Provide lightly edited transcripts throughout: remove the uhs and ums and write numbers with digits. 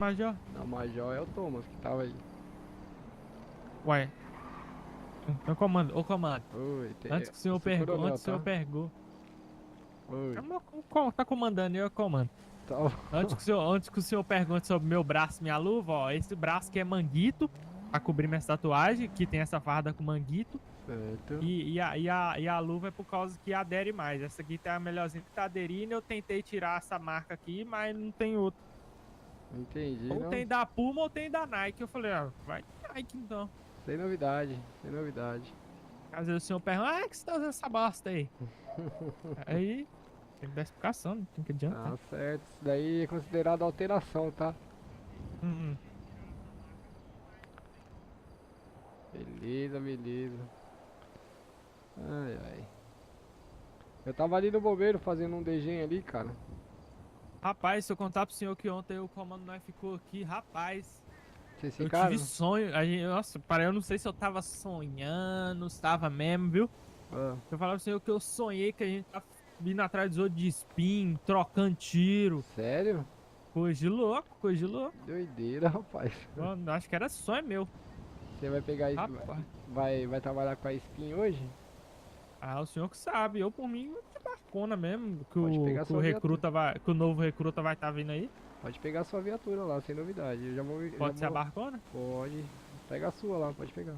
Major? Na Major é o Thomas que tava aí. Ué, eu comando, ô comando. Oi, Antes que o eu senhor sou pergunte, coronel, antes que o senhor tá? pergunte. Oi. Tá comandando, eu comando. Tá Antes que o senhor pergunte sobre meu braço e minha luva, ó, esse braço aqui é manguito, pra cobrir minha tatuagem, que tem essa farda com manguito. certo. E a luva é por causa que adere mais. Essa aqui tá a melhorzinha que tá aderindo. Eu tentei tirar essa marca aqui, mas não tem outra. Entendi, Ou não? tem da Puma ou tem da Nike. Eu falei, ah, vai de Nike então. Sem novidade, sem novidade. Às vezes o senhor pergunta, ah, que você tá usando essa bosta aí? Aí tem que dar explicação, não tem que Tá adiantar. certo. Isso daí é considerado alteração, tá? Hum. Beleza, beleza. Ai, ai. Eu tava ali no bombeiro fazendo um desenho ali, cara. Rapaz, se eu contar pro senhor que ontem o comando nós ficou aqui, rapaz, Vocês eu tive ficaram? sonho. Nossa, para eu não sei se eu tava sonhando, se tava mesmo, viu? Ah, Eu falava pro senhor que eu sonhei que a gente tá vindo atrás dos outros de spin, trocando tiro. sério? Coisa de louco, coisa de louco. Doideira, rapaz. Mano, acho que era sonho meu. Você vai pegar. Rapaz. Vai trabalhar com a Spin hoje? Ah, o senhor que sabe. Eu, por mim, de barcona mesmo. Que Pode o, pegar que o sua viatura. recruta vai. Que o novo recruta vai estar vindo aí. Pode pegar sua viatura lá, sem novidade. Eu já vou. Já Pode ser a vou. barcona? Pode. Pega a sua lá, pode pegar.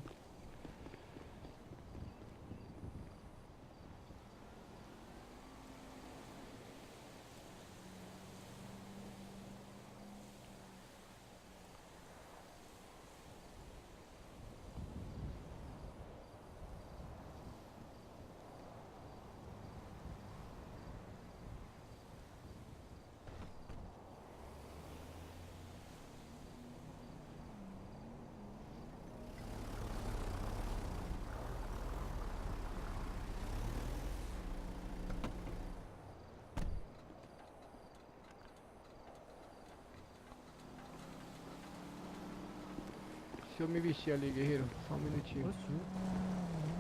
Deixa eu me vestir ali, guerreiro. Só um minutinho. Oxi.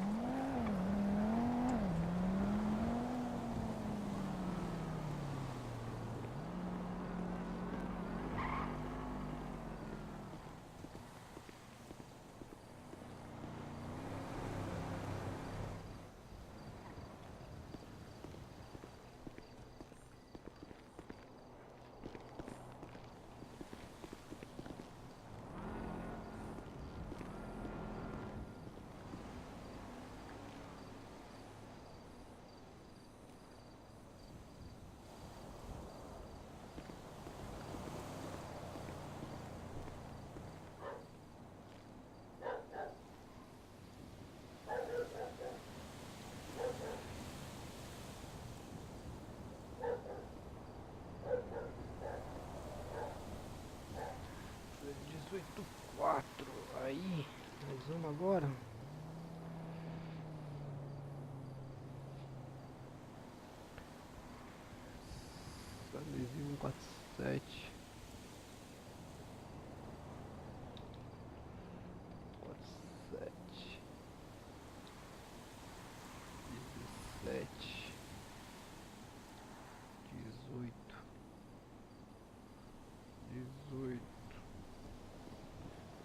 Dezoito quatro. Aí. Mais uma agora. Adesivo 147. 47. 17. 18. 18.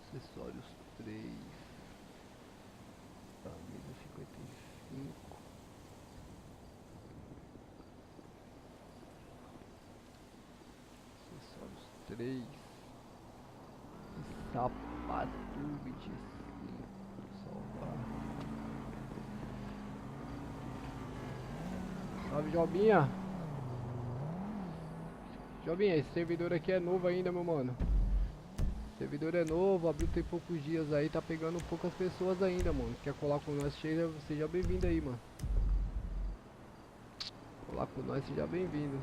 Acessórios 3. Camisa 55. Acessórios 3. Sapato 25. Salvar. Salve, Jobinha. Jobinha, esse servidor aqui é novo ainda, meu mano. O servidor é novo, abriu tem poucos dias aí, tá pegando poucas pessoas ainda, mano. Quer colar com nós, seja bem-vindo aí, mano. Colar com nós, seja bem-vindo.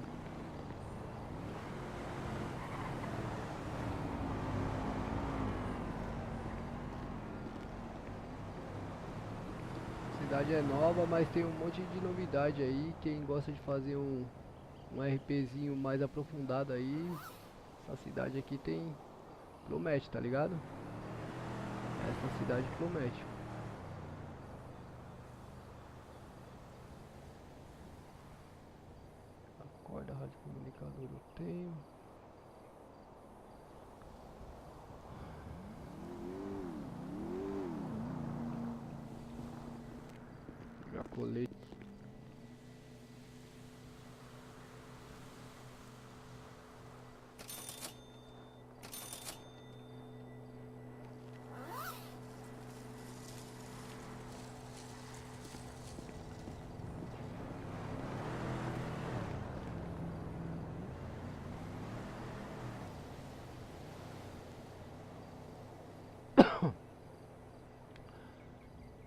A cidade é nova, mas tem um monte de novidade aí. Quem gosta de fazer um RPzinho mais aprofundado aí, essa cidade aqui tem promete, tá ligado? Essa cidade promete. A corda rádio comunicador eu tenho.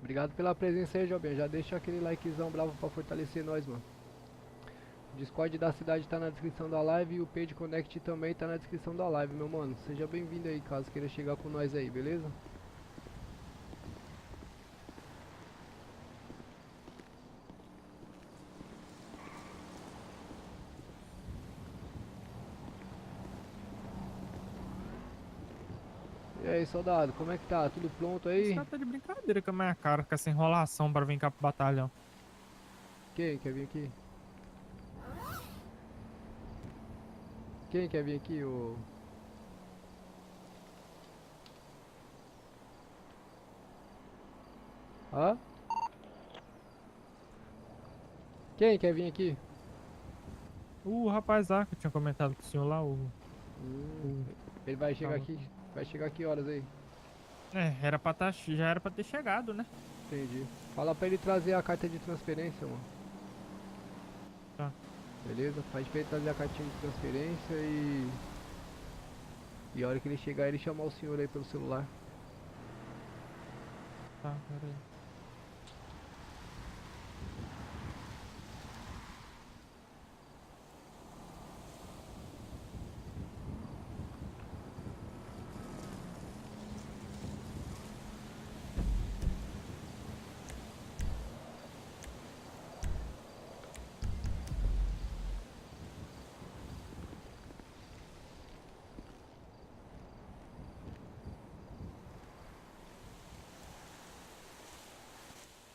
Obrigado pela presença aí, Jobinha. Já deixa aquele likezão bravo pra fortalecer nós, mano. O Discord da cidade tá na descrição da live e o Page Connect também tá na descrição da live, meu mano. Seja bem-vindo aí, caso queira chegar com nós aí, beleza? E aí, soldado, como é que tá? Tudo pronto Esse aí? cara tá de brincadeira com a minha cara, com essa enrolação pra vir cá pro batalhão. Quem quer vir aqui? Quem quer vir aqui, ô? Hã? Quem quer vir aqui? O rapaz lá que eu tinha comentado com o senhor lá, Hum, o ele tava com... vai chegar que horas aí? Era pra tá, já era pra ter chegado, né? Entendi. Fala pra ele trazer a carta de transferência, mano. Tá, Beleza? Pede pra ele trazer a cartinha de transferência e... E a hora que ele chegar, ele chamar o senhor aí pelo celular. tá, pera aí.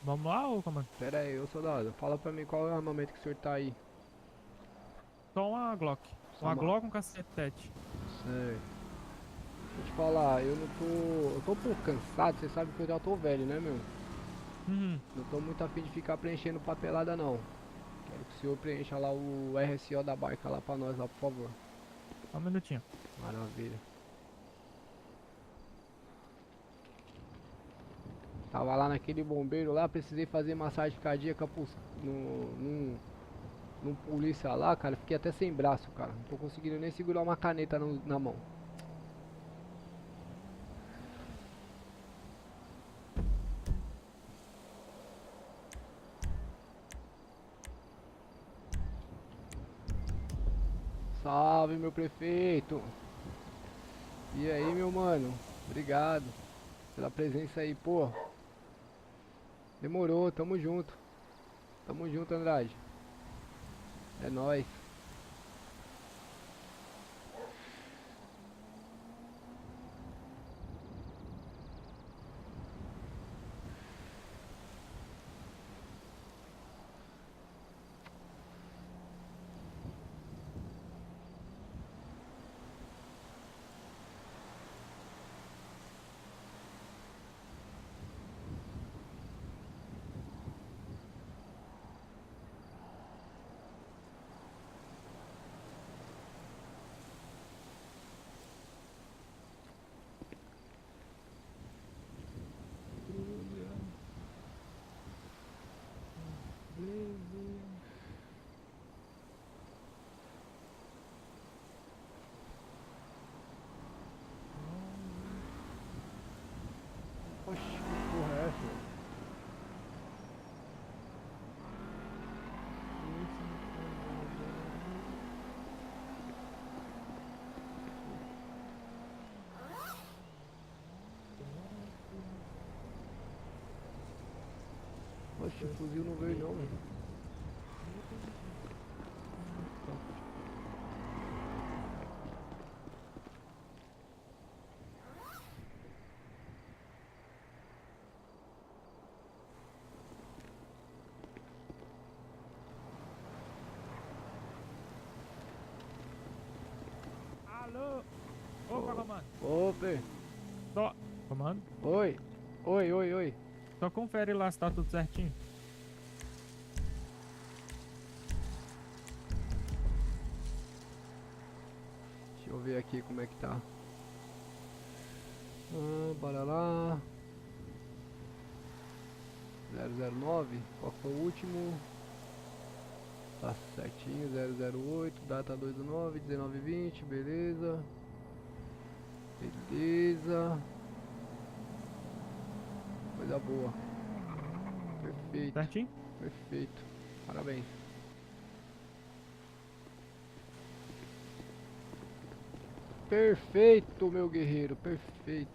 Vamos lá, ô comando? Pera aí, ô soldado, fala pra mim qual é o armamento que o senhor tá aí. Só uma Glock. Só Uma uma. Glock com cacetete. Sei. Vou te falar, eu não tô. Eu tô um pouco cansado, você sabe que eu já tô velho, né, meu? Uhum. Não tô muito afim de ficar preenchendo papelada, não. Quero que o senhor preencha lá o RSO da barca lá pra nós, lá, por favor. Só um minutinho. Maravilha. Tava lá naquele bombeiro lá, precisei fazer massagem cardíaca num polícia lá, cara. Fiquei até sem braço, cara. Não tô conseguindo nem segurar uma caneta na mão. Salve, meu prefeito. E aí, meu mano? Obrigado pela presença aí, pô. Demorou, tamo junto. Tamo junto, Andrade. É nóis. Oxi, que porra é essa? Oxi, o fuzil não veio não, mano. Alô? Opa, comando. Opa, Só... Comando? oi. Oi, oi, oi. Só confere lá se tá tudo certinho. Deixa eu ver aqui como é que tá. Bora lá. 009, qual foi o último? Tá certinho, 008, data 2/9, 19/20, beleza. Beleza. Coisa boa. Perfeito. Certinho? Perfeito. Parabéns. Perfeito, meu guerreiro. Perfeito.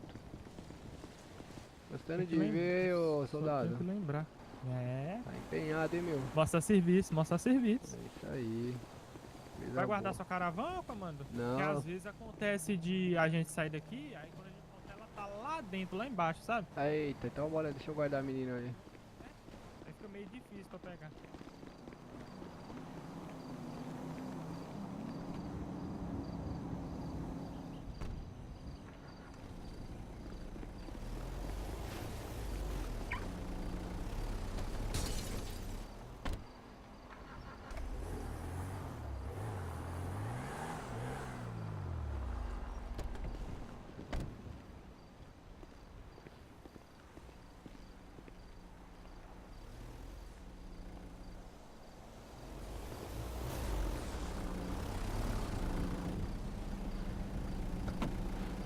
Gostando de ver, ô Só soldado. tenho que lembrar. É. Tá empenhado, hein, meu? Mostrar serviço, mostrar serviço. É isso aí. Coisa Vai guardar boa. sua caravana, comando? Porque Não. às vezes acontece de a gente sair daqui, aí quando a gente volta ela tá lá dentro, lá embaixo, sabe? Eita, então bora, deixa eu guardar a menina aí. Aí fica meio difícil pra pegar.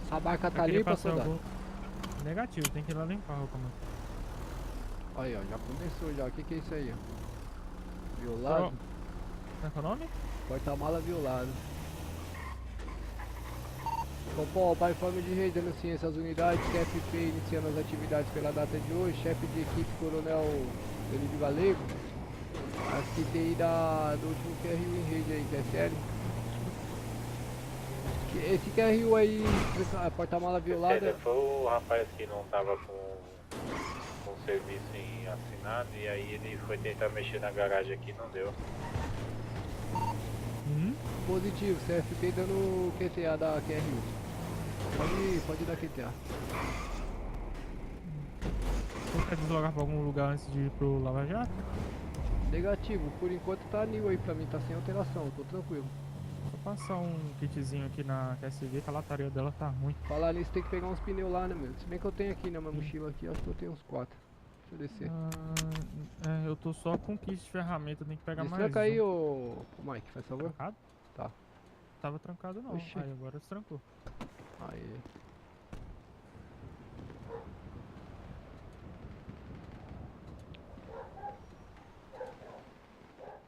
Essa barca tá Eu queria limpa, passar soldado? algum... Negativo, tem que ir lá limpar, comando. Aí, ó, já começou já. O que que é isso aí, ó? Violado? Como é que é o nome? Porta-mala violado. Compol, para informe de rede, denuncia essas unidades. CFP iniciando as atividades pela data de hoje. Chefe de equipe, Coronel Felipe Galego. As que tem do último QRU em rede aí, QSL. Esse QRU aí, porta-mala violada. Foi o rapaz que não tava com o serviço em assinado e aí ele foi tentar mexer na garagem aqui e não deu. Positivo, CFP dando QTA da QRU. Pode dar QTA. Você quer deslogar pra algum lugar antes de ir pro Lava Jato? Negativo, por enquanto tá new aí pra mim, tá sem alteração, tô tranquilo. Vou passar um kitzinho aqui na QSV, que a lataria dela tá ruim. Falar nisso, tem que pegar uns pneus lá, né, meu? Se bem que eu tenho aqui na minha mochila aqui, acho que eu tenho uns 4. Deixa eu descer. Eu tô só com kit de ferramenta, tem que pegar mais Destranca um. aí, ô Mike, faz favor. Trancado? Tá. Tava trancado não. Oxi. Aí agora destrancou. Aí.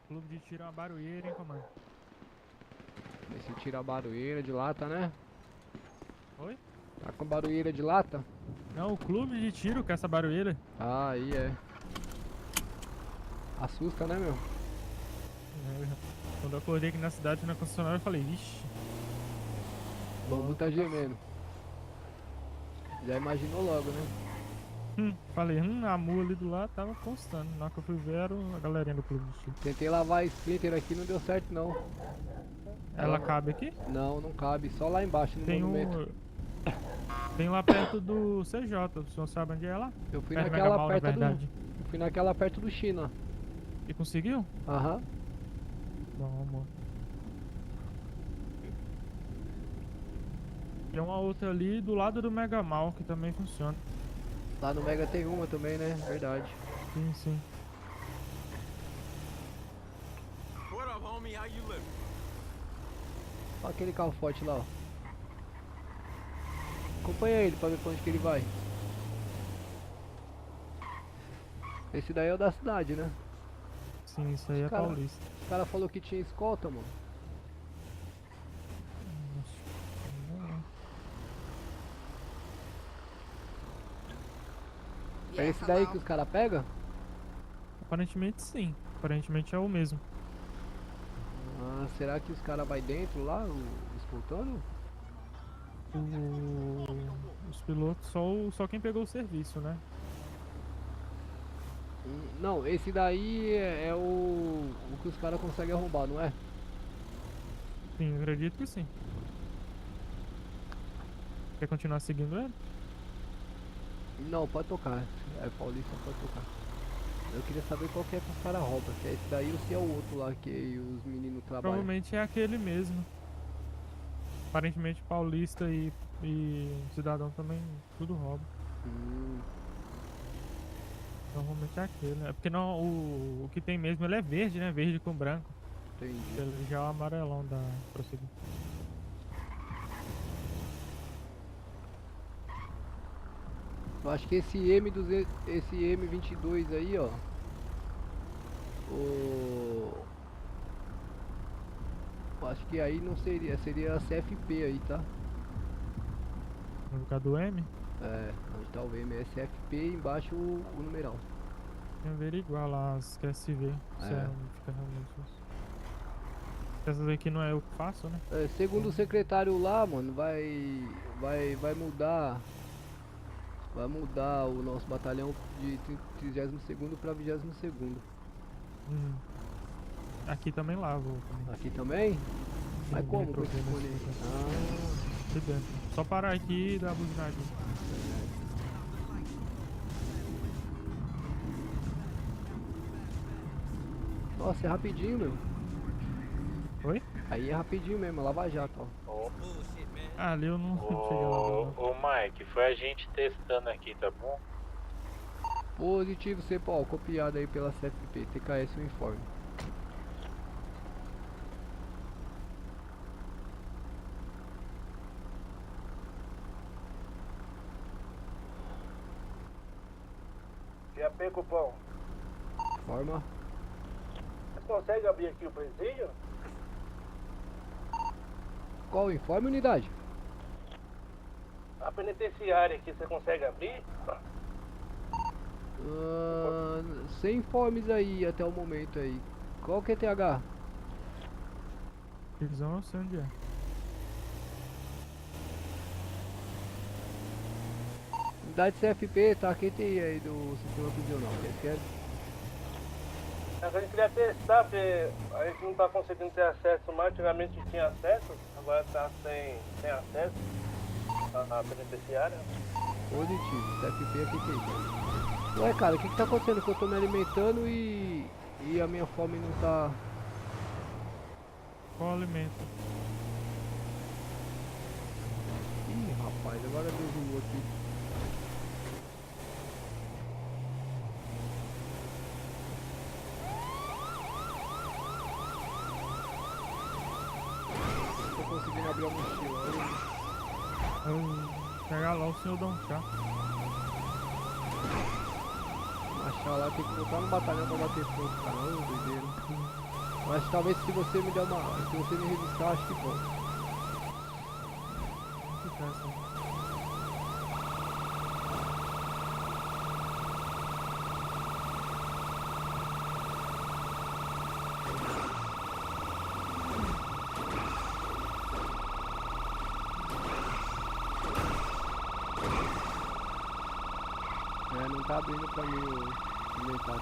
Clube de tiro é uma barulheira, hein, comando? Vê se tira a barulheira de lata, né? Oi? Tá com barulheira de lata? Não, o clube de tiro com essa barulheira. Ah, aí é. Assusta, né, meu? Quando eu acordei aqui na cidade, na concessionária, eu falei, ixi. O bambu tá gemendo. Já imaginou logo, né? Falei, a mula ali do lado tava constando. Na hora que eu fui ver, era a galerinha do clube de tiro. Tentei lavar a Splinter aqui, não deu certo não. Ela cabe aqui? Não, não cabe. Só lá embaixo no Tem monumento. Tem lá perto do CJ, o senhor sabe onde é lá? Eu fui Perto do naquela Megamal, na perto do. verdade. Eu fui naquela perto do China. E conseguiu? Aham. Bom, amor. Tem uma outra ali do lado do Megamal que também funciona. Lá no Mega tem uma também, né? Verdade. Sim, sim. What up, homie? How you living? Olha aquele carro forte lá, ó. Acompanha ele pra ver pra onde que ele vai. Esse daí é o da cidade, né? Sim, isso aí é Cara. paulista. O cara falou que tinha escolta, mano. É esse daí que os caras pegam? Aparentemente sim. Aparentemente é o mesmo. Ah, será que os caras vai dentro lá, escoltando? Os pilotos, só quem pegou o serviço, né? Não, esse daí é o que os caras conseguem arrombar, não é? Sim, acredito que sim. Quer continuar seguindo ele? Não, pode tocar. É paulista, pode tocar. Eu queria saber qual que é que os caras roubam. Se é esse daí ou se é o outro lá que os meninos trabalham. Provavelmente é aquele mesmo. Aparentemente paulista e cidadão também tudo rouba. Normalmente é aquele, né? É porque não, o que tem mesmo ele é verde, né? Verde com branco. Entendi. Ele já é o amarelão da prosseguir. Eu acho que esse M22 aí, ó, O... Acho que aí não seria, seria a CFP aí, tá? No lugar do M? É, onde tá o M é CFP e embaixo o numeral. Tem que averiguar lá as QSV. Se É. fica realmente isso. Essas aqui não é eu que faço, né? É, segundo o secretário lá, mano, vai mudar. Vai mudar o nosso batalhão de 32º pra 22º. Aqui também lavo. Também. Aqui também? Mas Sim, como com esse reprovei fone nesse aí? lugar. Aqui dentro. Só parar aqui e dar a buzinadinha. Nossa, é rapidinho, meu. Oi? Aí é rapidinho mesmo, é Lava Jato, ó. Ô, Ah, ali eu não cheguei lá. Não. ô Mike, foi a gente testando aqui, tá bom? Positivo, Cepal, copiado aí pela CFP, TKS Uniforme. GAP, Cupom. Forma. Você consegue abrir aqui o presídio? Qual o informe, unidade? A penitenciária aqui, você consegue abrir? Sem informes aí até o momento aí. Qual que é TH? Prisão eu sei onde é. Unidade CFP, tá? Quem tem aí do sistema prisional? Quem quer? A gente queria testar, porque a gente não tá conseguindo ter acesso mais. Antigamente tinha acesso, agora tá sem acesso à penitenciária. Positivo, CFP aqui tem. Ué, cara, o que tá acontecendo? Que eu tô me alimentando e a minha fome não tá... Qual alimento? Ih, rapaz, agora deu zoom aqui. Não tô conseguindo abrir a mochila. Eu pegar lá o senhor dá um chá. Achar lá, tem que voltar no batalhão pra bater fogo, cara. Ô, doideira. Mas talvez se você me der uma... Se você me revistar, acho que pode. Que peça. É, não tá abrindo pra mim o inventário.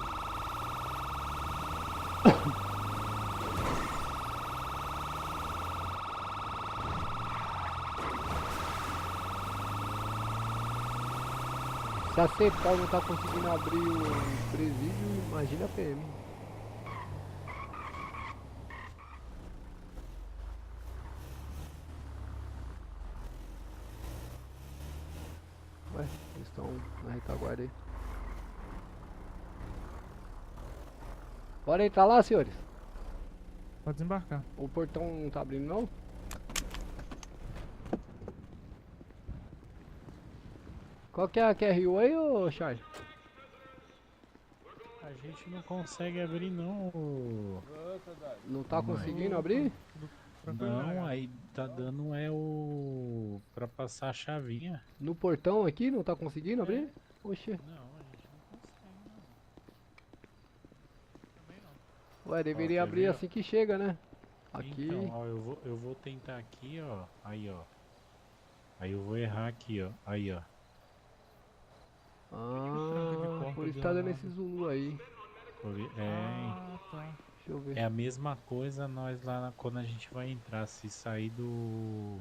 Se a CEPOL não tá conseguindo abrir o presídio, imagina a PM. Ué, eles estão na retaguarda aí. Bora entrar lá, senhores. Pode desembarcar. O portão não tá abrindo, não? Qual que é a QRU aí, ô Charlie? A gente não consegue abrir não. Não tá conseguindo abrir? Não, aí tá dando pra passar a chavinha. No portão aqui, não tá conseguindo abrir? Oxê. Não, a gente não consegue não. Ué, deveria quer abrir ver, ó? assim que chega, né? Aqui. Então, ó, eu vou tentar aqui, ó. Aí, ó. Aí eu vou errar aqui, ó. Aí, ó. Ah, por isso tá dando esse Zulu aí. Ah, tá. Deixa eu ver. É a mesma coisa nós lá quando a gente vai entrar, se sair do...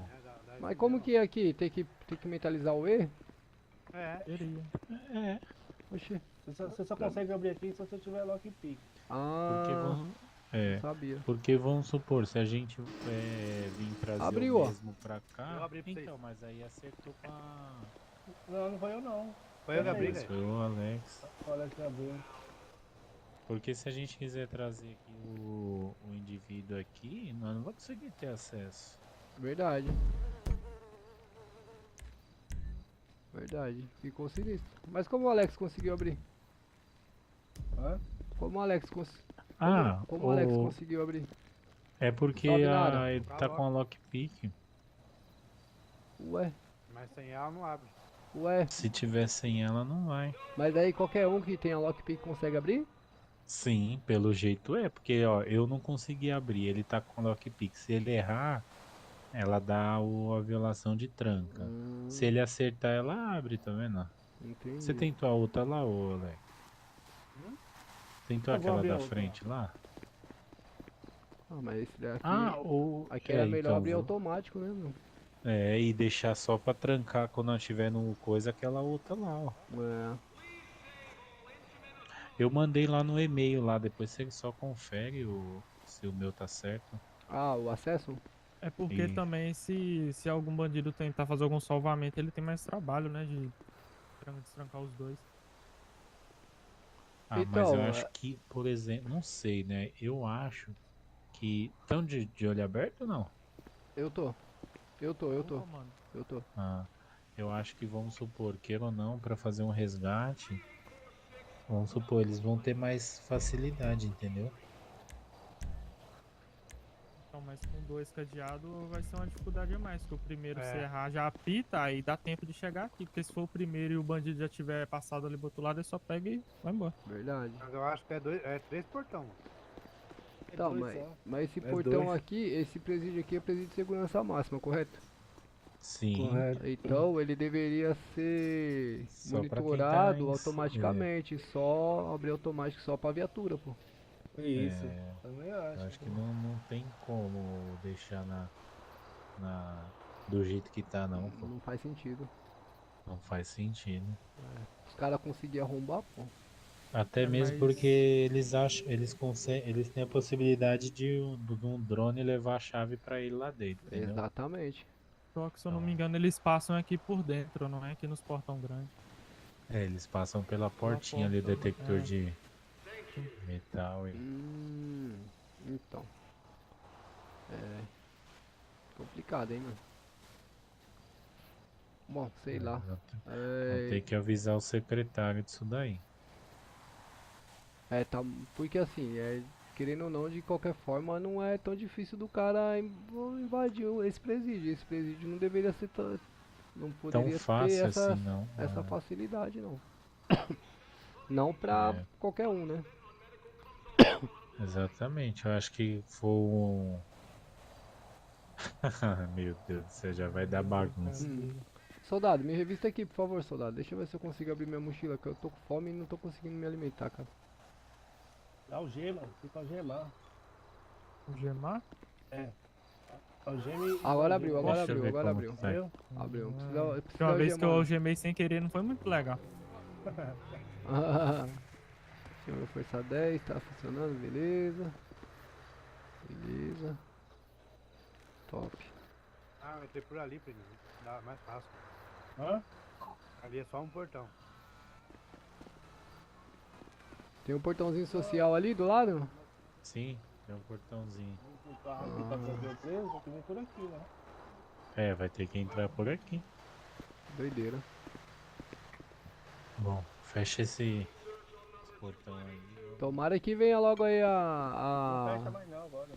Mas como que é aqui? Tem que mentalizar o E? Queria. É, Oxê. Você só consegue abrir aqui se você tiver lockpick. porque Ah, vamos... É, não sabia. porque vamos supor, se a gente vir trazer Abriu, o ó. mesmo pra cá... Eu abri pra Então, mas aí acertou com a... Não, não foi eu não. Foi eu que abri, Mas foi o Alex. Olha que abriu. Porque se a gente quiser trazer aqui o indivíduo aqui, nós não vamos conseguir ter acesso. Verdade. Verdade. Ficou sinistro. Mas como o Alex conseguiu abrir? Hã? Como o Alex conseguiu? Ah, Como o Alex conseguiu abrir? é porque Sobe nada. ele tá com a lockpick. Ué, Mas sem ela não abre. ué. Se tiver sem ela, não vai. Mas aí qualquer um que tenha lockpick consegue abrir? Sim, pelo jeito é, porque ó, eu não consegui abrir, ele tá com lockpick. Se ele errar, ela dá a violação de tranca. Se ele acertar, ela abre, tá vendo? Entendi. Você tentou a outra lá, ô Alex? Tentou Eu vou aquela abrir a da outra. frente lá? Ah, mas esse daqui... O. Aqui era melhor então, abrir automático, né, meu? e deixar só pra trancar quando nós tiver no coisa aquela outra lá, ó. É. Eu mandei lá no e-mail lá, depois você só confere se o meu tá certo. Ah, o acesso? É porque E- também se algum bandido tentar fazer algum salvamento, ele tem mais trabalho, né? De destrancar os dois. mas Então, eu acho que, por exemplo, não sei, né? Eu acho que. Tão de olho aberto ou não? Eu tô. Eu tô. Opa, mano. Eu tô. Ah, eu acho que vamos supor, queira ou não, pra fazer um resgate, vamos supor, eles vão ter mais facilidade, entendeu? Então, mas com 2 cadeados vai ser uma dificuldade a mais. Que o primeiro, É. se errar, já apita, aí dá tempo de chegar aqui. Porque se for o primeiro e o bandido já tiver passado ali pro outro lado, ele só pega e vai embora. Verdade. Mas eu acho que é 3 portão. Tá, mas esse portão aqui, esse presídio aqui é presídio de segurança máxima, correto? Sim. Então ele deveria ser Só pra quem tá monitorado em- automaticamente, só abrir automático só pra viatura, pô. Isso. É, Também eu acho. acho que não tem como deixar do jeito que tá, não, pô. Não faz sentido. Não faz sentido. Os caras conseguiam arrombar, pô. Até mesmo mas- porque eles acham, eles têm a possibilidade de um drone levar a chave pra ele lá dentro, entendeu? Exatamente. Só que, se eu não me engano, eles passam aqui por dentro, não é aqui nos portão grandes. Eles passam pela portinha ali, porta, detector é. de metal e. Então. É. Complicado, hein, mano. Bom, sei lá. Vou É, ter que avisar o secretário disso daí. tá. Porque assim, querendo ou não, de qualquer forma, não é tão difícil do cara invadir esse presídio. Esse presídio não deveria ser tão. Não Tão poderia ter fácil essa, assim, não. essa Ah, facilidade, não. Não pra É. qualquer um, né? exatamente, eu acho que foi um. Meu Deus do céu, já vai dar bagunça. Soldado, me revista aqui, por favor, soldado. Deixa eu ver se eu consigo abrir minha mochila, que eu tô com fome e não tô conseguindo me alimentar, cara. Algema, fica algemar. O Gemar? Algema e. Agora abriu, agora Deixa eu abriu, ver agora como abriu. que vai. Abriu? Abriu. Tinha Precisa uma vez que eu algemar. algemei sem querer, não foi muito legal. Deixa eu ver, força 10, tá funcionando, beleza. Beleza. Top. Ah, eu entrei por ali, Pedro. Dá mais fácil. Hã? Ali é só um portão. Tem um portãozinho social ali do lado? Sim, tem um portãozinho. O carro aqui pra fazer o preso, tem que vir por aqui, né? É, vai ter que entrar por aqui. Doideira. Bom, fecha esse portão aí. Tomara que venha logo aí Não fecha a... mais não agora.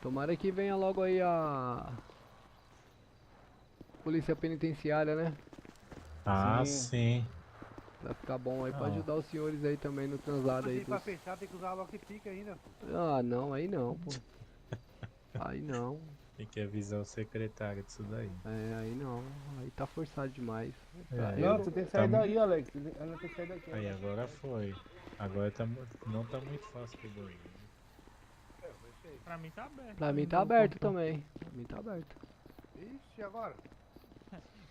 Tomara que venha logo aí a... Polícia penitenciária, né? Ah, Sim. sim. Pra ficar bom aí, pra Ah. ajudar os senhores aí também no translado aí. Assim, pra Dos... fechar tem que usar a lockpick ainda. Ah, não, aí não, pô. Aí não. Tem que avisar o secretário disso daí. Aí não. Aí tá forçado demais. É. Tá, Não, você tem que sair Tá daí, Alex. Eu não tenho que sair daqui. Aí Alex. agora foi. Agora não tá muito fácil pro banheiro. Pra mim tá aberto. Pra mim aí tá no aberto portão. também. Pra mim tá aberto. Ixi, agora?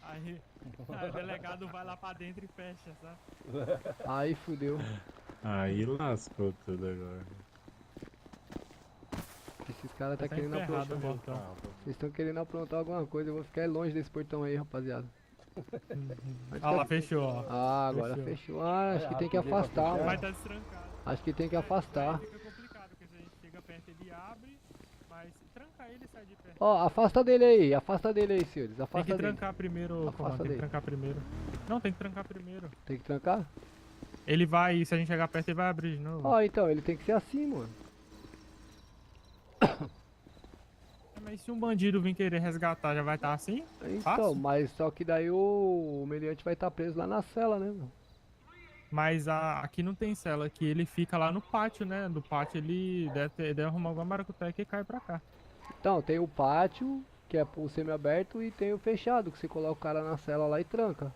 Aí o delegado vai lá pra dentro e fecha, sabe? Aí fudeu. Aí lascou tudo agora. Esses caras tá Tá querendo emperrado aprontar. o portão. Vocês estão querendo aprontar alguma coisa, eu vou ficar longe desse portão aí, rapaziada. Olha lá, fechou, ó. Ah, agora Fechou. fechou. Ah, acho que tem que Rapidinho pra afastar. fechar. Vai Mano. estar destrancado. Acho que tem que afastar. Aí fica complicado, porque se a gente chega perto ele abre, mas se trancar ele sai de perto. Ó, afasta dele aí, senhores. Tem Afasta que dele. trancar primeiro, Afasta comando, tem que dele. trancar primeiro. Não, tem que trancar primeiro. Tem que trancar? Ele vai, se a gente chegar perto, ele vai abrir de novo. Ó, então, ele tem que ser assim, mano. Mas se um bandido vir querer resgatar, já vai estar assim? Então, Fácil? mas só que daí o meliante vai estar preso lá na cela, né, mano? Mas aqui não tem cela, aqui ele fica lá no pátio, né? Do pátio ele deve arrumar alguma maracutaia que cai pra cá. Então, tem o pátio, que é o semi-aberto, e tem o fechado, que você coloca o cara na cela lá e tranca.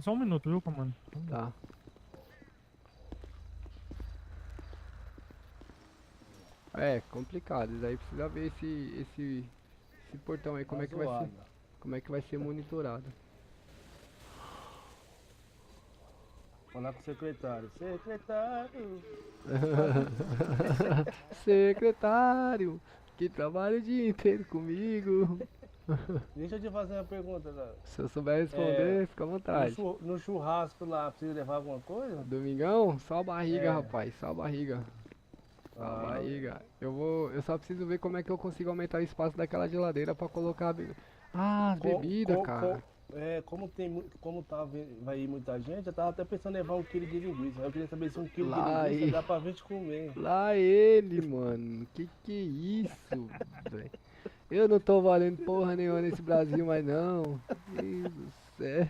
Só um minuto, viu, comando? Tá. É, complicado. Daí precisa ver esse portão aí, como é que vai ser. Como é que vai ser monitorado. Falar com o secretário. Secretário. Secretário, que trabalha o dia inteiro comigo. Deixa eu te fazer uma pergunta, cara. Se eu souber responder, fica à vontade. No churrasco lá, precisa levar alguma coisa? Domingão, só a barriga, É. rapaz, só a barriga. Só a barriga. Eu só preciso ver como é que eu consigo aumentar o espaço daquela geladeira pra colocar as bebidas, cara. Vai ir muita gente, eu tava até pensando em levar 1 quilo de linguiça. Eu queria saber se 1 quilo de Lá linguiça aí. dá pra gente comer. Lá ele, mano. Que é isso, velho? Eu não tô valendo porra nenhuma nesse Brasil mais não. Deus do céu.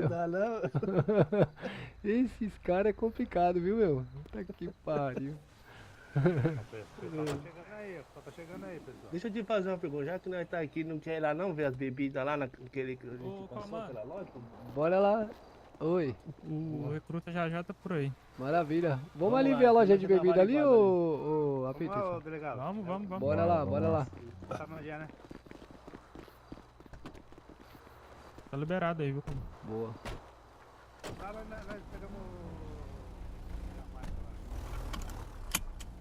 Não dá não? Esses caras é complicado, viu, meu? Puta que pariu. O pessoal tá chegando aí, o pessoal tá chegando aí, pessoal. Deixa eu te fazer uma pergunta, já que nós tá aqui, não quer ir lá não ver as bebidas lá naquele que a Ô, gente passou comando. pela loja? Bora lá. Oi, O recruta já tá por aí. maravilha. Vamos Vamos ali lá, ver a loja de começa a bebida ali, barrigada ô Vamos lá, Peterson? ô, delegado. Vamos. Bora lá, bora lá. Tá no dia, né? Tá liberado aí, viu, comando? Boa. Tá, nós pegamos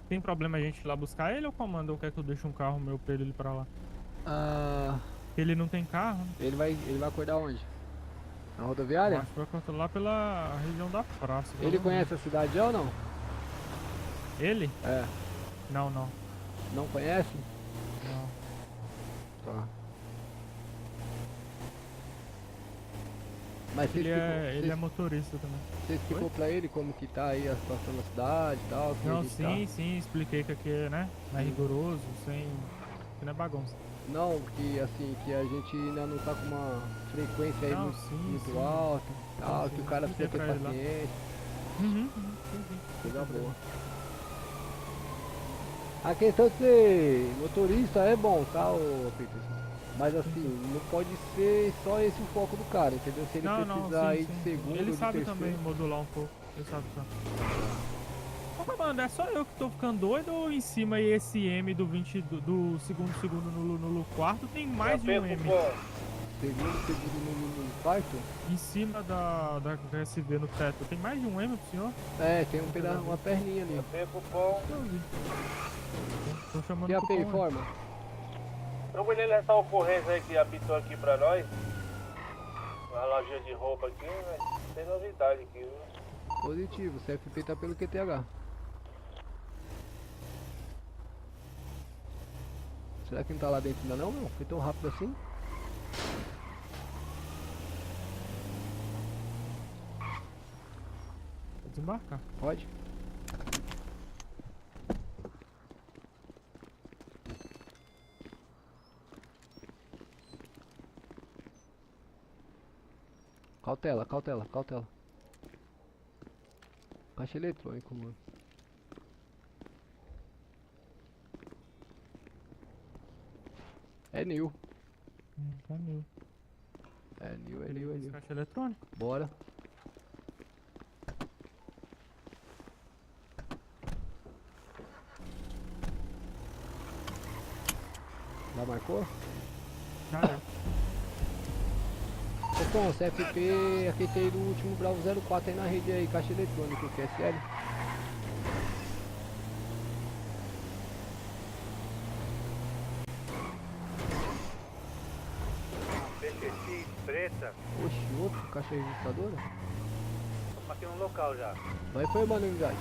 Tem problema a gente ir lá buscar ele ou comando? Ou quer que eu deixe um carro meu pra ele ir pra lá? Ah, Ele não tem carro, né? ele vai acordar onde? Na rodoviária? Acho que vai cortar lá pela região da praça. Ele provavelmente. conhece a cidade já ou não? Ele? É. Não. Não conhece? Não. Tá. Mas você Ele é explicou, motorista também. você explicou pra ele como que tá aí a situação da cidade e tal? que a Não, gente tá? sim, expliquei que aqui é, né? Mais rigoroso, sem. Que não é bagunça. Não, que assim, que a gente ainda não tá com uma frequência aí Não, muito, sim, muito sim. alta, tal, Sim, que o cara expliquei precisa ter pra ele lá. paciência, Sim. coisa boa. A questão de ser motorista é bom, tá, ô Peterson? Mas assim, não pode ser só esse o foco do cara, entendeu? Se ele precisar aí de segundo, Ele de sabe terceiro, também modular um pouco. Ele sabe também. Ô, comando, é só eu que tô ficando doido ou em cima aí esse M do 20 do segundo no quarto tem mais de um M? segundo no quarto, Em cima da SV no teto tem mais de um M pro senhor? tem um pedaço, uma perninha ali. Tem cupom. Eu vi. Tô chamando E a cupom, né? informa? Eu vou ler essa ocorrência aí que apitou aqui pra nós. Uma lojinha de roupa aqui, mas tem novidade aqui, viu? Positivo, CFP tá pelo QTH. Será que não tá lá dentro ainda não, meu? Foi tão rápido assim? Vou desembarcar. Pode? Cautela. Caixa eletrônico, mano. É new. Tá meu. É new. Caixa eletrônico. Bora. Já marcou? Já é. Ô, Tom, CFP, aqui tem do último Bravo 04 aí na rede aí, caixa eletrônica, QSL. PCX preta. Oxi, outro, caixa registradora? Estamos aqui no local já. Vai informando a unidade.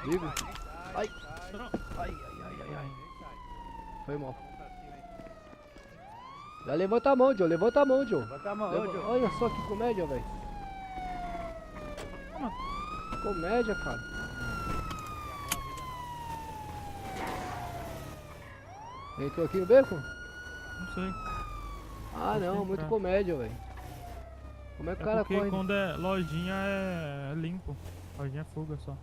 Livre? Ai, ai. Foi mal. Já levanta a mão, Joe. Levanta a mão, Joe. Bota a mão, ô, Joe. Olha só que comédia, velho. Comédia, cara. Entrou aqui no beco? Não sei. Ah, Deixa eu não. Muito entrar. comédia, velho. Como é que o É cara porque corre? quando é lojinha é limpo. Lojinha é fuga só.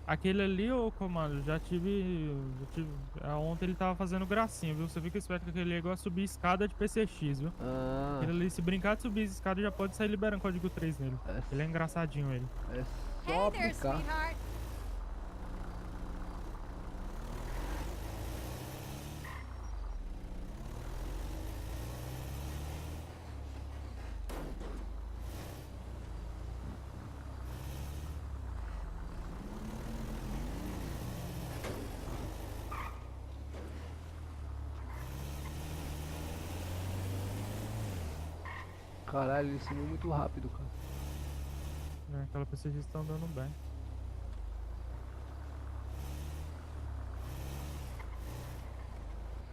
Aquele ali, ô comando, já tive. Ontem ele tava fazendo gracinha, viu? Você fica esperto que aquele ali é igual a subir escada de PCX, viu? Ah, Aquele ali, se brincar de subir escada, já pode sair liberando código 3 nele. Ele é engraçadinho, ele. é só Hey there, aplicar. sweetheart. Caralho, ele sumiu muito rápido, cara. É, aquela PCX tá andando bem.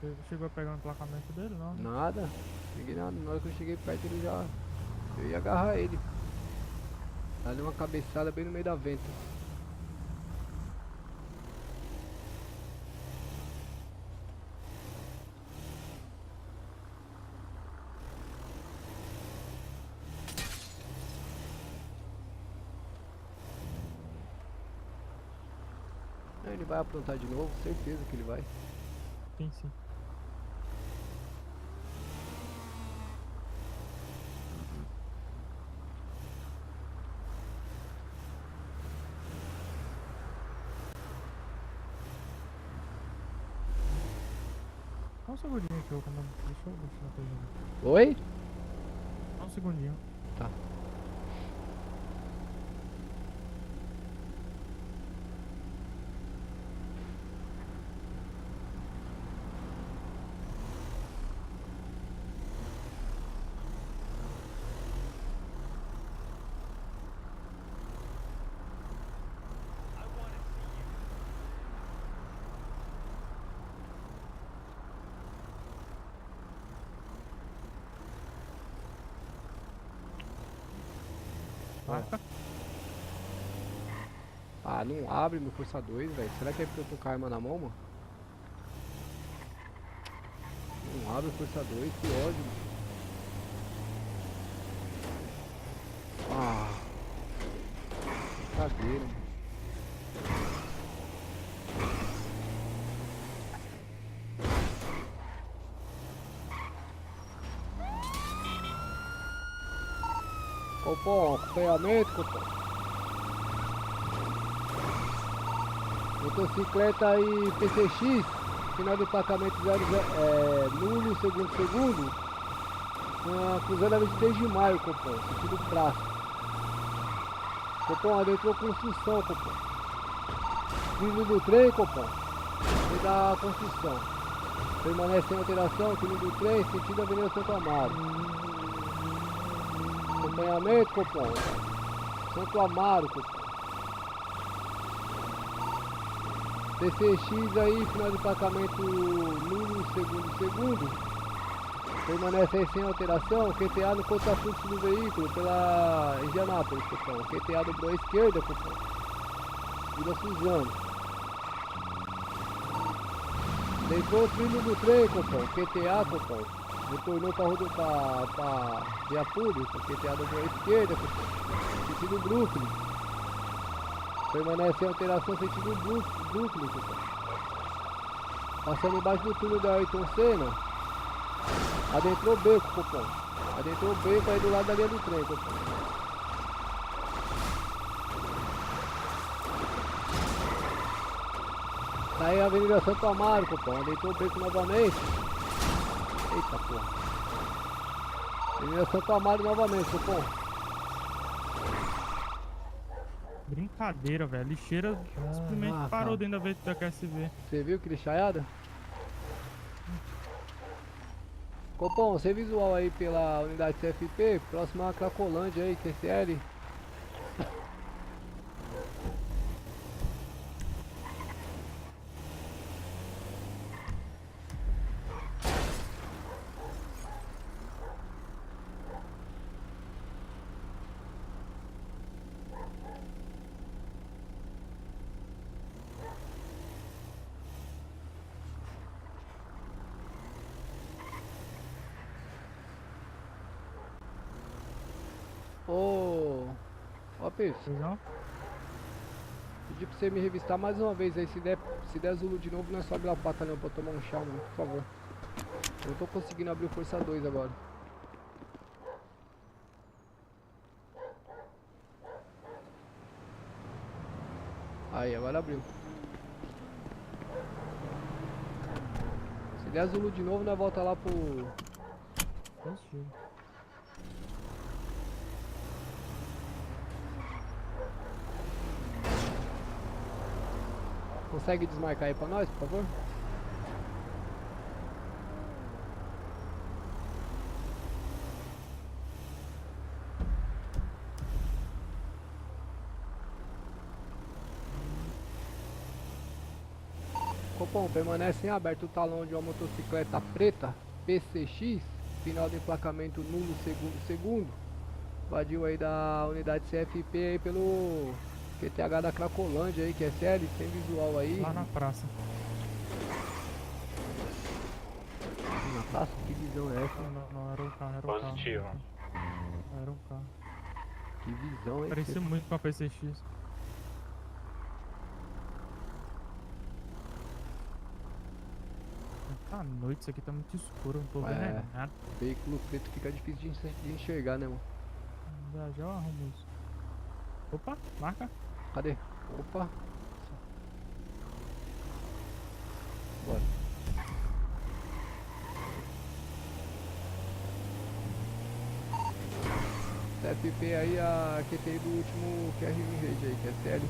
Você chegou a pegar o emplacamento dele, não? Nada. Cheguei na hora que eu cheguei perto, ele já. Eu ia agarrar ele. Dá-lhe uma cabeçada bem no meio da venta. Ele vai aprontar de novo, certeza que ele vai. Sim, sim. Só um segundinho aqui, ô comando. Deixa eu deixar a coisa ali. Oi? Só um segundinho. Tá. Marca. Ah, não abre meu Força 2, velho. Será que é porque eu tô com a arma na mão, mano? Não abre o Força 2, que ódio, mano. Ah. Brincadeira, mano. Copom, acompanhamento, Copom. Motocicleta aí PCX, final de emplacamento 00, nulo, segundo, cruzando a 23 de maio, Copom, sentido praça. Copom, adentrou construção, Copom. Trilho do trem, Copom, e da construção. Permanece sem alteração, trilho do trem, sentido Avenida Santo Amaro. Acompanhamento, Copom. Santo Amaro, Copom. PCX aí, final de emplacamento nulo, segundo. Permanece aí sem alteração. QTA no contrafluxo do veículo pela Indianápolis, Copom. QTA dobrou à esquerda, Copom. Vila Suzano. Deitou o trilho do trem, Copom. QTA, Copom. Retornou para via pública, QTA dobrou à esquerda, Copom. Sentido Brooklyn. Permanece em alteração sentido Brooklyn, Copom. Passando embaixo do túnel da Ayrton Senna. Adentrou o beco, Copom. Adentrou o beco aí do lado da linha do trem, Copom. Tá aí a Avenida Santo Amaro, Copom. Adentrou o beco novamente. Eita porra. Avenida Santo Amaro novamente, Copom. Brincadeira, velho. A lixeira simplesmente Caraca. parou dentro da veículo da QSV. Você viu que lixaiada? Copom, você visual aí pela unidade CFP, próxima a Cracolândia aí, QCL. Ó, Peixe, Legal? pedi pra você me revistar mais uma vez aí. Se der Zulu de novo, nós sobe lá pro batalhão pra eu tomar um chá, mano, por favor. Eu não tô conseguindo abrir o Força 2 agora. Aí, agora abriu. Se der Zulu de novo, nós volta lá pro... Positivo. Consegue desmarcar aí pra nós, por favor? Copom, permanece em aberto o talão de uma motocicleta preta PCX, final de emplacamento nulo segundo. Invadiu aí da unidade CFP aí pelo QTH da Cracolândia aí, que é série, sem visual aí. Lá na praça. Na praça? Que visão é essa? Não, era o carro, era o carro. Positivo. Era o carro. Que visão, hein? Parecia muito com a PCX. Tá noite, isso aqui tá muito escuro, não tô vendo É. nada. Veículo preto fica difícil de enxergar, né, mano? Já eu arrumo isso. Opa, marca. Cadê? Opa! Bora. CFP aí, a QTI do último QR em rede aí, que é sério.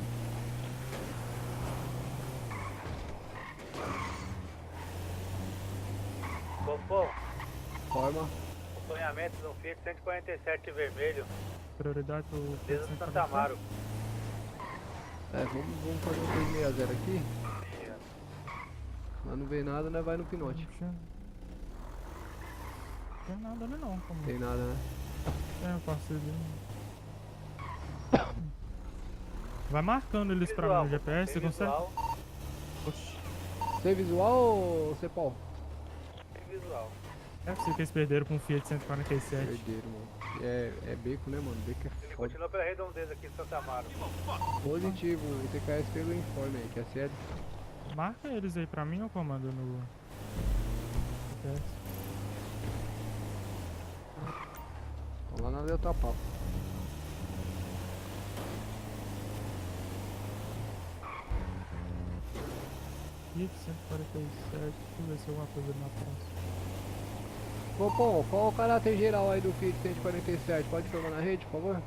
Copom, Forma. acompanhamento do Fiat 147 vermelho, Prioridade pro desde o Santa Amaro. É, vamos fazer um 360 aqui. Mas não vê nada, né? Vai no pinote. Não tem nada ali não, como Tem nada, né? é, parceiro. Vai marcando eles pra mim no GPS, você consegue? Oxi. Sem visual ou sem pau? Sem visual. É possível que eles perderam pra um Fiat 147. Perderam, mano. É beco, né, mano? Beco é Ele foda. continua pela redondeza aqui em Santa Amaro. Positivo, o TKS pelo informe aí, que é sério. Marca eles aí pra mim ou comando no GPS? Tô lá na Delta Papo. Fiat 147, deixa eu ver se tem alguma coisa ali na praça. Copom, qual o caráter geral aí do Fiat 147? Pode informar na rede, por favor?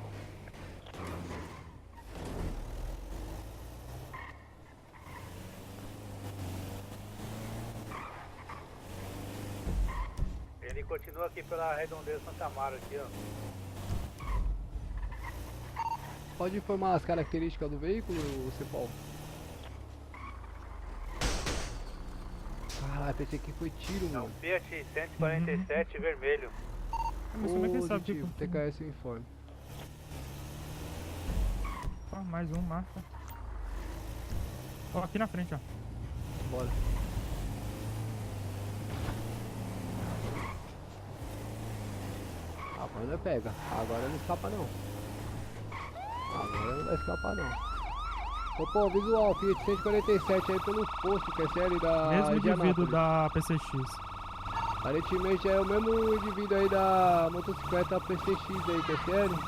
Ele continua aqui pela redondeza Santa Amaro aqui, ó. Pode informar as características do veículo, Cepol? Caralho, pensei que foi tiro, É um mano. Fiat 147 vermelho. Mas como é que ele sabe que... Positivo, TKS informe. Ó, mais um, marca. Ó, aqui na frente, ó. Bora. Agora não pega. Agora não escapa não. Agora não vai escapar não. Opa, visual, Fiat 147 aí pelo posto, que é série da Mesmo indivíduo Indianápolis. da PCX. Aparentemente é o mesmo indivíduo aí da motocicleta PCX aí, que é sério.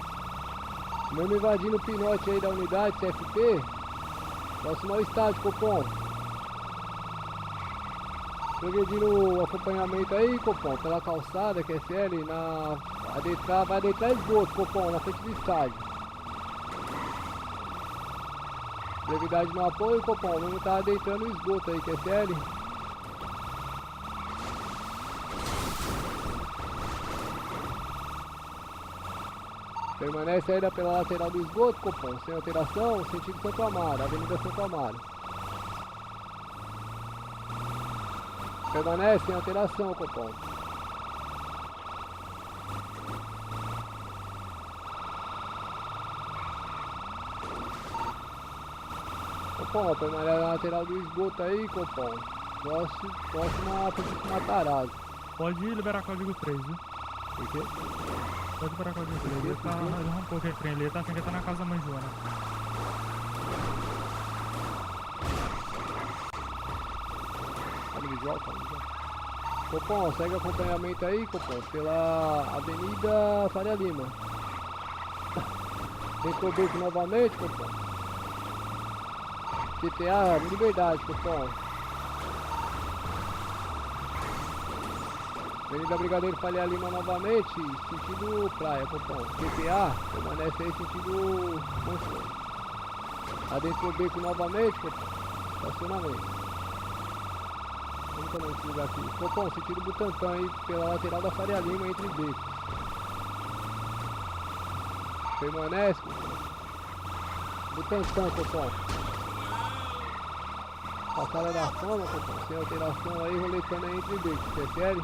Mesmo invadindo o pinote aí da unidade CFP. Próximo ao estádio, Copom. Progredindo o acompanhamento aí, Copom, pela calçada, que é sério, vai adentrar esgoto, Copom, na frente do estádio. Brevidade no apoio, Copom, não tá adentrando o esgoto aí, que é sério. Permanece ainda pela lateral do esgoto, Copom, sem alteração, sentido Santo Amaro, Avenida Santo Amaro. Permanece sem alteração, Copom. Copom, permanece na lateral do esgoto aí, Copom. Próximo a Francisco Matarazzo. Pode liberar código 3, viu? Por quê? Pode parar com a gente. Ele tá arrancou aquele trem ali. Ele tá assim que tá na casa da mãe Joana. Tá no visual, tá no visual. Copom, segue acompanhamento aí, Copom, pela Avenida Faria Lima. Tentou beco novamente, Copom. GTA, Liberdade, Copom. Avenida Brigadeiro Faria Lima novamente, sentido praia, Copom. GTA, permanece aí, sentido Mansões. Adentrou o beco novamente, Copom. Estacionamento. Como que é esse lugar aqui? Copom, sentido Butantã aí, pela lateral da Faria Lima, entre becos. Permanece, Copom. Butantã, Copom. Passada da fama, Copom. Sem alteração aí, roletando aí entre becos. Prefere?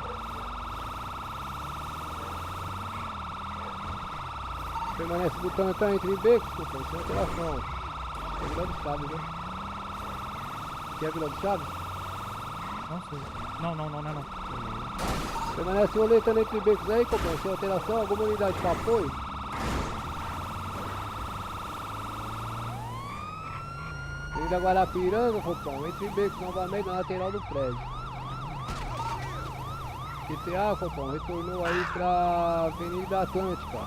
Permanece Butantã entre becos, Copom. Sem alteração. É Vila do Chaves, né? Aqui é Vila do Chaves? Não sei. Não, não é não. Permanece roletando entre becos aí, Copom, sem alteração, alguma unidade para apoio? Avenida Guarapiranga, Copom, entre becos novamente na lateral do prédio. GTA, Copom, retornou aí para Avenida Atlântica,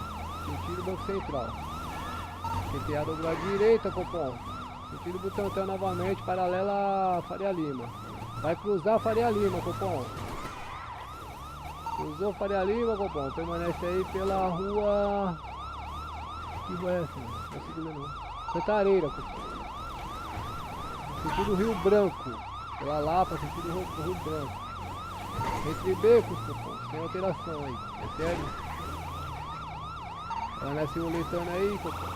sentido Banco Central. GTA dobrou à direita, Copom, sentido Butantã novamente, paralela a Faria Lima. Vai cruzar Faria Lima, Copom. Cruzou Faria Lima, Copom. Permanece aí pela rua... Que rua é essa? Não consigo ler não. Cantareira, Copom. Sentido Rio Branco. Pela Lapa, sentido Rio Branco. Entre becos, Copom. Sem alteração aí. É sério? Permanece roletando aí, Copom.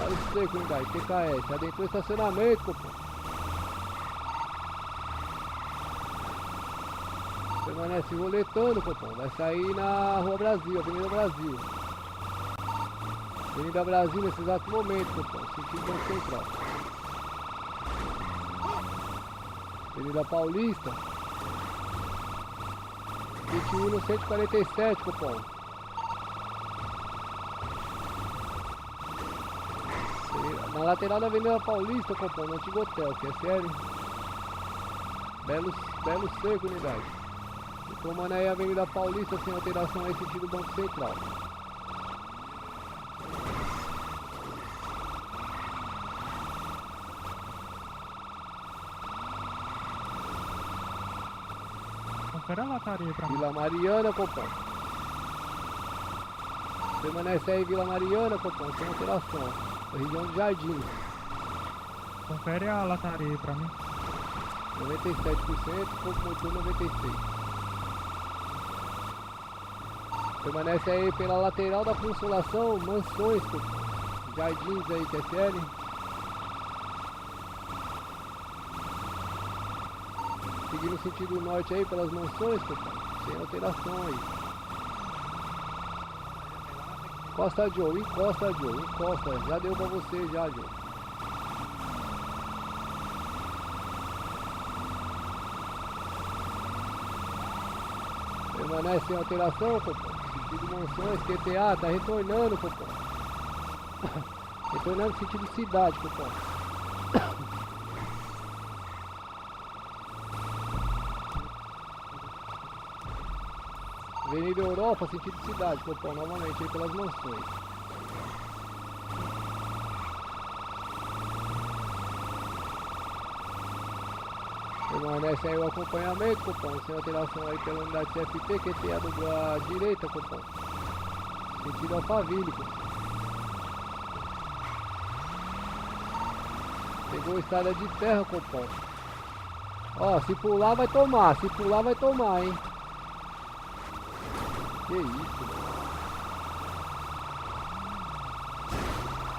Olha isso aí, unidade. TKS. Adentrou o estacionamento, Copom. Permanece roletando, Copom. Vai sair na Rua Brasil, Avenida Brasil. Avenida Brasil nesse exato momento, Copom. Sentido Banco Central. Avenida Paulista. 21 no 147, Copom. Na lateral da Avenida Paulista, Copom, no antigo hotel, que é sério. Belo Seco, unidade. Tomando aí a Avenida Paulista sem alteração aí, sentido Banco Central. Confere a lataria pra mim. Vila Mariana, Copom. Permanece aí Vila Mariana, Copom, sem alteração. Região de Jardins. Confere a lataria pra mim. 97%, pouco motor 96%. Permanece aí pela lateral da Consolação, Mansões, Copom. Jardins aí, TSL. Seguindo sentido norte aí pelas Mansões, Copom. Sem alteração aí. Encosta, Joe, encosta, Joe, encosta. Já deu pra você, já, Joe. Permanece sem alteração, Copom. Sentido Mansões, QTA, tá retornando, Copom. Retornando sentido cidade, Copom. Avenida Europa, sentido cidade, Copom, novamente aí pelas Mansões. Permanece aí o acompanhamento, Copom, sem alteração aí pela unidade CFT, QTA à direita, Copom. Sentido Alphaville, Copom. Pegou estrada de terra, Copom. Ó, se pular vai tomar, se pular vai tomar, hein. Que isso, mano.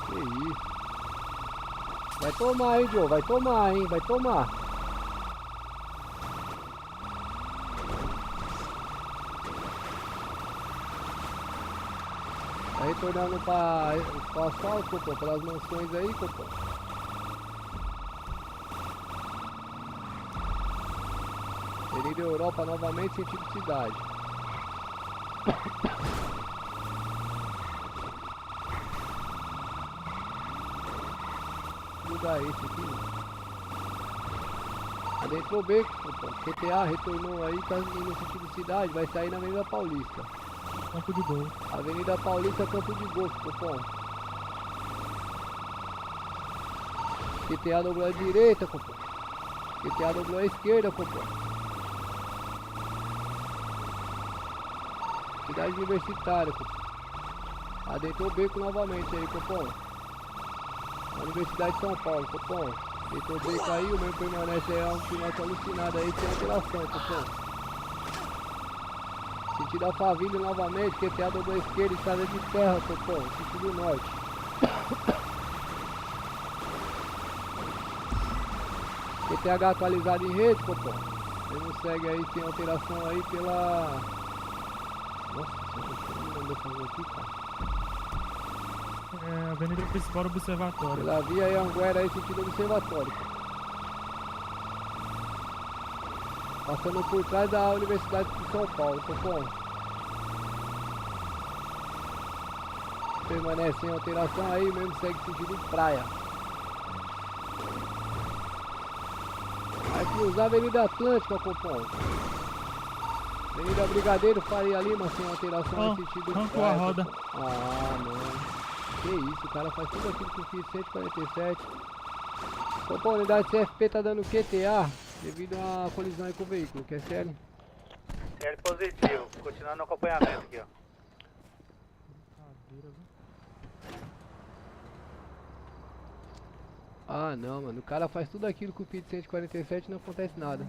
Que isso. Vai tomar, hein, Joe, vai tomar, hein, vai tomar. Tá retornando para o asfalto, Copom, pelas Mansões aí, Copom. Avenida Europa novamente, sentido cidade. Que lugar é esse aqui? Adentrou o beco, cupom. QTA retornou aí, tá indo no sentido cidade, vai sair na Avenida Paulista. Campo de gol. Avenida Paulista, Campo de Golfo, cupom. QTA dobrou à direita, cupom. QTA dobrou à esquerda, cupom. Cidade Universitária, cupom. Adentrou o beco novamente aí, cupom. Universidade de São Paulo, cupom. Adentrou o beco aí, o meu permanece aí, um piloto alucinado aí, sem alteração, cupom. Sentido Alphaville novamente, QTA dobrou à esquerda, estrada de terra, cupom. Sentido norte. QTH atualizado em rede, cupom. Ele não segue aí sem alteração aí pela... Nossa, não lembro dessa rua aqui, cara. É, Avenida Principal do Observatório. Pela via aí, Anguera aí, sentido observatório. Passando por trás da Universidade de São Paulo, cupom. Permanece sem alteração aí, mesmo segue sentido praia. Vai cruzar a Avenida Atlântica, cupom. Avenida Brigadeiro, Faria Lima, sem alteração no sentido arrancou a roda. cupom. Ah, não. Que isso, o cara faz tudo aquilo que eu fiz, 147. Cupom, unidade CFP tá dando QTA devido a colisão aí com o veículo, quer sério? CL positivo, continuando no acompanhamento aqui, ó. Ah, não, mano, o cara faz tudo aquilo com o PIT 147 e não acontece nada.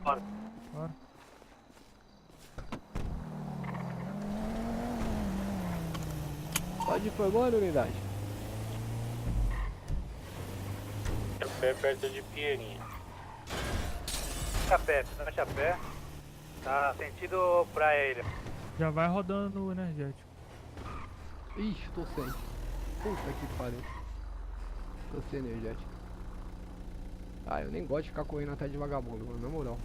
Bora. Pode ir formando, unidade. Chapé perto de Pinheirinho. Chapé, Chapé. Tá sentido praia ele. Já vai rodando no energético. Ixi, tô sem. Puta que pariu. Tô sem energético. Ah, eu nem gosto de ficar correndo atrás de vagabundo, mano, na moral.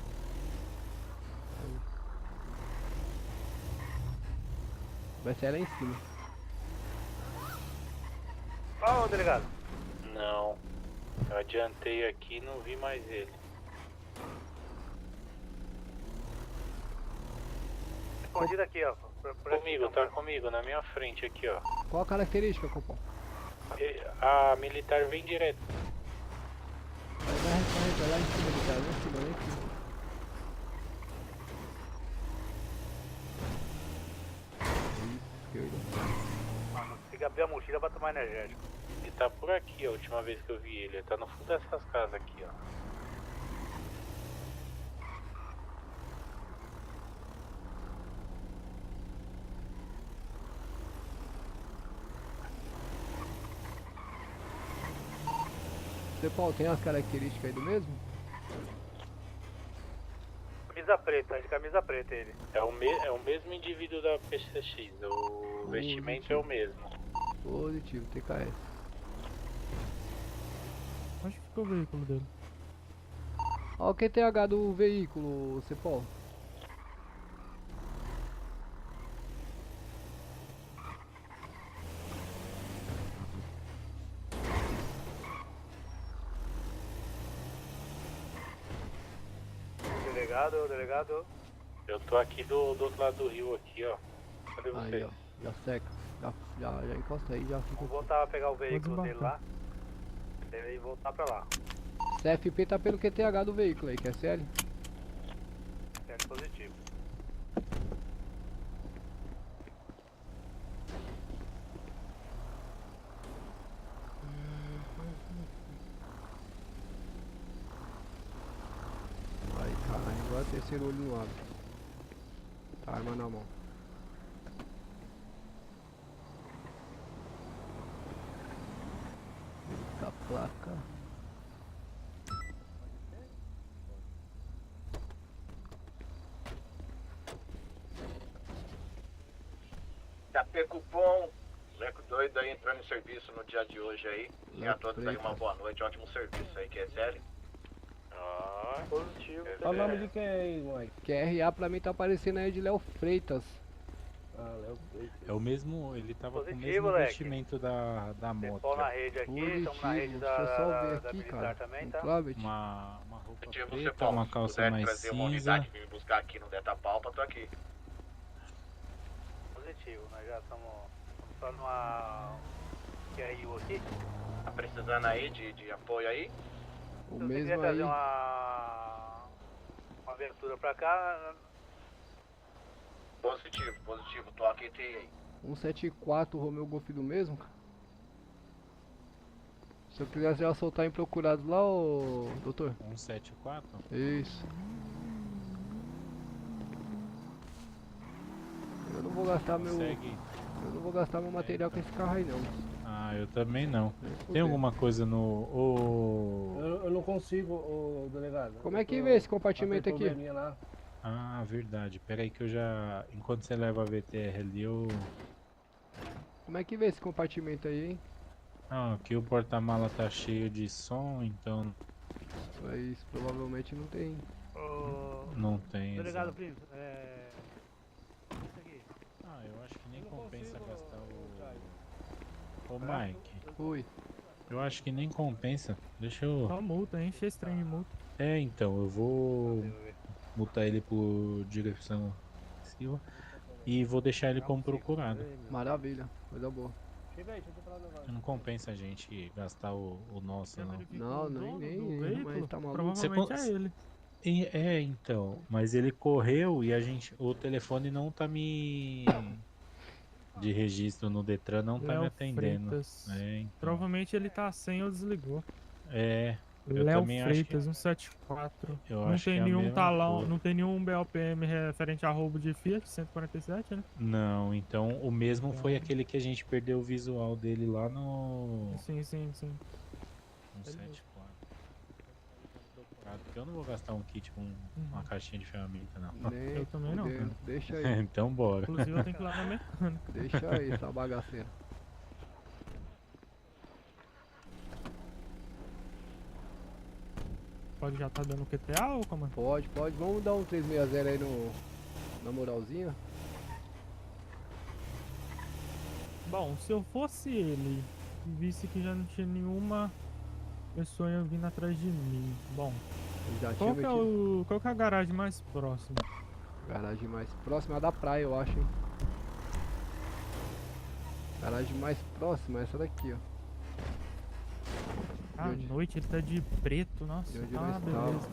Vai sair lá em cima. Ó, delegado. Não. Eu adiantei aqui e não vi mais ele. Escondido aqui, ó. Por aqui, Comigo, então. tá comigo, na minha frente aqui, ó. Qual a característica, cupom? A militar vem direto. Vai lá em cima do cara, lá em cima, lá em cima. Esquerda. Mano, tem que abrir a mochila pra tomar energético. Ele tá por aqui, a última vez que eu vi ele. Ele tá no fundo dessas casas aqui, ó. Você, Paulo, tem as características aí do mesmo? Camisa preta, de camisa preta ele. É o mesmo indivíduo da PCX. O vestimento é o mesmo. Positivo, TKS. Onde que ficou o veículo dele? Olha o QTH do veículo, Cepol. Delegado. Eu tô aqui do outro lado do rio aqui, ó. Cadê você? Aí, ó. Já seca. Já encosta aí, já fica. Vou voltar a pegar o veículo Vou dele lá. E voltar pra lá. CFP tá pelo QTH do veículo aí, quer sério? Certo, positivo. Aí, caralho, agora terceiro olho no abre. Tá, arma na mão. A placa. Chapé Cupom, moleque doido aí entrando em serviço no dia de hoje aí. E Lá a todos aí preta. uma boa noite, ótimo serviço aí, que é sério. Ó, Positivo. É, Qual o nome de quem é aí, Mike? QRA pra mim tá aparecendo aí de Léo Freitas. Ah, Léo Freitas. É o mesmo, ele tava com o Positivo, mesmo moleque. vestimento da moto. Pessoal na rede aqui, estamos na rede Positivo, deixa eu só ver da aqui, militar cara. também, Um tá? Clovet. Uma roupa Positivo, preta, Cepal. uma Se calça puder mais trazer uma cinza. unidade e me buscar aqui no Detapalpa, tô aqui. Positivo, nós já estamos só numa QRU aqui. Tá precisando aí de apoio aí? O Se você quiser mesmo trazer aí. uma aventura pra cá, Positivo, tô aqui, tem aí. 174 Romeu Golf do mesmo, cara. Se eu quiser já soltar em procurados lá, ô doutor. 174? Isso. Eu não vou gastar meu. Consegue? Eu não vou gastar meu material com esse carro aí não. Ah, eu também não. Nem Tem fudendo. alguma coisa no... Eu não consigo, ô delegado. Como é que Eu tô- vê esse tá compartimento tendo aqui? probleminha lá. Ah, verdade. Pera aí que eu já... Enquanto você leva a VTR ali, eu... Como é que vê esse compartimento aí, hein? Ah, aqui o porta-mala tá cheio de som, então Mas provavelmente não tem. não tem. delegado exato. Primo, isso aqui. Ah, eu acho que nem compensa gastar o... Ô, Mike, Ui. eu acho que nem compensa. Deixa eu... Só multa, enche esse trem de multa. É, então, eu vou multar ele por direção excessiva e vou deixar ele como procurado. Maravilha. Coisa boa. Chega aí, deixa eu te falar um negócio. Não compensa a gente gastar o nosso, Já não. verificou Não, o nem- dono nem- do nem- veículo? mas tá maluco. Provavelmente Você é ele. É, então, mas ele correu e a gente, o telefone não tá me de registro no Detran não tá me Léo atendendo. Freitas. É, então, Provavelmente ele tá sem ou desligou. eu Léo também acho que Freitas, 174. eu Não acho que tem é a nenhum mesma talão, coisa. não tem nenhum BLPM referente a roubo de Fiat 147, né? Não, então o mesmo foi aquele que a gente perdeu o visual dele lá no Sim, sim, sim. 174. Porque eu não vou gastar um kit com uma caixinha de ferramenta, não. Nem Eu também não, fudendo. cara. Deixa aí. Então bora. Inclusive eu tenho que ir lá na mecânica. Deixa aí essa bagaceira. Pode já tá dando QTA ou como? Pode. Vamos dar um 360 aí no. Na moralzinha. Bom, se eu fosse ele e visse que já não tinha nenhuma pessoa vindo atrás de mim. Bom, Eu já qual tinha que é metido. qual que é a garagem mais próxima? Garagem mais próxima é a da praia, eu acho, hein? Garagem mais próxima é essa daqui, ó. À onde? noite ele tá de preto, nossa. De onde Ah, nós tava. beleza.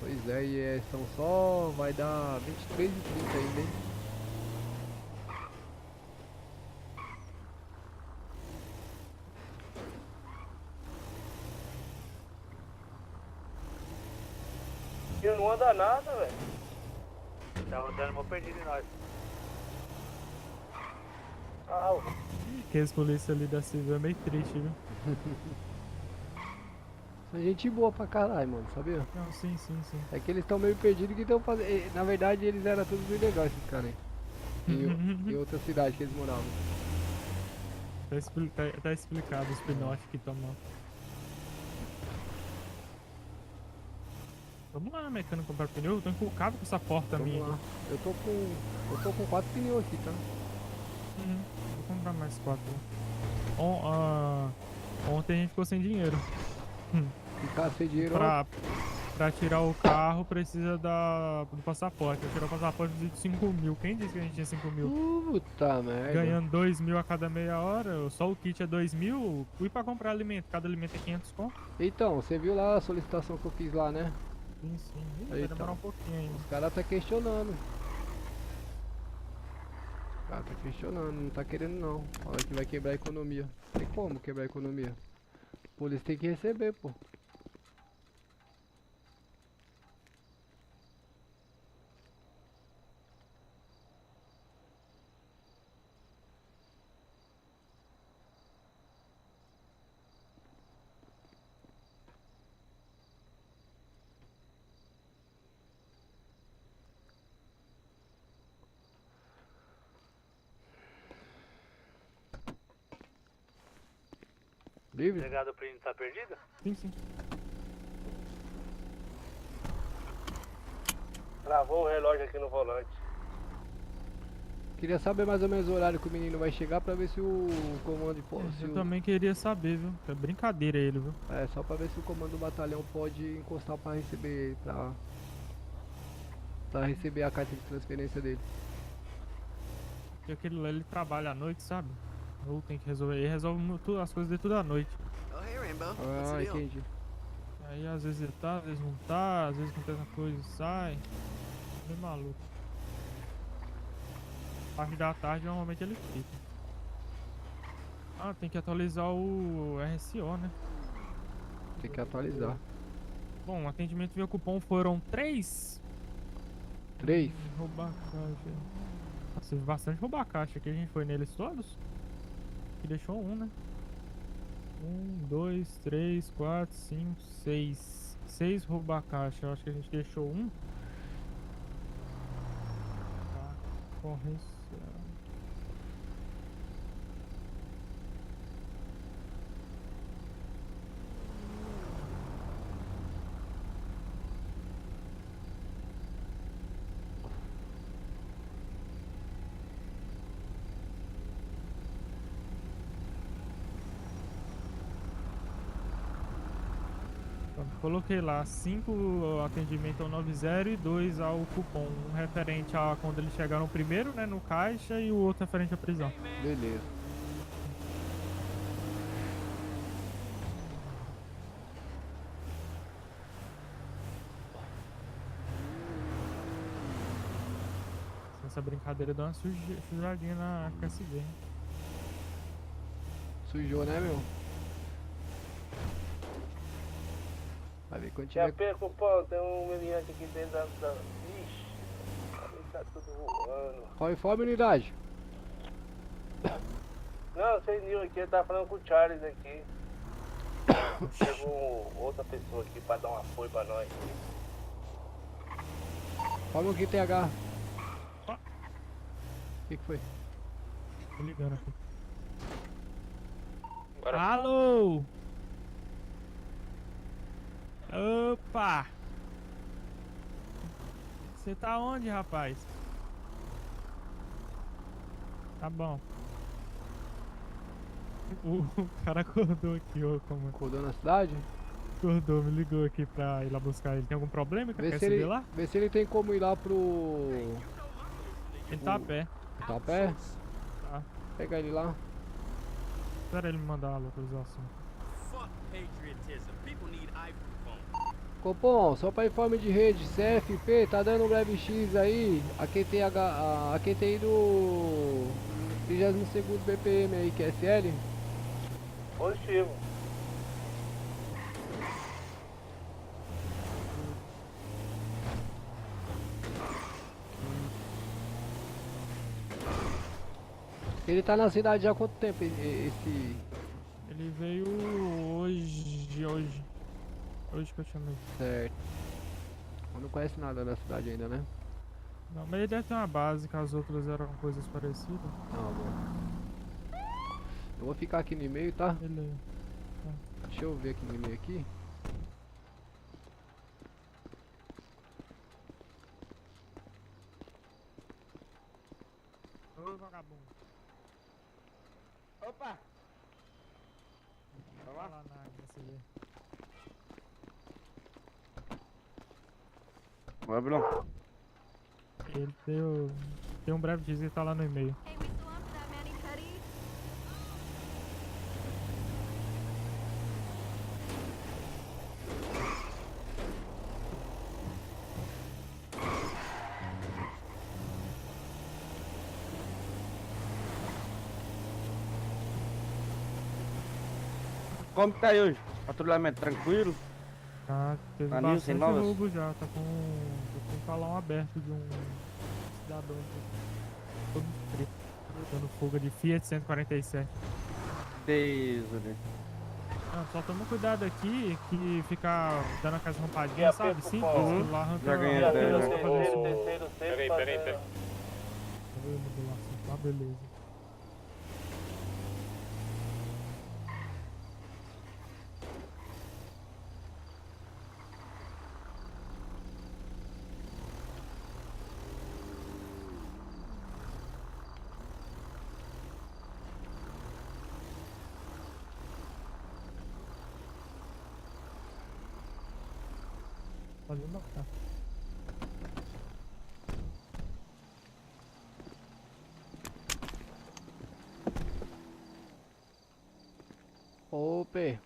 Pois é, e são só. Vai dar 23h30 ainda, hein? E não anda nada, velho. Tá rodando uma perdida em nós. Ah, Aqueles polícia ali da Civil é meio triste, viu? São gente boa pra caralho, mano, sabia? Não, sim, sim, sim. É que eles estão meio perdidos que estão fazendo. Na verdade, eles eram todos ilegais, esses caras aí. Em outra cidade que eles moravam. Tá explicado o spin-off que tomou. Vamos lá na mecânica comprar pneu, eu tô encucado com essa porta Vamos minha lá. aqui. Eu tô com 4 pneus aqui, tá? Vou comprar mais 4. Ontem a gente ficou sem dinheiro. Ficar sem dinheiro. Pra tirar o carro precisa do passaporte. Pra tirar o passaporte precisa de 5 mil. Quem disse que a gente tinha 5 mil? Puta merda. Ganhando 2 mil a cada meia hora, só o kit é 2 mil. Fui pra comprar alimento, cada alimento é 500 conto. Então, você viu lá a solicitação que eu fiz lá, né? Sim, sim. Ih, vai Eita. demorar um pouquinho ainda. Os caras tá questionando. Os caras tá questionando, não tá querendo não. Fala que vai quebrar a economia. Tem como quebrar a economia? Pô, eles têm que receber, pô. Livre? Delegado Plínio tá perdido? Sim, sim. Travou o relógio aqui no volante. Queria saber mais ou menos o horário que o menino vai chegar pra ver se o comando se Eu o- também queria saber, viu? É brincadeira ele, viu? É, só pra ver se o comando do batalhão pode encostar pra receber pra receber a carta de transferência dele. Porque aquele lá ele trabalha à noite, sabe? Ou tem que resolver. Ele resolve as coisas de tudo à noite. Oh, hey, Rainbow. What's Ah, the deal? entendi. Aí às vezes ele tá, às vezes não tá, às vezes acontece uma coisa e sai. Meio maluco. Parte da tarde normalmente ele fica. Ah, tem que atualizar o RSO, né? Tem que atualizar. Bom, atendimento via cupom foram 3. 3? Roubar caixa. Nossa, teve bastante roubar caixa aqui. A gente foi neles todos? Que deixou um, né? 1, 2, 3, 4, 5, 6. 6 roubar caixa. Eu acho que a gente deixou um. Tá. Correção. Coloquei lá 5 atendimento ao 90 e 2 ao cupom. Um referente a quando eles chegaram primeiro, né, no caixa, e o outro referente à prisão. Beleza. Essa brincadeira deu uma sujadinha na KSG, hein? Sujou, né, meu? Vai ver quando Já tiver. perco, pô, tem um meliante aqui dentro da... Ixi, ali tá tudo voando. Qual informe, unidade? Não, sem nenhum aqui, ele tá falando com o Charles aqui. Chegou outra pessoa aqui pra dar um apoio pra nós. Informe o que tem H. Ó. O que foi? Tô ligando aqui. Agora Alô! Opa! Você tá onde, rapaz? Tá bom. O cara acordou aqui, ô, como Acordou na cidade? acordou, me ligou aqui pra ir lá buscar ele. Tem algum problema? Vê Quer se, subir ele, lá? vê se ele tem como ir lá pro. Ele tá a pé. Tá a pé? Tá. Pega ele lá. Espera ele me mandar a localização. Fuck patriotism. People need iPhone. Copom, só pra informe de rede, CFP, tá dando um breve X aí. A QTI do 32º BPM aí, que é SL. Positivo. Ele tá na cidade já há quanto tempo esse. Ele veio hoje que eu chamei. Certo. Não conhece nada da cidade ainda, né? Não, mas ele deve ter uma base, que as outras eram coisas parecidas. Não, bom. Eu vou ficar aqui no e-mail, tá? Beleza. Deixa eu ver aqui no e-mail aqui. Ô, vagabundo. Opa! Vai lá na SG. Vai, Bruno. Ele tem um breve diz que tá lá no e-mail. Hey, we still on for that Manny Petty? Como que tá aí hoje? Patrulhamento tranquilo? Tá, teve Tá nisso, sem bastante novas? roubo já, tá com um talão aberto de um cidadão aqui, todo preto, dando fuga de Fiat 147. Deus, né? Não, só toma cuidado aqui, que ficar dando aquelas E rampadinhas, a sabe? Peco Simples, Paulo? que lá arranca... Já ganhei arranca até, as já. pra fazer isso. Terceiro, Peraí. Oi, modulação, tá beleza. Pode embarcar. Opa,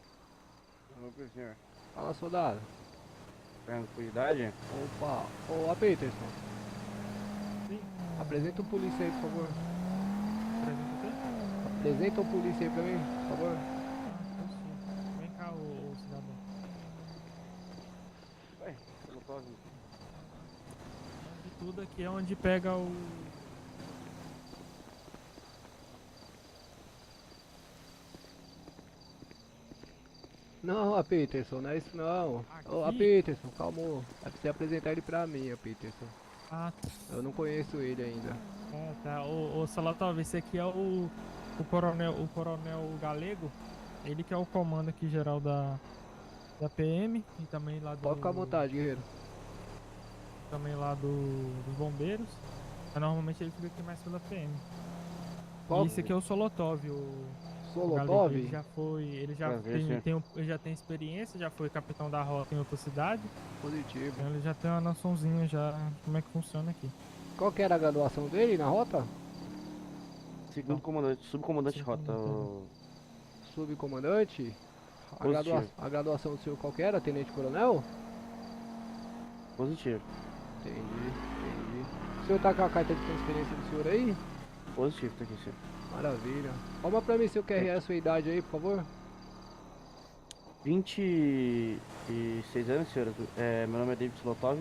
Opa, senhor. fala soldado. Tranquilidade? Opa, ô Peterson, Sim. apresenta o polícia aí, por favor. Apresenta o quê? Apresenta o polícia aí pra mim, por favor. Possível. Vem cá, ô cidadão. Ué, eu não tô ouvindo. De tudo aqui é onde pega o... Não, a Peterson, não é isso não. Ô, a Aqui? Peterson, calma. É pra você apresentar ele pra mim, a Peterson. Ah, Eu não conheço ele ainda. tá. Ô Salatov, esse aqui é o coronel Galego. Ele que é o comando aqui geral da PM e também lá do... Pode ficar à vontade, guerreiro. Também lá dos bombeiros. Mas normalmente ele fica aqui mais pela PM. Qual? E esse aqui é o Solotov, o Solotov? Galego. Ele já Prazer, ele já tem experiência, já foi capitão da rota em outra cidade. Positivo. Então ele já tem uma noçãozinha já de como é que funciona aqui. Qual que era a graduação dele na rota? Segundo comandante, subcomandante de rota. Subcomandante? Positivo. A graduação do senhor qual que era? Tenente coronel? Positivo. Entendi. O senhor tá com a carta de transferência do senhor aí? Positivo, tá aqui, senhor. Maravilha. Fala pra mim seu QRE, a sua idade aí, por favor. 26 anos, senhor. Meu nome é David Slotov.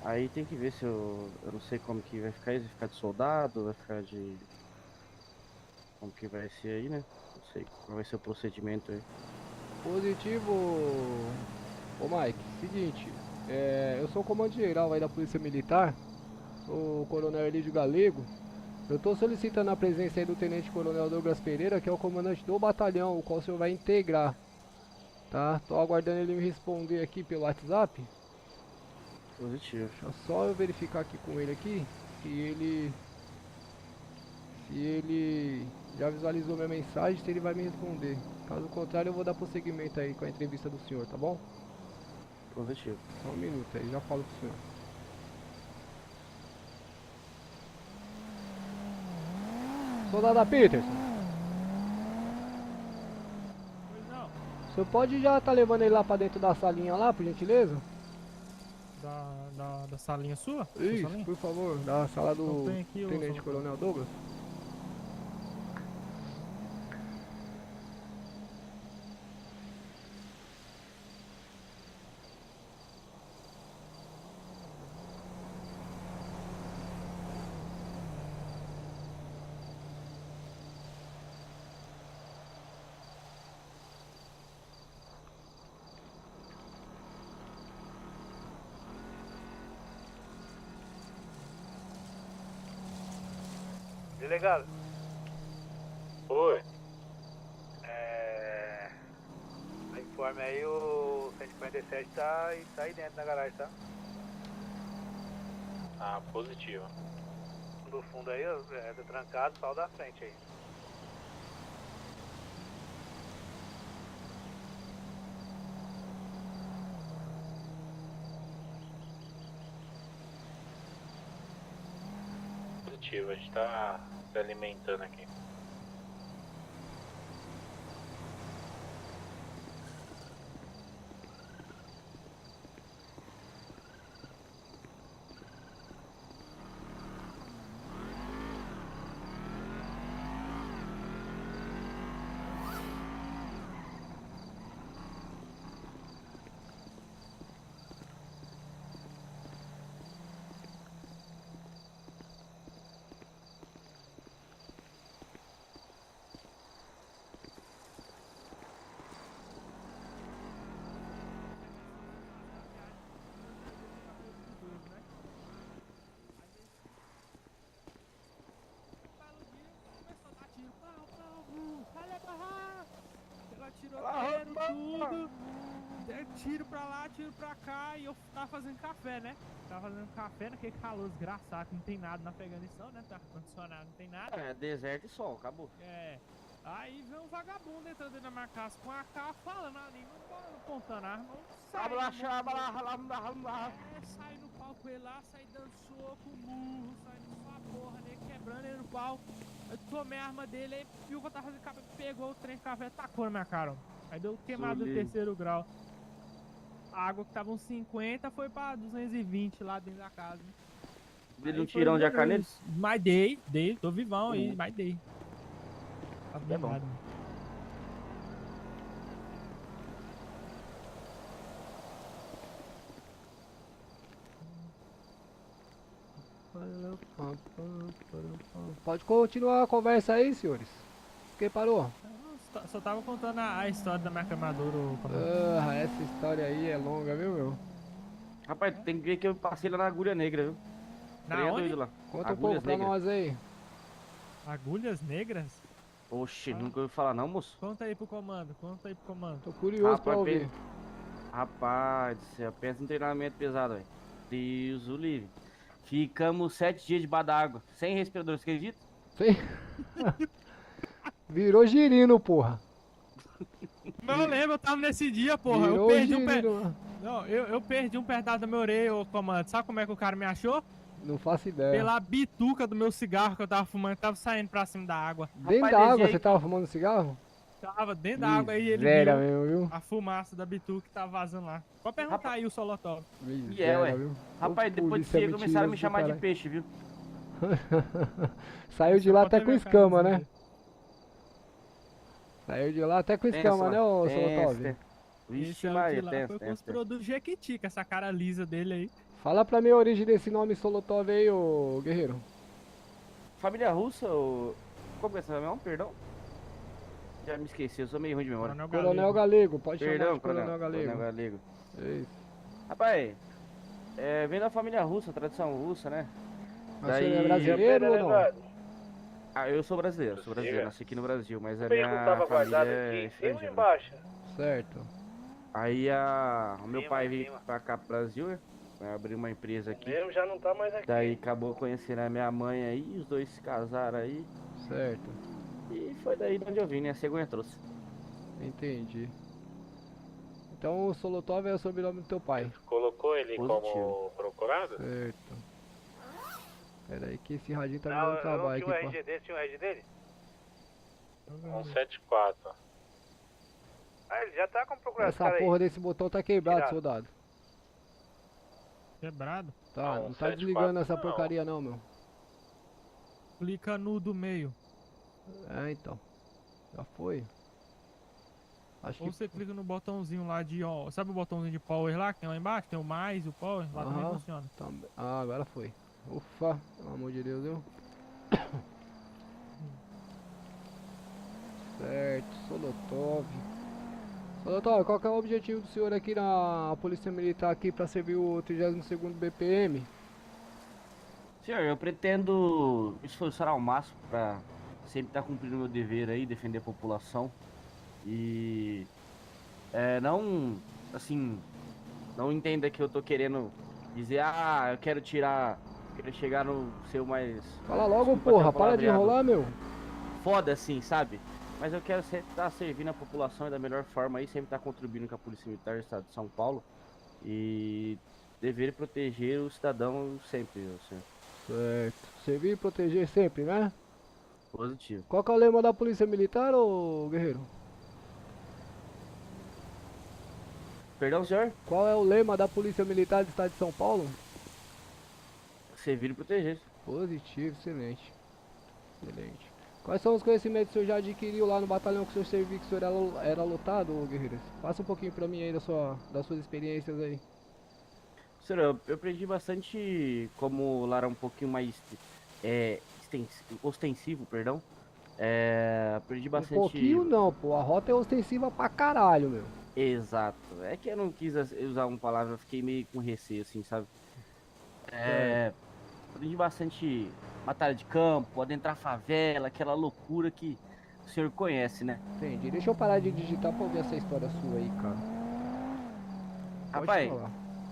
Aí tem que ver se eu não sei como que vai ficar isso. Vai ficar de soldado, vai ficar de... Como que vai ser aí, né? Não sei qual vai ser o procedimento aí. Positivo. Ô Mike, seguinte. Eu sou o comandante geral aí da Polícia Militar. Sou o coronel Elídio Galego. Eu tô solicitando a presença aí do Tenente Coronel Douglas Pereira, que é o comandante do batalhão, o qual o senhor vai integrar. Tá? Tô aguardando ele me responder aqui pelo WhatsApp. Positivo. É só eu verificar aqui com ele aqui se ele já visualizou minha mensagem, se ele vai me responder. Caso contrário, eu vou dar prosseguimento aí com a entrevista do senhor, tá bom? Positivo. Só um minuto aí, já falo com o senhor. Soldado Peterson, Pois não. o senhor pode já tá levando ele lá pra dentro da salinha lá, por gentileza? Da salinha sua? Sua Isso, salinha? por favor, da sala do Então tem aqui o Tenente Solotov. Coronel Douglas. Delegado, Oi. informe aí, o 147 tá aí dentro da garagem, tá? Ah, positivo. Do fundo aí, tá trancado, só o da frente aí. Positivo, a gente tá se alimentando aqui. Tiroteiro, tudo. Tiro pra lá, tiro pra cá. E eu tava fazendo café, né? Tava fazendo café naquele calor desgraçado, que não tem nada no Afeganistão, né? Tá ar-condicionado, não tem nada. Deserto e sol, acabou. Aí vem um vagabundo entrando dentro da minha casa com a AK falando ali, não apontando a arma, sai. Sai no pau com ele lá, sai dando soco, murro, sai sua porra, né? Quebrando ele no pau. Eu tomei a arma dele, aí viu que eu tava fazendo café, pegou o trem de café, tacou na minha cara. Ó. Aí deu queimado no 3º grau. A água que tava uns 50 foi pra 220 lá dentro da casa. Dele um tirão de AK nele? Mas dei, tô vivão aí, mas dei. É bom. Pode continuar a conversa aí, senhores. Quem parou? Só tava contando a história da minha queimadura. Ah, essa história aí é longa, viu, meu? Rapaz, tu tem que ver que eu passei lá na Agulha Negra, viu? Na onde? Lá. Conta um pouco pra nós aí. Agulhas negras? Oxe, nunca ouvi falar não, moço. Conta aí pro comando, Tô curioso pra ouvir. Rapaz do céu, pensa no treinamento pesado, velho. Deus o livre. Ficamos 7 dias debaixo d'água, sem respirador, você acredita? Sim. Virou girino, porra. Não lembro, eu tava nesse dia, porra. Virou Eu perdi girino. Não, eu perdi um pedaço da minha orelha, ô comando. Sabe como é que o cara me achou? Não faço ideia. Pela bituca do meu cigarro que eu tava fumando, tava saindo pra cima da água. Dentro da água você tava fumando cigarro? Tava dentro da água aí ele Miséria viu mesmo, viu? a fumaça da bituca que tava vazando lá. Pode perguntar aí o Solotov. Ué. Rapaz, depois de você começaram a me chamar de peixe, viu? Saiu de lá até com escama, né? Saiu de lá até com escama, né, ô Solotov? Vixe, Maria, foi com os produtos Jequiti, com essa cara lisa dele aí. Fala pra mim a origem desse nome Solotov aí, ô guerreiro. Família russa, ou... Como é esse nome? Perdão? Já me esqueci, eu sou meio ruim de memória. Coronel Galego, pode chamar Perdão, de Coronel Galego. Coronel Galego. Isso. Rapaz, vem da família russa, tradição russa, né? Mas você é brasileiro ou não? Ah, eu sou brasileiro, nasci aqui no Brasil, mas a O veículo minha tava guardado família aqui é em cima ou estrangeira. embaixo? Certo. Aí o meu pai veio pra cá pro Brasil, né? Vai abrir uma empresa aqui. Mesmo já não tá mais aqui. Daí acabou conhecendo a minha mãe aí, os dois se casaram aí. Certo. E foi daí de onde eu vim, né? A cegonha trouxe. Entendi. Então o Solotov é o sobrenome do teu pai. Colocou ele Positivo. como procurado? Certo. Pera aí que esse radinho tá me Não, dando eu trabalho tinha o aqui, RG dele, tinha o RG dele? 174. Ah, ele já tá com procurado esse Essa cara aí. porra desse botão tá quebrado, Tirado. soldado. Quebrado? Tá, Não, não tá 74 desligando essa não. porcaria não, meu. Clica no do meio. É, então. Já foi. Acho Ou que... você clica no botãozinho lá de, ó, sabe o botãozinho de power lá que tem lá embaixo? Tem o mais, o power, lá também Aham. funciona. Ah, agora foi. Ufa, pelo amor de Deus, viu? Certo, Solotov. Solotov, qual que é o objetivo do senhor aqui na Polícia Militar aqui pra servir o 32º BPM? Senhor, eu pretendo me esforçar ao máximo pra sempre estar cumprindo meu dever aí, defender a população. E não, assim, não entenda que eu tô querendo dizer, eu quero chegar no seu mais... Fala logo, desculpa porra, até o para de palavreado, enrolar, meu. foda assim, sabe? Mas eu quero sempre estar servindo a população da melhor forma aí, sempre estar contribuindo com a Polícia Militar do Estado de São Paulo. E dever proteger o cidadão sempre, senhor. Certo. Servir e proteger sempre, né? Positivo. Qual que é o lema da Polícia Militar, ô guerreiro? Perdão, senhor? Qual é o lema da Polícia Militar do Estado de São Paulo? Servir e proteger. Positivo, excelente. Excelente. Quais são os conhecimentos que o senhor já adquiriu lá no batalhão que o senhor serviu, que o senhor era lotado, ô guerreiro? Passa um pouquinho pra mim aí das suas experiências aí. Senhor, eu aprendi bastante como lá era um pouquinho mais ostensivo, perdão. Aprendi bastante... Um pouquinho não, pô. A rota é ostensiva pra caralho, meu. Exato. É que eu não quis usar uma palavra, eu fiquei meio com receio, assim, sabe? Aprendi bastante batalha de campo, adentrar favela, aquela loucura que o senhor conhece, né? Entendi. Deixa eu parar de digitar pra ouvir essa história sua aí, cara. Rapaz,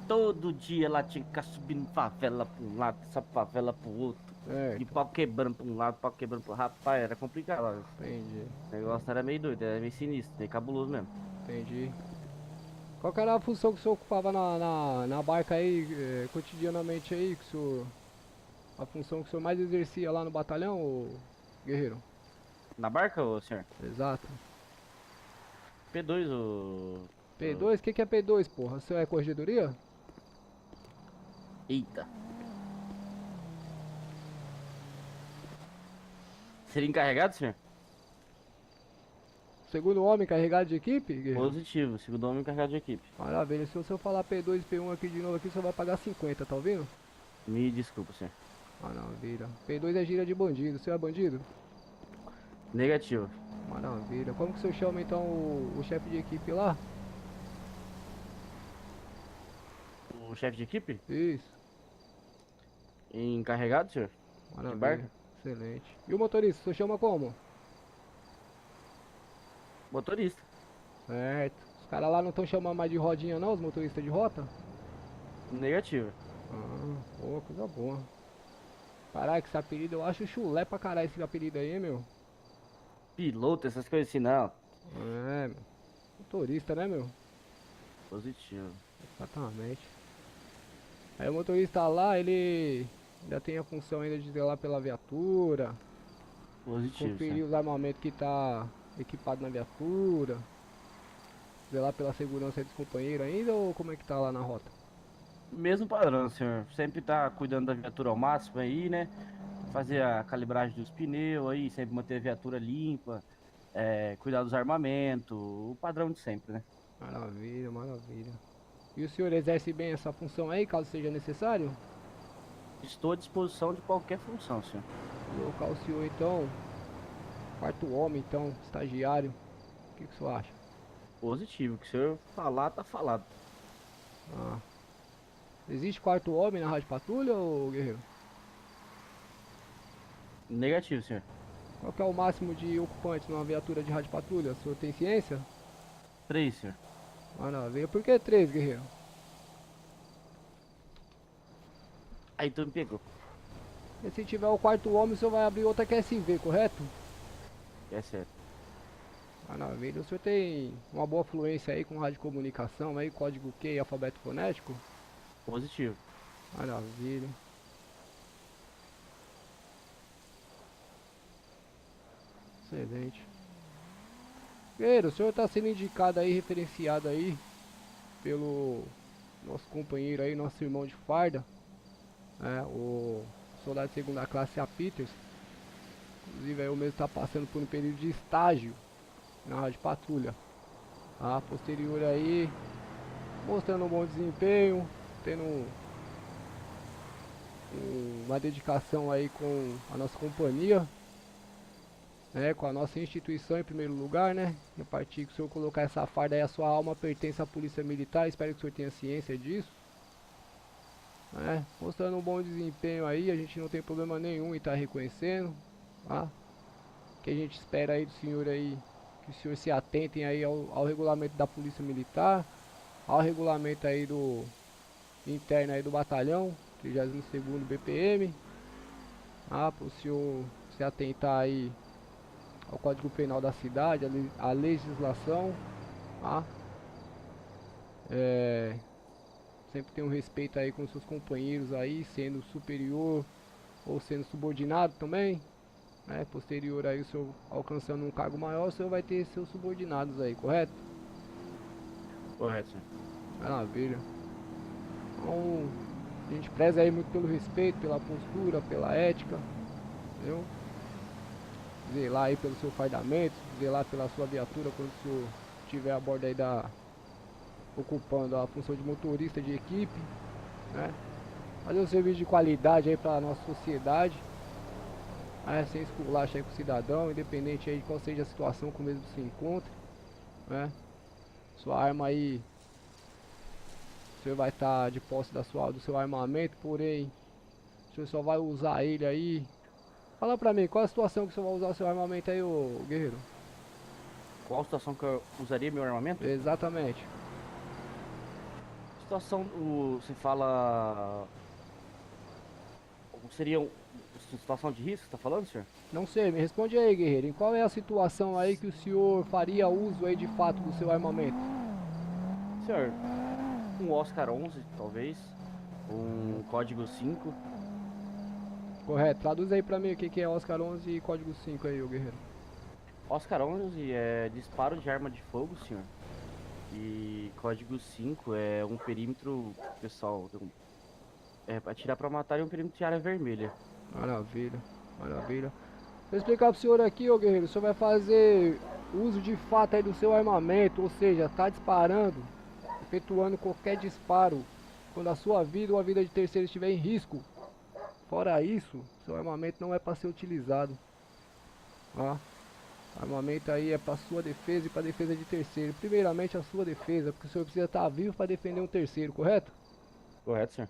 todo dia lá tinha que ficar subindo favela pra um lado, essa favela pro outro. Certo, E pau quebrando pra um lado, pau quebrando pro rapaz, era complicado. Ó. entendi, O negócio era meio doido, era meio sinistro, meio cabuloso mesmo. entendi. Qual que era a função que o senhor ocupava na barca aí, cotidianamente aí, que o senhor, a função que o senhor mais exercia lá no batalhão, ô guerreiro? Na barca, ô senhor? Exato. P2, o. P2? O que que é P2, porra? O senhor é corregedoria? Eita. Seria encarregado, senhor? Segundo homem carregado de equipe, guerreiro? Positivo, segundo homem encarregado de equipe. Maravilha, se eu falar P2 e P1 aqui de novo aqui, você vai pagar 50, tá ouvindo? Me desculpa, senhor. Maravilha. P2 é gíria de bandido, o senhor é bandido? Negativo. Maravilha. Como que o senhor chama então o chefe de equipe lá? O chefe de equipe? Isso, Encarregado, senhor? maravilha. barca? Excelente. E o motorista, o senhor chama como? Motorista. Certo. Os caras lá não estão chamando mais de rodinha não, os motoristas de rota? Negativo. Ah, boa, coisa boa. Caralho, que esse apelido eu acho chulé pra caralho esse apelido aí, hein, meu? Piloto, essas coisas assim, não. É, meu. Motorista, né, meu? Positivo. Exatamente. Aí o motorista lá, ele ainda tem a função ainda de zelar pela viatura, Positivo, conferir senhor. os armamentos que tá equipado na viatura, zelar pela segurança dos companheiros ainda ou como é que tá lá na rota? Mesmo padrão, senhor. Sempre tá cuidando da viatura ao máximo aí, né? Fazer a calibragem dos pneus aí, sempre manter a viatura limpa, cuidar dos armamentos, o padrão de sempre, né? Maravilha, maravilha. E o senhor exerce bem essa função aí, caso seja necessário? Estou à disposição de qualquer função, senhor. Vou colocar o senhor então, quarto homem então, estagiário. O que que o senhor acha? Positivo. O que o senhor falar, tá falado. Ah. Existe quarto homem na rádio patrulha, ô guerreiro? Negativo, senhor. Qual que é o máximo de ocupantes numa viatura de rádio patrulha? O senhor tem ciência? 3, senhor. Maravilha. Por que 3, guerreiro? Aí tu me pegou. E se tiver o quarto homem, o senhor vai abrir outra QSV, correto? É certo. Maravilha. O senhor tem uma boa fluência aí com radiocomunicação, aí, código Q e alfabeto fonético? Positivo. Maravilha. Excelente. Guerreiro, o senhor está sendo indicado aí, referenciado aí, pelo nosso companheiro aí, nosso irmão de farda, né, o soldado de segunda classe A. Peters. Inclusive aí o mesmo está passando por um período de estágio na rádio patrulha. A posterior aí, mostrando um bom desempenho, tendo uma dedicação aí com a nossa companhia, né, com a nossa instituição em primeiro lugar, né? A partir que o senhor colocar essa farda aí, a sua alma pertence à polícia militar, espero que o senhor tenha ciência disso. Né? Mostrando um bom desempenho aí, a gente não tem problema nenhum em estar reconhecendo, tá? O que a gente espera aí do senhor aí, que os senhores se atentem aí ao regulamento da polícia militar, ao regulamento aí do interno aí do batalhão, 32º BPM, tá? Para o senhor se atentar aí ao Código Penal da cidade, a legislação, tá? Sempre tem um respeito aí com seus companheiros aí, sendo superior ou sendo subordinado também, né? Posterior aí o senhor alcançando um cargo maior, o senhor vai ter seus subordinados aí, correto? Correto, senhor. Maravilha. Então, a gente preza aí muito pelo respeito, pela postura, pela ética, entendeu? Zelar aí pelo seu fardamento, zelar pela sua viatura quando o senhor estiver a bordo aí ocupando a função de motorista de equipe, né? Fazer um serviço de qualidade aí para a nossa sociedade, né? Sem esculacho aí com o cidadão, independente aí de qual seja a situação que o mesmo se encontre, né? Sua arma aí, o senhor vai estar de posse do seu armamento, porém o senhor só vai usar ele aí. Fala pra mim, qual a situação que o senhor vai usar o seu armamento aí, ô guerreiro? Qual situação que eu usaria meu armamento? Exatamente. Situação, você fala Seria situação de risco, tá falando, senhor? Não sei, me responde aí, guerreiro. Em qual é a situação aí que o senhor faria uso aí de fato do seu armamento? Senhor, um Oscar 11, talvez. Um código 5. Correto, traduz aí pra mim o que é Oscar 11 e código 5 aí, ô guerreiro. Oscar 11 é disparo de arma de fogo, senhor. E código 5 é um perímetro, pessoal, é atirar pra matar e um perímetro de área vermelha. Maravilha, maravilha. Vou explicar pro senhor aqui, ô guerreiro. O senhor vai fazer uso de fato aí do seu armamento, ou seja, tá disparando, efetuando qualquer disparo quando a sua vida ou a vida de terceiro estiver em risco. Fora isso, seu armamento não é para ser utilizado. Tá? Armamento aí é para sua defesa e para defesa de terceiro. Primeiramente a sua defesa, porque o senhor precisa estar vivo para defender um terceiro, correto? Correto, senhor.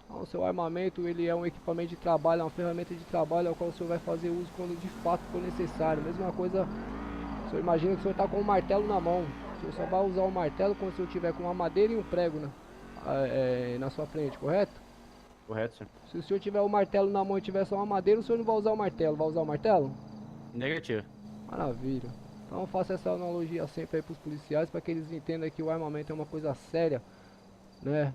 Então, o seu armamento ele é um equipamento de trabalho, é uma ferramenta de trabalho ao qual o senhor vai fazer uso quando de fato for necessário. Mesma coisa, o senhor imagina que o senhor está com um martelo na mão. O senhor só vai usar o martelo quando o senhor tiver com uma madeira e um prego na sua frente, correto? Correto, senhor. Se o senhor tiver o martelo na mão e tiver só uma madeira, o senhor não vai usar o martelo, vai usar o martelo? Negativo. Maravilha. Então faça essa analogia sempre aí para os policiais, para que eles entendam que o armamento é uma coisa séria, né?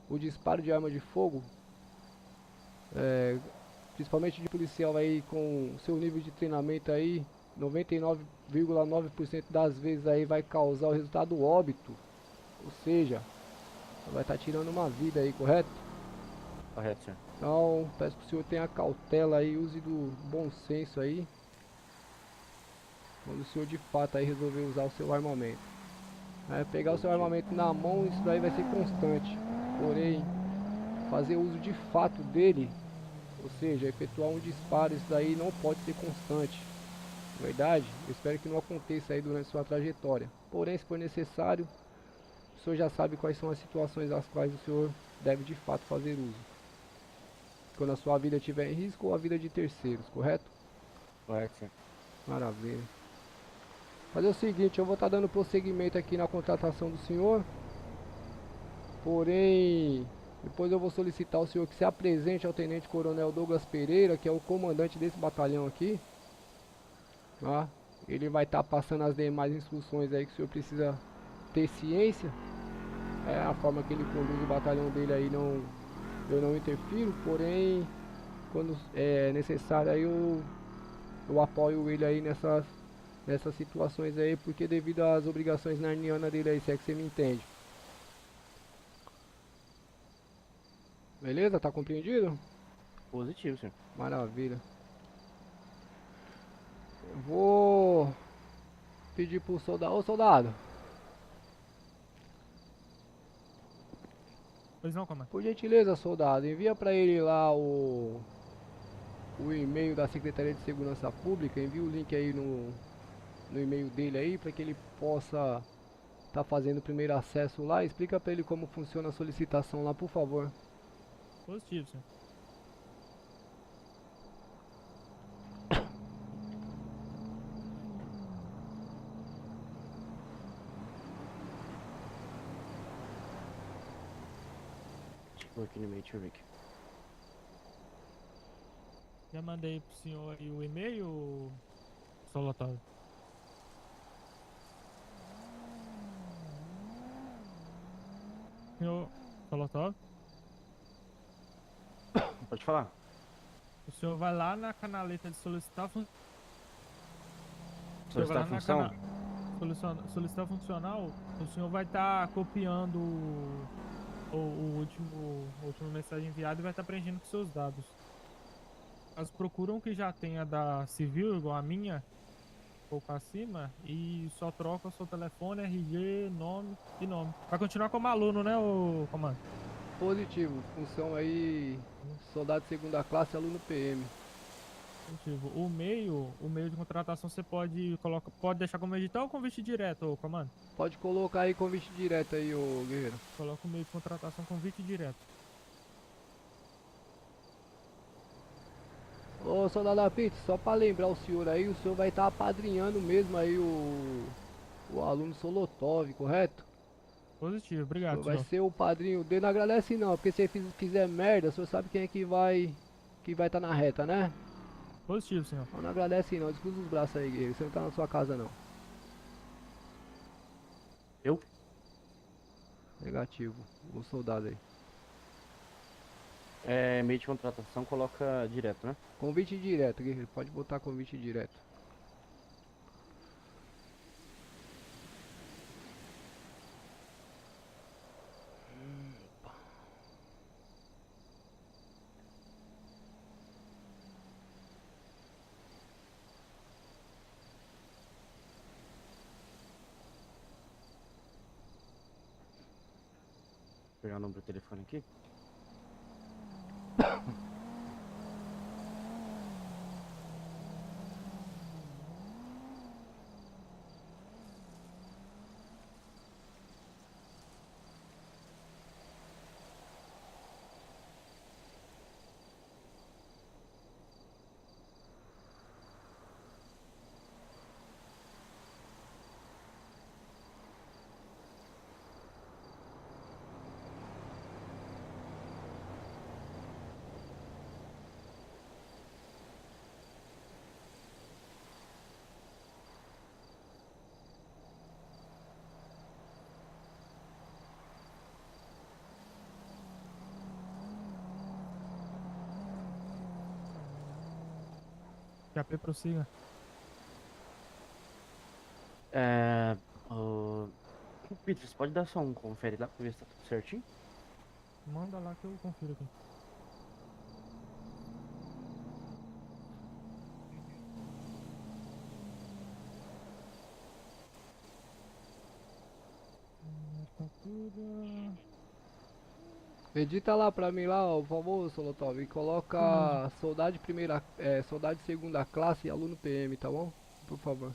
O disparo de arma de fogo, principalmente de policial aí com seu nível de treinamento aí, 99,9% das vezes aí vai causar o resultado óbito. Ou seja, vai estar tirando uma vida aí, correto? Correto, senhor. Então, peço que o senhor tenha cautela aí, use do bom senso aí, quando o senhor de fato aí resolver usar o seu armamento. Pegar o seu armamento na mão, isso daí vai ser constante. Porém, fazer uso de fato dele, ou seja, efetuar um disparo, isso daí não pode ser constante. Verdade? Eu espero que não aconteça aí durante sua trajetória. Porém, se for necessário, o senhor já sabe quais são as situações às quais o senhor deve de fato fazer uso. Quando a sua vida estiver em risco ou a vida de terceiros, correto? Correto, senhor. Maravilha. Fazer o seguinte, eu vou estar dando prosseguimento aqui na contratação do senhor. Porém, depois eu vou solicitar ao senhor que se apresente ao Tenente Coronel Douglas Pereira, que é o comandante desse batalhão aqui. Tá? Ele vai estar passando as demais instruções aí que o senhor precisa ter ciência. É a forma que ele conduz o batalhão dele aí, eu não interfiro, porém, quando é necessário aí eu apoio ele aí nessas situações aí, porque devido às obrigações narnianas dele aí, se é que você me entende. Beleza? Tá compreendido? Positivo, senhor. Maravilha. Eu vou pedir pro soldado. Ô soldado, Pois não, comando. por gentileza, soldado, envia pra ele lá o e-mail da Secretaria de Segurança Pública. Envia o link aí no e-mail dele aí, para que ele possa estar fazendo o primeiro acesso lá. Explica pra ele como funciona a solicitação lá, por favor. Positivo, senhor. Vou aqui no meio, deixa eu ver aqui. Já mandei pro senhor aí o e-mail, Solotov. Senhor Solotov, Pode falar. o senhor vai lá na canaleta de solicitar Solicitar função? Solicitar funcional, o senhor vai estar copiando o último mensagem enviada e vai estar preenchendo com seus dados. Elas procuram que já tenha da civil, igual a minha, pouco acima, e só troca o seu telefone, RG, nome e nome. Vai continuar como aluno, né, o comando? Positivo, função aí, soldado de segunda classe, aluno PM. Positivo. O meio de contratação você pode deixar como edital ou convite direto, ô comando? Pode colocar aí convite direto aí, ô guerreiro. Coloca o meio de contratação convite direto. Ô soldado Apito, só pra lembrar o senhor aí, o senhor vai estar apadrinhando mesmo aí o aluno Solotov, correto? Positivo, obrigado, Vai senhor. ser o padrinho dele. Não agradece não, porque se ele fizer merda, o senhor sabe quem é que vai estar na reta, né? Positivo, senhor. Então não agradece não, descruza os braços aí, guerreiro. Você não tá na sua casa não. Eu? Negativo. O soldado aí. É, meio de contratação, coloca direto, né? Convite direto, guerreiro. Pode botar convite direto. Vou pegar o número do telefone aqui. KP prossiga. É. Ô, Peter, você pode dar só um confere lá pra ver se tá tudo certinho? Manda lá que eu confiro aqui. Captura. Edita lá pra mim lá, ó, por favor, Solotov. E coloca soldado de primeira, soldado de segunda classe e aluno PM, tá bom? Por favor.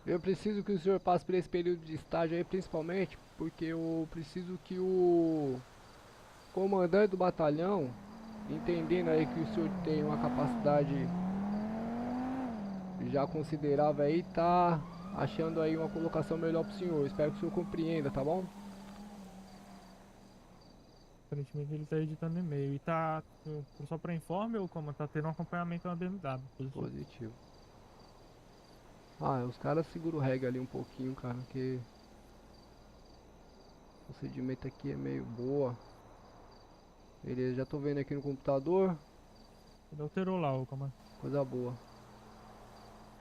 Eu preciso que o senhor passe por esse período de estágio aí, principalmente porque eu preciso que o comandante do batalhão, entendendo aí que o senhor tem uma capacidade já considerável aí, tá achando aí uma colocação melhor pro senhor. Espero que o senhor compreenda, tá bom? Aparentemente ele tá editando e-mail. E tá. Só pra informe, ou como tá tendo um acompanhamento na BMW. Positivo. Positivo. Ah, os caras seguram o reggae ali um pouquinho, cara, porque o procedimento aqui é meio boa. Beleza, já tô vendo aqui no computador, Ele alterou lá, o comando. coisa boa.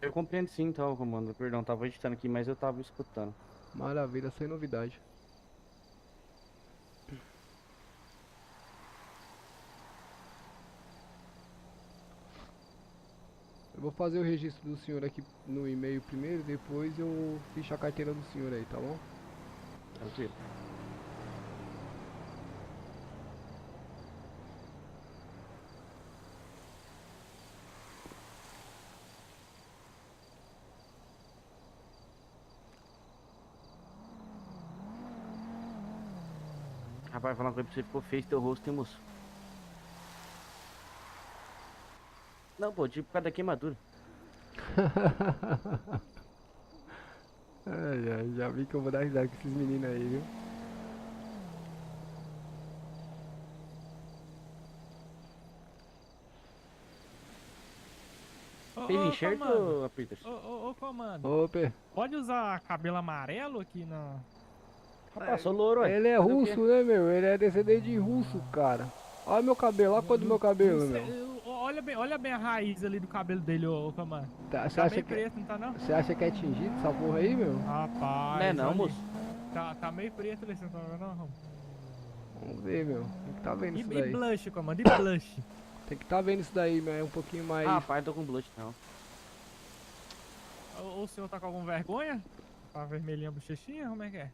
Eu compreendo sim, então, comando. Perdão, tava editando aqui, mas eu tava escutando. Maravilha, sem novidade. Eu vou fazer o registro do senhor aqui no e-mail primeiro, depois eu ficho a carteira do senhor aí, tá bom? Tranquilo. Rapaz, falar uma coisa pra você, ficou feio teu rosto, hein, moço? Não, pô, tipo por causa da queimadura. Já vi que eu vou dar risada com esses meninos aí, viu? Fez enxerto, comando. ô, Peters? Ô, comando. Opa, Pode usar cabelo amarelo aqui na. Rapaz, sou louro, ué. ele é Fazer o russo, quê? né, meu? Ele é descendente de russo, cara. Olha meu cabelo, olha a cor do meu cabelo, Não sei, meu. olha bem a raiz ali do cabelo dele, ô comando. Você Tá acha meio que preto, não tá não? você acha que é tingido essa porra aí, meu? Rapaz. Não é não, olha aí. moço. Tá meio preto ali, você não tá vendo não? Vamos ver, meu. Tem que tá vendo E isso daí. blush, comando, e blush. Tem que tá vendo isso daí, meu. É um pouquinho mais. Rapaz, tô com blush, não. O senhor tá com alguma vergonha? Tá vermelhinha a bochechinha? Como é que é?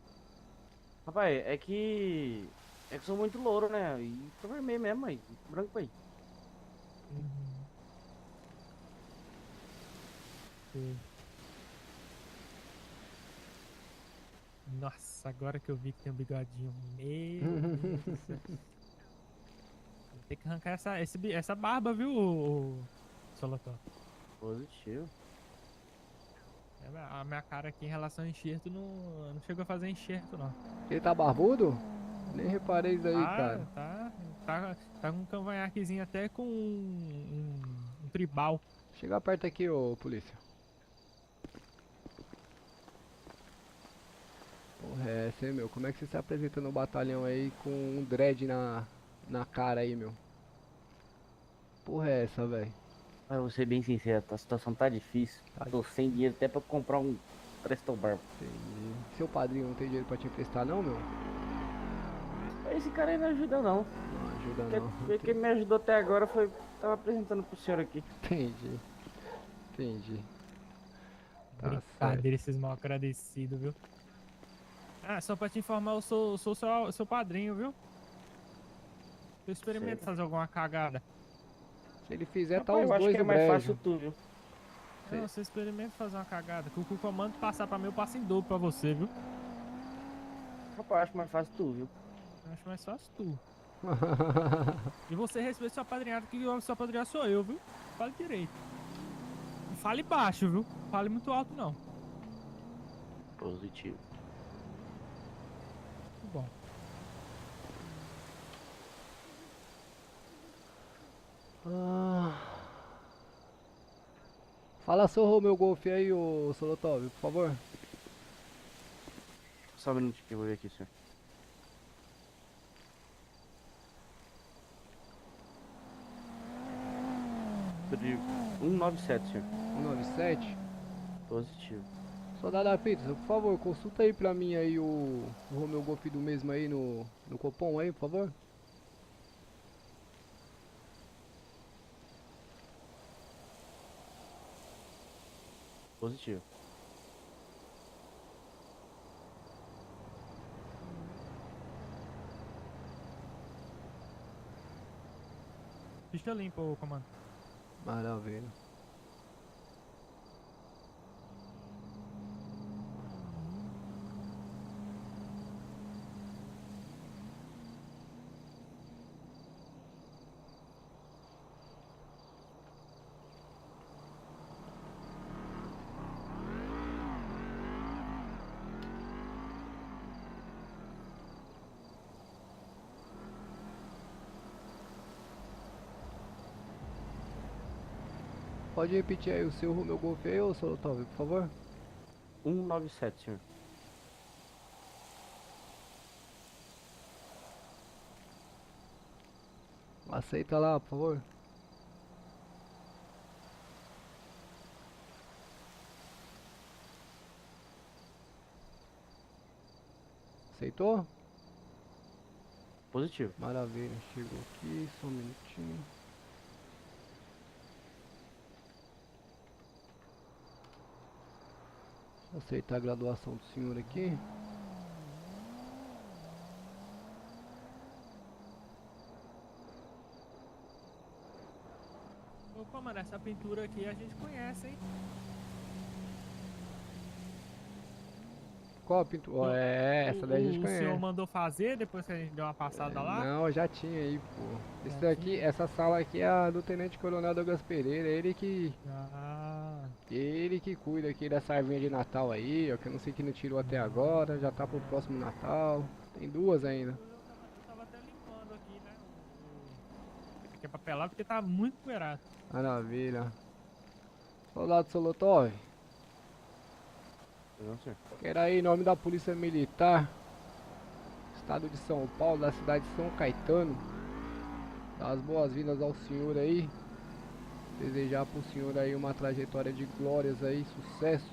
Rapaz, é que eu sou muito louro, né? E tô vermelho mesmo, aí. Branco aí. Sei. Nossa, agora que eu vi que tem um bigodinho. Meu Deus do céu. Tem que arrancar essa barba, viu, Solotó? Positivo. A minha cara aqui em relação ao enxerto não chegou a fazer enxerto, não. Ele tá barbudo? Nem reparei isso aí, cara. Tá com um cavanhaquezinho até com um tribal. Chega perto aqui, ô polícia. Porra, é essa, hein, meu? Como é que você se apresenta no batalhão aí com um dread na cara aí, meu? Porra, é essa, velho? Mas vou ser bem sincero, a situação tá difícil. Tô sem dinheiro até pra comprar um Presto Barba. Entendi. Seu padrinho não tem dinheiro pra te emprestar, não, meu? Esse cara aí não ajuda não. Não ajuda, não. Quem me ajudou até agora foi... Tava apresentando pro senhor aqui. Entendi. Entendi. Tá certo. Brincadeira, esses mal agradecidos, viu? Ah, só pra te informar, eu sou seu padrinho, viu? Eu experimento fazer alguma cagada. Se ele fizer, tá Rapaz, os eu acho dois que é no mais brejo. fácil tu, viu? Não, você experimenta fazer uma cagada. Que o comando passar pra mim, eu passo em dobro pra você, viu? Rapaz, eu acho mais fácil tu, viu? Eu acho mais fácil tu. E você respeita seu padrinhado, que o seu padrinhado sou eu, viu? Fale direito. Não fale baixo, viu? Não fale muito alto, não. Positivo. Muito bom. Fala seu meu Golf aí, ô Solotov, por favor. Só um minutinho que eu vou ver aqui, senhor. De 197, senhor. 197. Positivo. Soldado Apito, por favor, consulta aí pra mim aí o Romeu Golf do mesmo aí no Copom aí, por favor. Positivo. Ficha limpa, ô comando. Maravilha. Pode repetir aí o seu Romeu Golf aí, ô Solotov, por favor? 197, senhor. Aceita lá, por favor. Aceitou? Positivo. Maravilha, chegou aqui, só um minutinho. Aceitar a graduação do senhor aqui. Ô comando, essa pintura aqui a gente conhece, hein? Qual a pintura? É, essa daí a gente O conhece. senhor mandou fazer depois que a gente deu uma passada lá? Não, já tinha aí, pô. Isso Já aqui, essa sala aqui é a do Tenente Coronel Douglas Pereira, ele que cuida aqui dessa arvinha de Natal aí, ó, que eu não sei que não tirou até agora, já tá pro próximo Natal. Tem duas ainda. Eu tava até limpando aqui, né? Aqui é papelado porque tá muito poeirado. Maravilha. Soldado Solotov, Não, senhor. quero aí em nome da Polícia Militar, Estado de São Paulo, da cidade de São Caetano, dar as boas-vindas ao senhor aí. Desejar pro senhor aí uma trajetória de glórias aí, sucesso.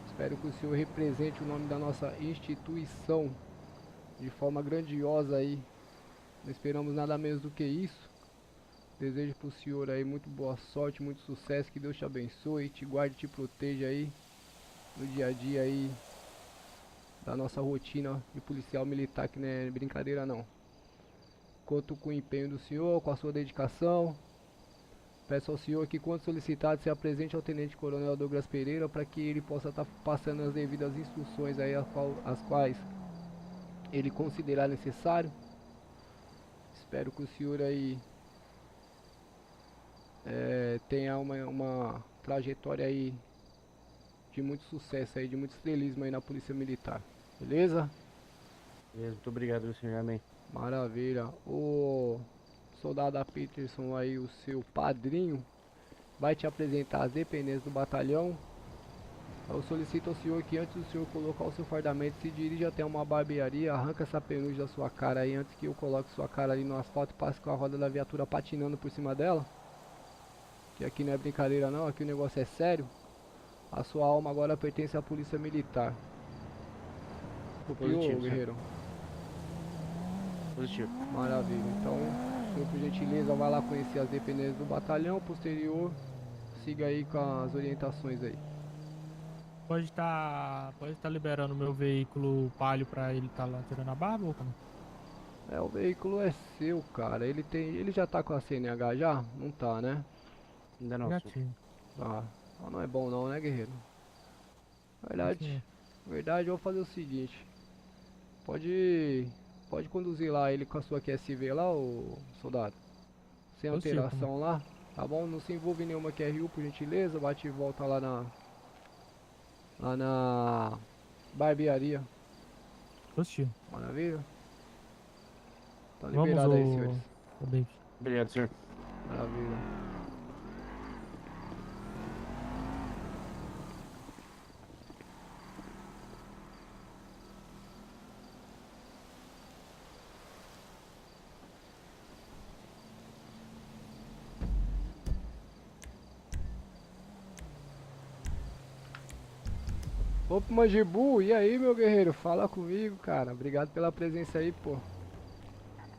Espero que o senhor represente o nome da nossa instituição de forma grandiosa aí. Não esperamos nada menos do que isso. Desejo pro senhor aí muito boa sorte, muito sucesso, que Deus te abençoe, te guarde, te proteja aí no dia a dia aí da nossa rotina de policial militar, que não é brincadeira não. Conto com o empenho do senhor, com a sua dedicação. Peço ao senhor que, quando solicitado, se apresente ao Tenente Coronel Douglas Pereira para que ele possa estar passando as devidas instruções aí, as quais ele considerar necessário. Espero que o senhor aí tenha uma trajetória aí de muito sucesso aí, de muito estrelismo aí na Polícia Militar. Beleza? Beleza, muito obrigado, senhor Amém. Maravilha. O soldado Peterson aí, o seu padrinho, vai te apresentar as dependências do batalhão. Eu solicito ao senhor que antes do senhor colocar o seu fardamento, se dirija até uma barbearia, arranca essa penugem da sua cara aí antes que eu coloque sua cara ali no asfalto e passe com a roda da viatura patinando por cima dela. Que aqui não é brincadeira não, aqui o negócio é sério. A sua alma agora pertence à Polícia Militar. Copiou, Positivo, guerreiro? Positivo. Maravilha. Então, o senhor, por gentileza, vai lá conhecer as dependências do batalhão. Posterior, siga aí com as orientações aí. Pode tá liberando o meu veículo palio pra ele tá lá tirando a barba ou como? O veículo é seu, cara. Ele já tá com a CNH já? Não tá, né? Ainda não, senhor. Gatinho. Tá. Então não é bom não, né, guerreiro? Gatinho. Verdade, eu vou fazer o seguinte. Pode conduzir lá ele com a sua QSV lá, ô soldado. Sem Positivo, alteração lá, tá bom? Não se envolve em nenhuma QRU, por gentileza. Bate e volta lá na barbearia. Positivo. Maravilha? Tá Vamos, liberado aí, senhores. ô David. Obrigado, senhor. Maravilha. Opa, Manjibu, e aí, meu guerreiro? Fala comigo, cara. Obrigado pela presença aí, pô.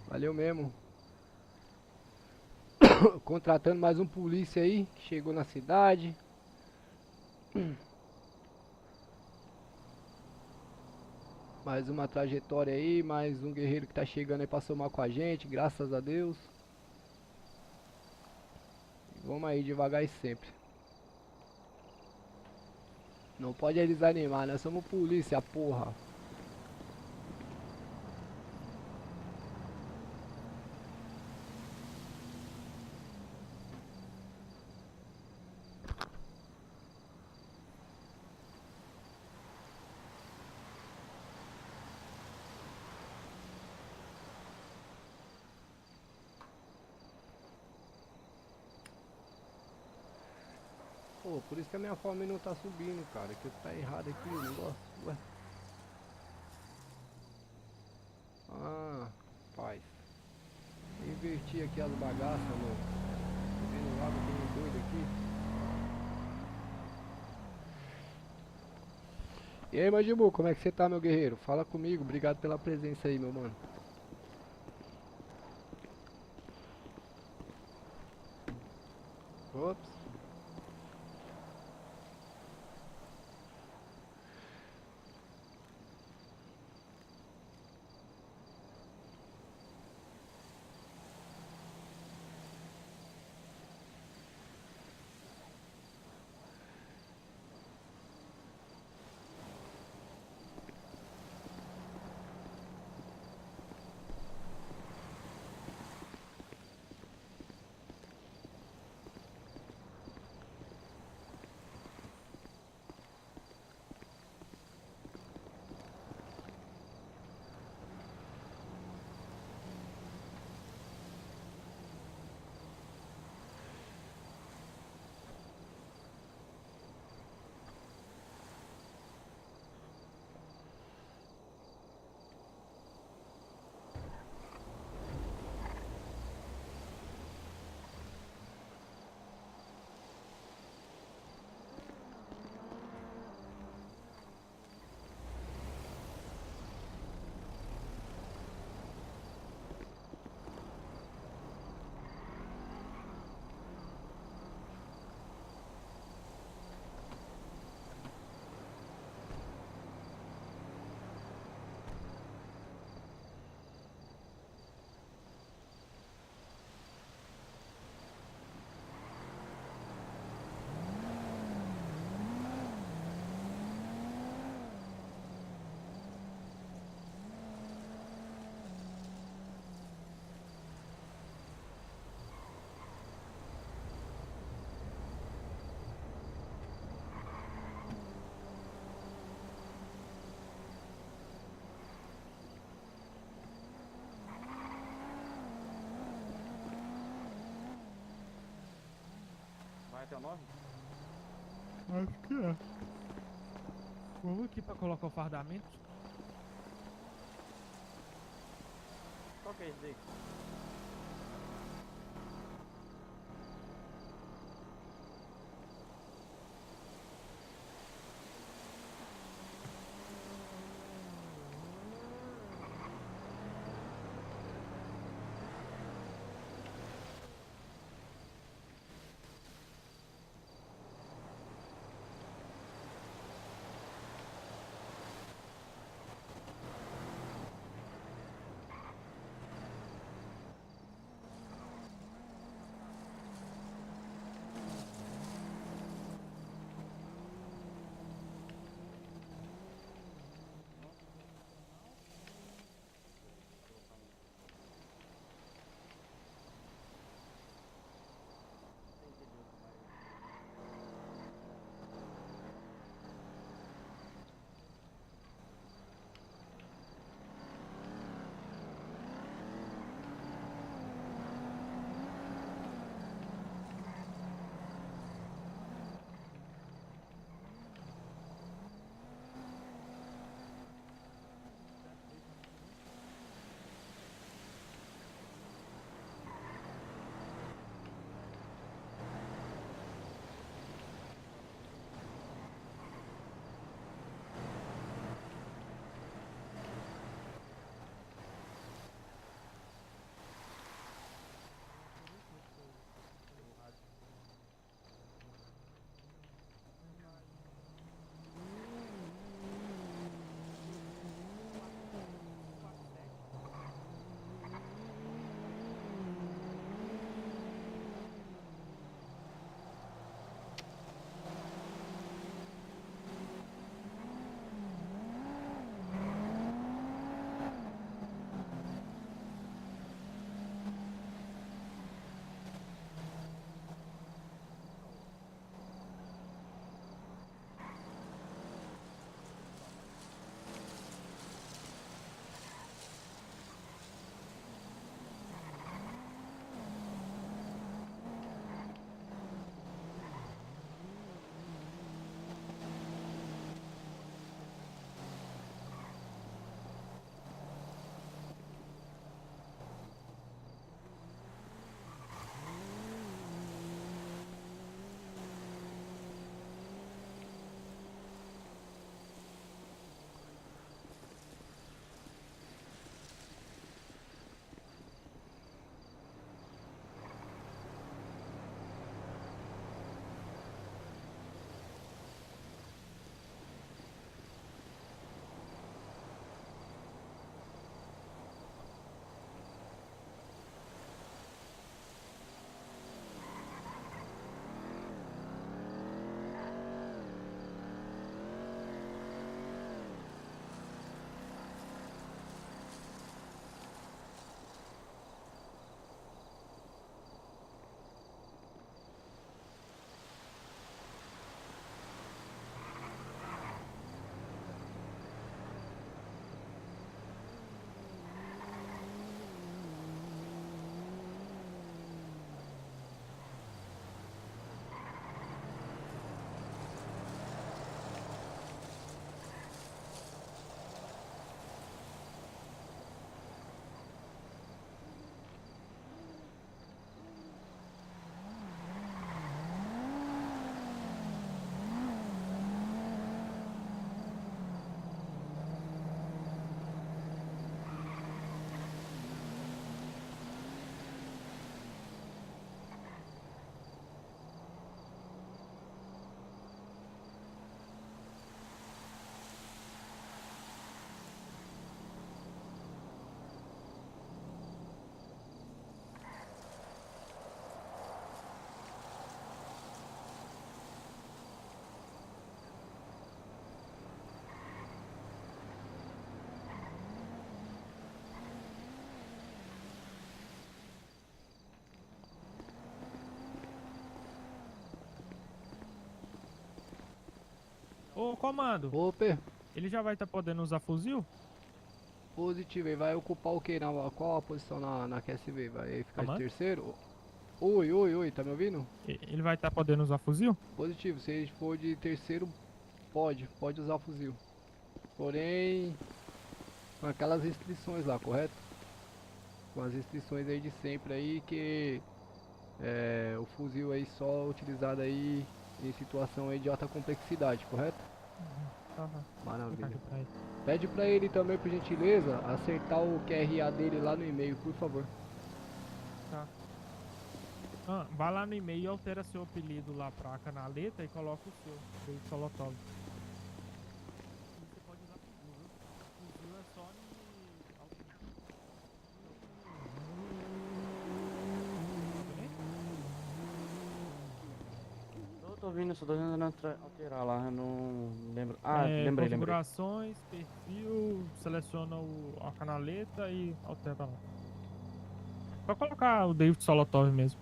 Valeu mesmo. Contratando mais um polícia aí, que chegou na cidade. Mais uma trajetória aí, mais um guerreiro que tá chegando aí pra somar com a gente, graças a Deus. Vamos aí, devagar e sempre. Não pode desanimar, nós somos polícia, porra. Pô, por isso que a minha fome não tá subindo, cara. Que tá errado aqui o negócio. Ué. Ah, paz. Inverti aqui as bagaças, mano. Tô vendo lá, tem um doido aqui. E aí, Majibu, como é que você tá, meu guerreiro? Fala comigo, obrigado pela presença aí, meu mano. Ops. até o 9? Acho que é. Vamos aqui pra colocar o fardamento. Qual que é esse daí? Ô, comando, Opa, ele já vai estar podendo usar fuzil? positivo, ele vai ocupar o que? Qual a posição na QSV? Vai ficar de Comando? terceiro? Oi, tá me ouvindo? Ele vai estar podendo usar fuzil? Positivo, se ele for de terceiro, pode usar fuzil. Porém, com aquelas restrições lá, correto? Com as restrições aí de sempre aí, que o fuzil aí só utilizado aí em situação aí de alta complexidade, correto? Tá. Maravilha. Aqui pra ele. Pede pra ele também, por gentileza, acertar o QRA dele lá no e-mail, por favor. Tá. Vai lá no e-mail e altera seu apelido lá pra canaleta e coloca o seu, David Solotov. Você pode usar fuzil, viu? Fuzil é só Eu tô ouvindo, só tô tentando alterar lá, eu não lembro. Ah, lembrei. configurações, perfil, seleciona a canaleta e altera lá. Só colocar o David Solotov mesmo.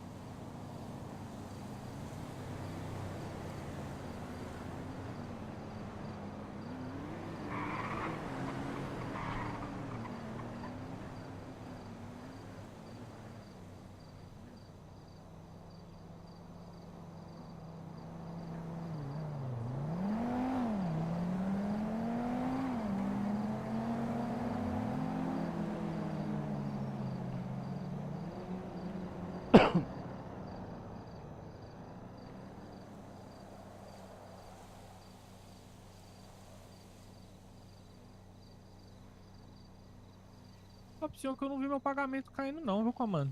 Só pro senhor que eu não vi meu pagamento caindo não, viu, comando?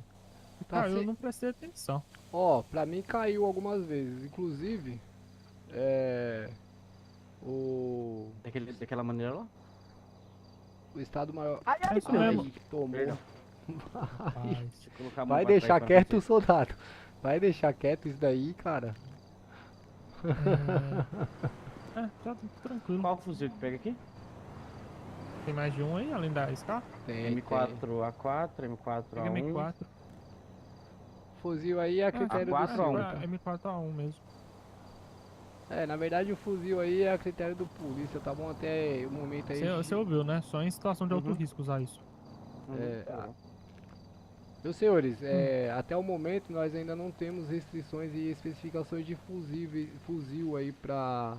Tá Caiu, eu se- não prestei atenção. Ó, pra mim caiu algumas vezes, inclusive, o Daquela maneira lá? Estado Maior. É isso mesmo. Ai, tomou. Perdão. Rapaz. Deixa eu colocar a mão Vai pra trás deixar pra quieto frente. o soldado. Vai deixar quieto isso daí, cara. Tá tranquilo. Qual fuzil que pega aqui? Tem mais de um aí, além da SK? Tem. M4A4, Pega M4A1. M4. Fuzil aí é a critério do A4 senhor, A1. tá? M4A1 mesmo. Na verdade o fuzil aí é a critério do polícia, tá bom até o momento aí. Você ouviu, né? Só em situação de alto risco usar isso. Meus senhores, até o momento nós ainda não temos restrições e especificações de fuzil aí pra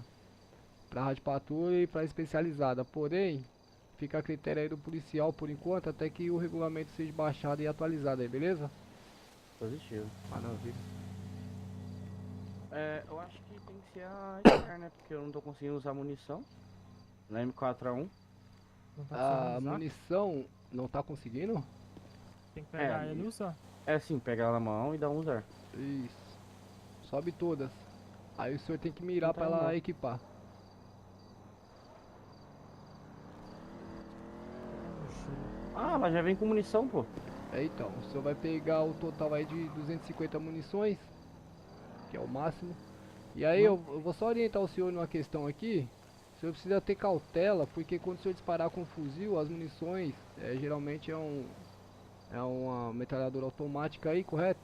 rádio patrulha e pra especializada. Porém, fica a critério aí do policial por enquanto, até que o regulamento seja baixado e atualizado aí, beleza? Positivo. Maravilha. Eu acho que tem que ser a SCAR, né? Porque eu não tô conseguindo usar munição. Na M4A1. Não tá A precisando usar. munição não tá conseguindo? Tem que pegar ele e usar. É sim, pegar ela na mão e dar um usar. Isso. Sobe todas. Aí o senhor tem que mirar Então pra tá ela bom. equipar. Ah, mas já vem com munição, pô. Então, o senhor vai pegar o total aí de 250 munições, que é o máximo. E aí eu vou só orientar o senhor numa questão aqui. O senhor precisa ter cautela, porque quando o senhor disparar com fuzil, as munições geralmente é uma metralhadora automática aí, correto?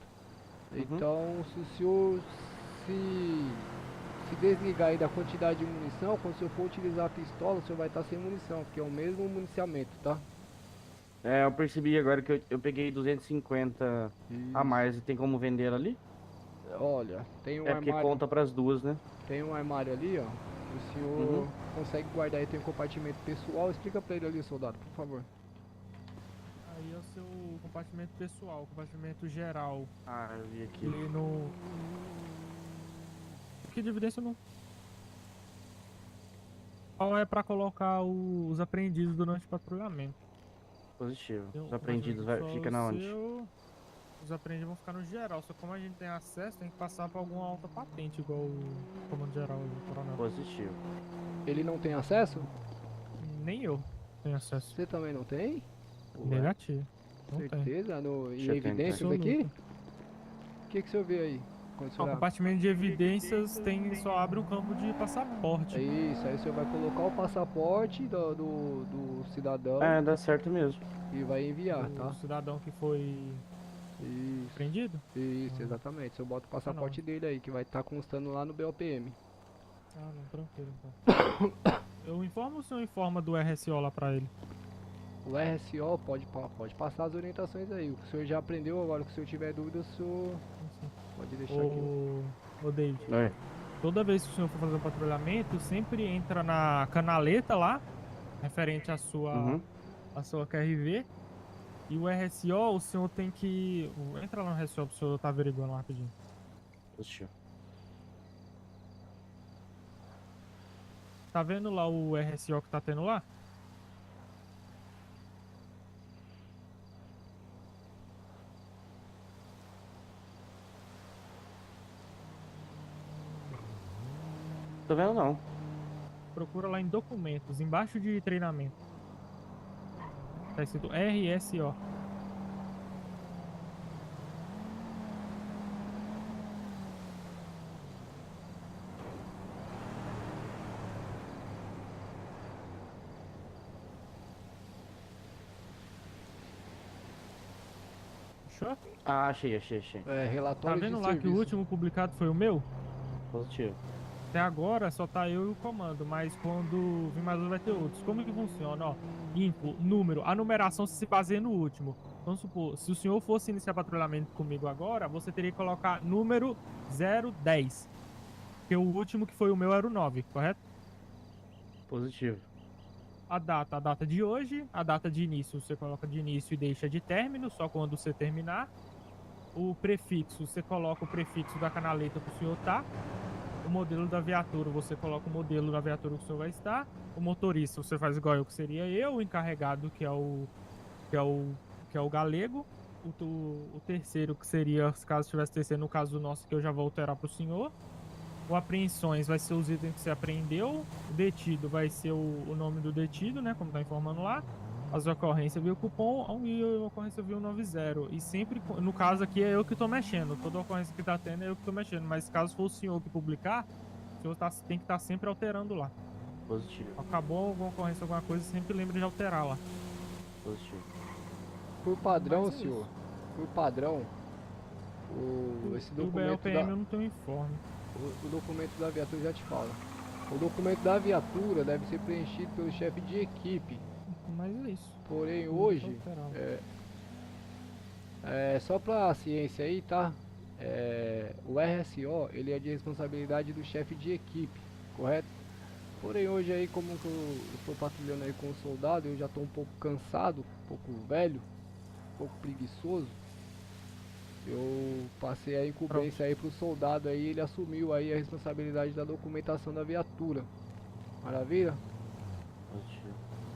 Então, se o senhor se desligar aí da quantidade de munição, quando o senhor for utilizar a pistola, o senhor vai estar sem munição, porque é o mesmo municiamento, tá? Eu percebi agora que eu peguei 250 a mais e tem como vender ela ali? Olha, tem um Porque armário. conta pras duas, né? Tem um armário ali, ó. O senhor consegue guardar aí, tem um compartimento pessoal. Explica pra ele ali, soldado, por favor. Aí é o seu compartimento pessoal, compartimento geral. Ah, eu vi aqui. Ele no... Que de evidência não... Qual é pra colocar os apreendidos durante o patrulhamento. Positivo. Tem um Os apreendidos compartimento fica na onde? seu, Os apreendidos vão ficar no geral, só como a gente tem acesso, tem que passar pra alguma alta patente, igual o comando geral ali, o coronel. Positivo. Ele não tem acesso? Nem eu tenho acesso. Você também não tem? Negativo. Não tem. Certeza? Em Deixa eu evidências tentar. aqui? O que o senhor vê aí? Quando o Não, senhor o compartimento de evidências só abre o campo de passaporte. É isso, aí o senhor vai colocar o passaporte do cidadão Dá certo mesmo. e vai enviar, O tá? cidadão que foi Isso, prendido? isso, exatamente. O senhor bota o passaporte dele aí, que vai estar constando lá no BOPM. Ah, não, tranquilo então. Eu informo ou o senhor informa do RSO lá pra ele? o RSO pode passar as orientações aí. O que o senhor já aprendeu, agora que o senhor tiver dúvida, o senhor pode deixar aqui. Ô David, Oi. toda vez que o senhor for fazer um patrulhamento, sempre entra na canaleta lá, referente à Uhum. sua QRV. E o RSO, o senhor tem que... Entra lá no RSO pro senhor tá averiguando lá rapidinho. Positivo. Tá vendo lá o RSO que tá tendo lá? Tô vendo não. Procura lá em documentos, embaixo de treinamento. Tá escrito RSO. Fechou? Ah, achei. É, Tá relatório vendo de lá que o serviço. último publicado foi o meu? Positivo. Até agora só tá eu e o comando, mas quando vir mais um vai ter outros. Como que funciona, ó? Info, número, a numeração se baseia no último. Vamos supor, se o senhor fosse iniciar patrulhamento comigo agora, você teria que colocar número 010. Porque o último que foi o meu era o 9, correto? Positivo. A data de hoje, a data de início você coloca de início e deixa de término, só quando você terminar. O prefixo, você coloca o prefixo da canaleta que o senhor tá. O modelo da viatura, você coloca o modelo da viatura que o senhor vai estar. O motorista, você faz igual eu, que seria eu. O encarregado, que é o galego. O terceiro, que seria, caso tivesse terceiro, no caso do nosso, que eu já vou alterar pro senhor. O apreensões vai ser os itens que você apreendeu. O detido vai ser o nome do detido, né? Como tá informando lá. As ocorrências via cupom e a ocorrência via 90. E sempre, no caso aqui, é eu que tô mexendo. Toda ocorrência que tá tendo é eu que tô mexendo. Mas caso for o senhor que publicar, o senhor tem que estar sempre alterando lá. Positivo. Acabou alguma ocorrência, alguma coisa, sempre lembre de alterar lá. Positivo. Por padrão, Mas é senhor. isso. Por padrão, esse O documento BLPM eu não tenho informe. o documento da viatura já te fala. O documento da viatura deve ser preenchido pelo chefe de equipe. Mas é isso. Porém, Não hoje, vou alterar. só pra ciência aí, tá? O RSO, ele é de responsabilidade do chefe de equipe, correto? Porém, hoje aí, como que eu estou patrulhando aí com o soldado, eu já estou um pouco cansado, um pouco velho, um pouco preguiçoso. Eu passei a incumbência aí pro soldado aí, ele assumiu aí a responsabilidade da documentação da viatura. Maravilha? Positivo.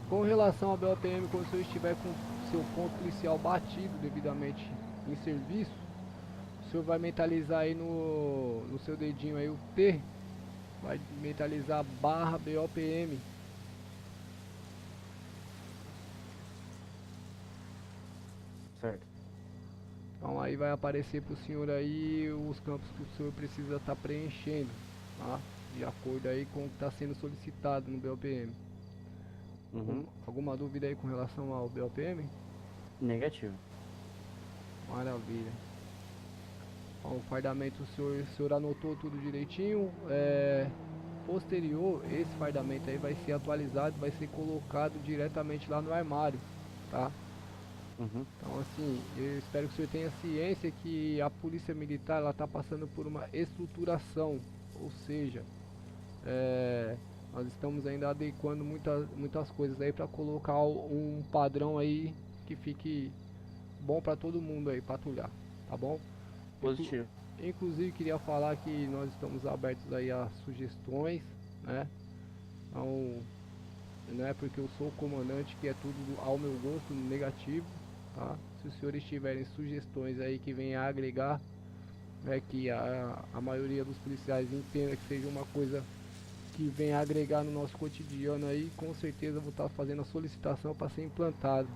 Com relação ao BOPM, quando o senhor estiver com seu ponto policial batido devidamente em serviço, o senhor vai mentalizar aí no seu dedinho aí o T, vai mentalizar barra BOPM. Certo. Então aí vai aparecer pro senhor aí os campos que o senhor precisa estar preenchendo, tá? De acordo aí com o que está sendo solicitado no BOPM. Uhum. Alguma dúvida aí com relação ao BOPM? Negativo. Maravilha. Ó, o fardamento o senhor anotou tudo direitinho. Posterior, esse fardamento aí vai ser atualizado, vai ser colocado diretamente lá no armário, tá? Uhum. Então assim, eu espero que o senhor tenha ciência que a polícia militar ela está passando por uma estruturação, ou seja, nós estamos ainda adequando muitas coisas aí para colocar um padrão aí que fique bom para todo mundo aí patrulhar, tá bom? Positivo. Inclusive queria falar que nós estamos abertos aí a sugestões, né? Então, não é porque eu sou o comandante que é tudo ao meu gosto negativo, tá? Se os senhores tiverem sugestões aí que venham a agregar, né, que a maioria dos policiais entenda que seja uma coisa que venha a agregar no nosso cotidiano aí, com certeza eu vou estar fazendo a solicitação para ser implantado.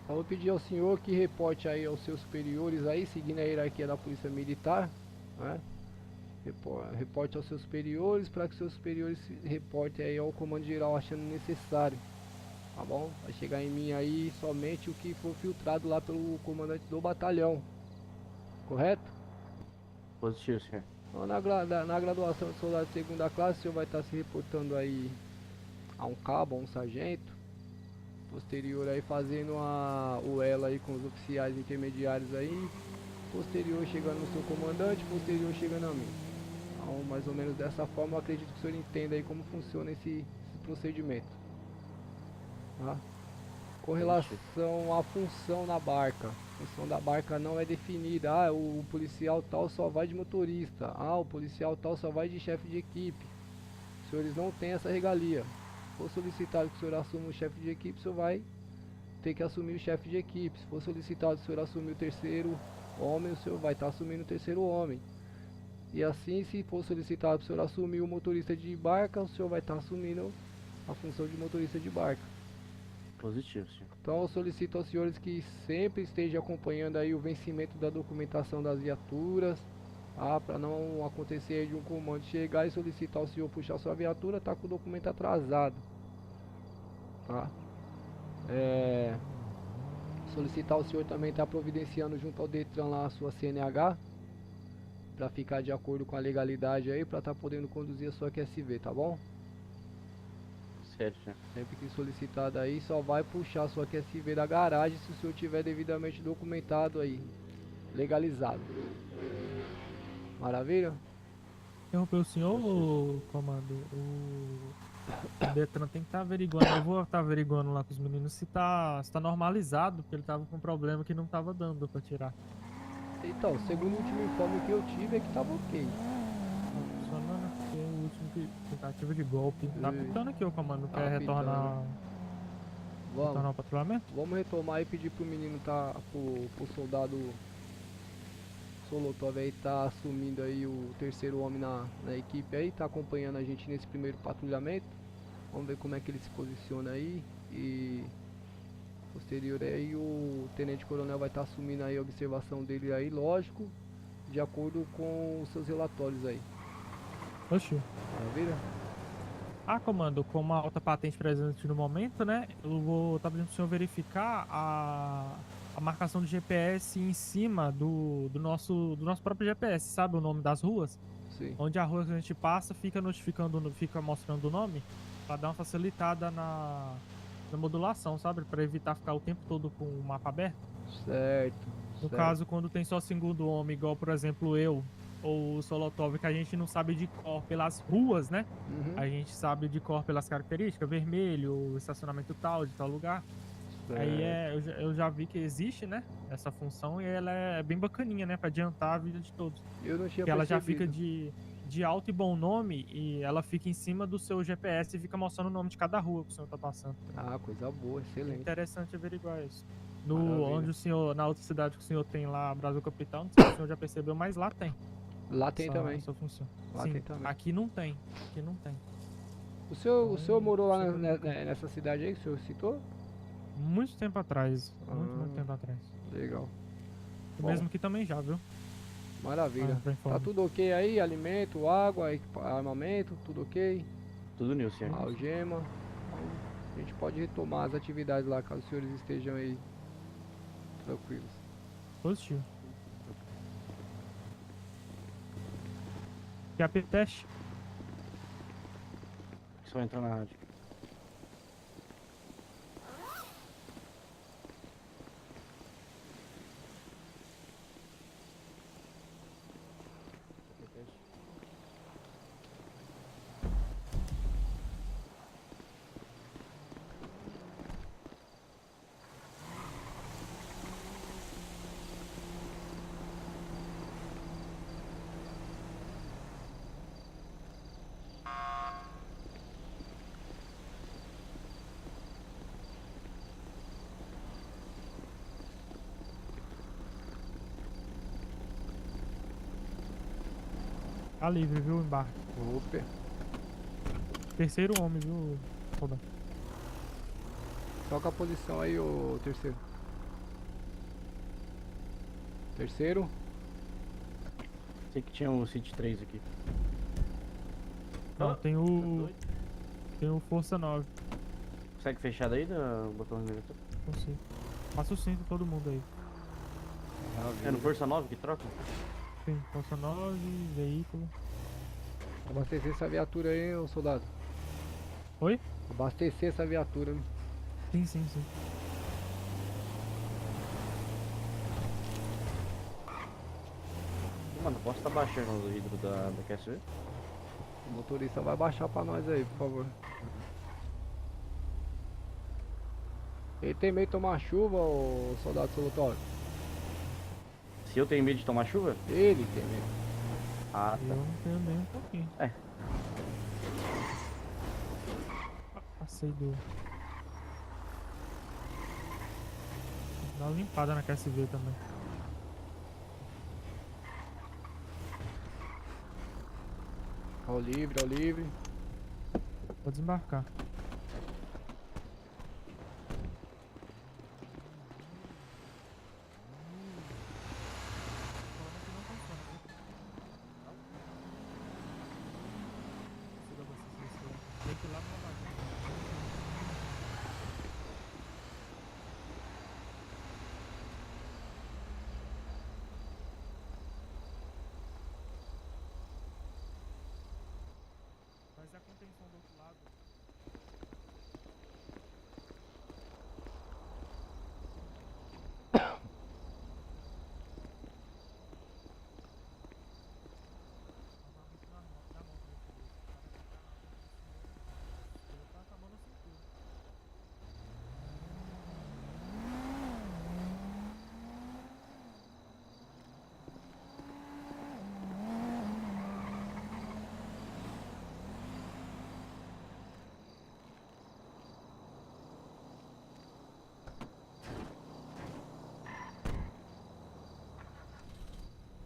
Eu vou pedir ao senhor que reporte aí aos seus superiores aí, seguindo a hierarquia da polícia militar, né? Reporte aos seus superiores para que seus superiores reportem aí ao comando geral achando necessário, tá bom? Vai chegar em mim aí somente o que for filtrado lá pelo comandante do batalhão, correto? Positivo, senhor. Então, na graduação de soldado de segunda classe, o senhor vai estar se reportando aí a um cabo, a um sargento, Posterior aí fazendo o elo aí com os oficiais intermediários aí. Posterior chegando no seu comandante, posterior chegando a mim. Então, mais ou menos dessa forma, eu acredito que o senhor entenda aí como funciona esse procedimento. Tá? Com relação à função na barca, a função da barca não é definida. Ah, o policial tal só vai de motorista. Ah, o policial tal só vai de chefe de equipe. Os senhores não têm essa regalia. Se for solicitado que o senhor assuma o chefe de equipe, o senhor vai ter que assumir o chefe de equipe. Se for solicitado que o senhor assumir o terceiro homem, o senhor vai estar assumindo o terceiro homem. E assim, se for solicitado para o senhor assumir o motorista de barca, o senhor vai estar assumindo a função de motorista de barca. Positivo, senhor. Então eu solicito aos senhores que sempre estejam acompanhando aí o vencimento da documentação das viaturas, tá? Para não acontecer de um comando chegar e solicitar o senhor puxar sua viatura, tá com o documento atrasado, tá? Solicitar o senhor também tá providenciando junto ao Detran lá a sua CNH, para ficar de acordo com a legalidade aí, para estar podendo conduzir a sua QSV, tá bom? Certo, senhor. Sempre que solicitado aí, só vai puxar a sua QSV da garagem se o senhor tiver devidamente documentado aí, legalizado. Maravilha? Interrompeu o senhor, ô, comando? O Detran tem que estar averiguando. Eu vou estar averiguando lá com os meninos se tá normalizado, porque ele tava com um problema que não tava dando pra tirar. Então, segundo o último informe que eu tive é que tava ok. Tá funcionando, porque o último tentativa de golpe. Tá Ei. pitando aqui, ô comando. Tá Quer pitando. retornar o patrulhamento? Vamos retomar e pedir pro menino pro soldado Solotov aí tá assumindo aí o terceiro homem na equipe aí, tá acompanhando a gente nesse primeiro patrulhamento. Vamos ver como é que ele se posiciona aí e posterior aí o tenente coronel vai estar assumindo aí a observação dele aí, lógico, de acordo com os seus relatórios aí. Oxi. Maravilha? Ah, comando, com uma alta patente presente no momento, né? Eu vou estar pedindo pro senhor verificar a marcação do GPS em cima do nosso próprio GPS, sabe o nome das ruas? Sim. Onde a rua que a gente passa fica notificando, fica mostrando o nome, para dar uma facilitada na modulação, sabe? Para evitar ficar o tempo todo com o mapa aberto. Certo. No caso, quando tem só segundo homem, igual por exemplo eu ou o Solotov, que a gente não sabe de cor pelas ruas, né? Uhum. A gente sabe de cor pelas características, vermelho, estacionamento tal, de tal lugar. Aí eu já vi que existe, né, essa função e ela é bem bacaninha, né, pra adiantar a vida de todos. Eu não tinha Porque ela já percebido. fica de alto e bom nome e ela fica em cima do seu GPS e fica mostrando o nome de cada rua que o senhor tá passando. Ah, coisa boa, É excelente. interessante averiguar isso. Maravilha. Onde o senhor, na outra cidade que o senhor tem lá, Brasil Capital, não sei se o senhor já percebeu, mas lá tem. Lá tem também. Essa função. Lá Sim, tem também. aqui não tem. Aqui não tem. O senhor morou lá Sim. nessa cidade aí que o senhor citou? Muito tempo atrás. Muito Ah. tempo atrás. Legal. O Bom. mesmo que também já, viu? Maravilha. Pra Tá informar. tudo ok aí? Alimento, água, armamento, tudo ok? Tudo new, senhor. Algema. Então, a gente pode retomar as atividades lá, caso os senhores estejam aí tranquilos. Positivo. Quer abrir teste? Só entrar na rádio. Tá livre, viu? Embarque. Opa. Terceiro homem, viu? Soldado? Toca a posição aí, ô terceiro. Terceiro. Sei que tinha um City 3 aqui. Não, tem o. Tem o Força 9. Consegue fechar daí, botão vermelho? Consigo. Passa o cinto todo mundo aí. É no Força 9 que troca? Sim, Força 9, veículo. Abastecer essa viatura aí, ô soldado. Oi? Abastecer essa viatura. Sim, sim, sim. Mano, posso estar baixando o vidro da QSV? O motorista vai baixar pra nós aí, por favor. Ele tem medo de tomar chuva, ô soldado Solotório? Se eu tenho medo de tomar chuva? Ele tem medo. Ah, Eu tá. não tenho nem um pouquinho. É. Passei do... Dá uma limpada na KSV também. Ao livre, ao livre. Vou desembarcar. Tem que ir lá no lavagem. Faz a contenção do outro lado.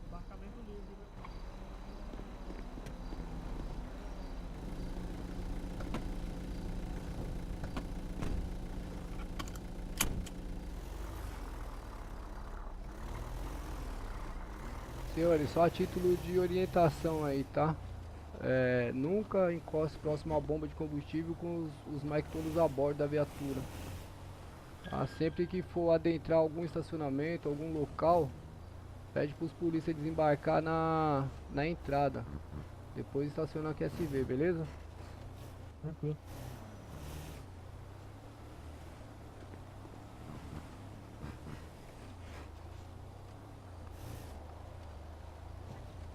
Embarcamento livre. Senhores, só a título de orientação aí, tá? Nunca encoste próximo à bomba de combustível com os mic todos a bordo da viatura. Tá? Sempre que for adentrar algum estacionamento, algum local, pede para os polícias desembarcar na entrada. Depois estaciona a QSV, beleza? Tranquilo.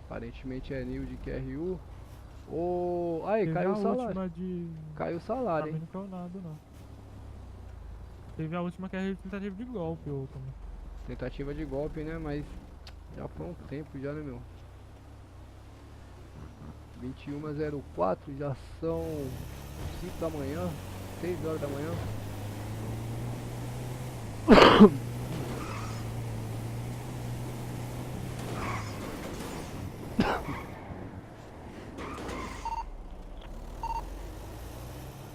Aparentemente é Nil de QRU. Aí, Teve caiu a o salário. última de... Caiu o salário, Também hein? não caiu nada, não. Teve a última que era tentativa de golpe, ou também. Tentativa de golpe, né? Mas já foi um tempo já, né, meu? 21h04, já são 5 da manhã, 6 horas da manhã.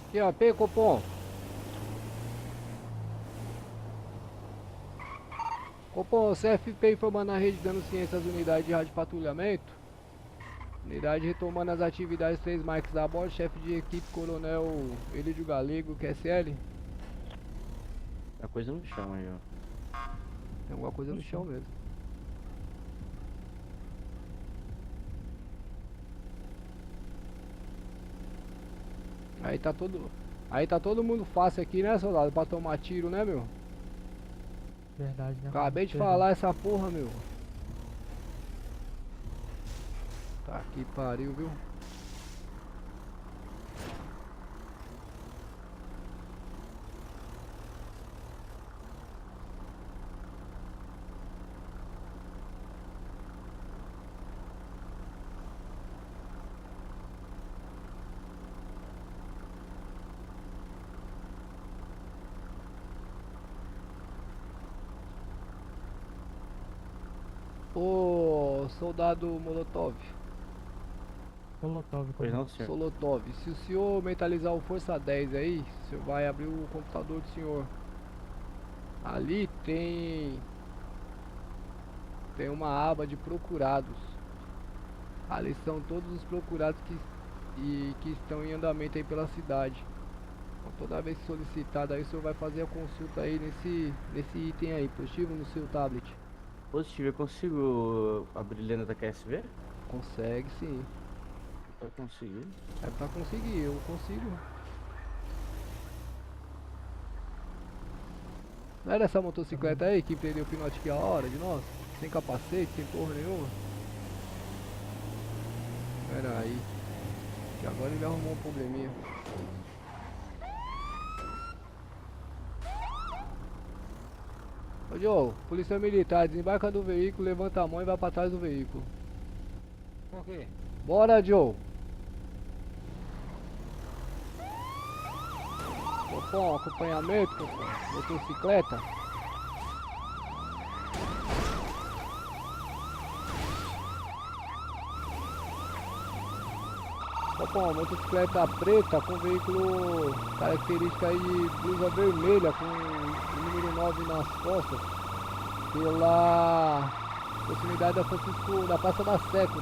Aqui, ó, P, Copom. Copom, CFP informando a rede dando ciência às unidades de rádio patrulhamento. Unidade retomando as atividades 3 marcas a bordo, chefe de equipe Coronel Elidio Galego, QSL. A coisa no chão aí, ó. Tem alguma coisa no chão mesmo. Aí tá todo mundo fácil aqui, né, soldado? Pra tomar tiro, né, meu? Verdade, né? Acabei de Perdão. falar essa porra, meu. Tá que pariu, viu? Ô, soldado Molotov, Molotov, Pois como- não, senhor? Solotov, se o senhor mentalizar o Força 10 aí, o senhor vai abrir o computador do senhor. Ali tem uma aba de procurados. Ali estão todos os procurados que estão em andamento aí pela cidade. Então, toda vez que solicitado aí, o senhor vai fazer a consulta aí nesse item aí, positivo no seu tablet. Positivo, eu consigo abrir lenda da QSV? Consegue sim. Eu consegui. É pra conseguir, eu consigo. Não era essa motocicleta aí que prendeu o pinote aqui a hora de nós? Sem capacete, sem porra nenhuma? Pera aí. Que agora ele arrumou um probleminha. Ô Joe, polícia militar, desembarca do veículo, levanta a mão e vai pra trás do veículo. Por quê? Bora, Joe! Copom, acompanhamento, Copom. Motocicleta. Copom, motocicleta preta com veículo característica aí de blusa vermelha com o número 9 nas costas. Pela proximidade da Praça da Seco.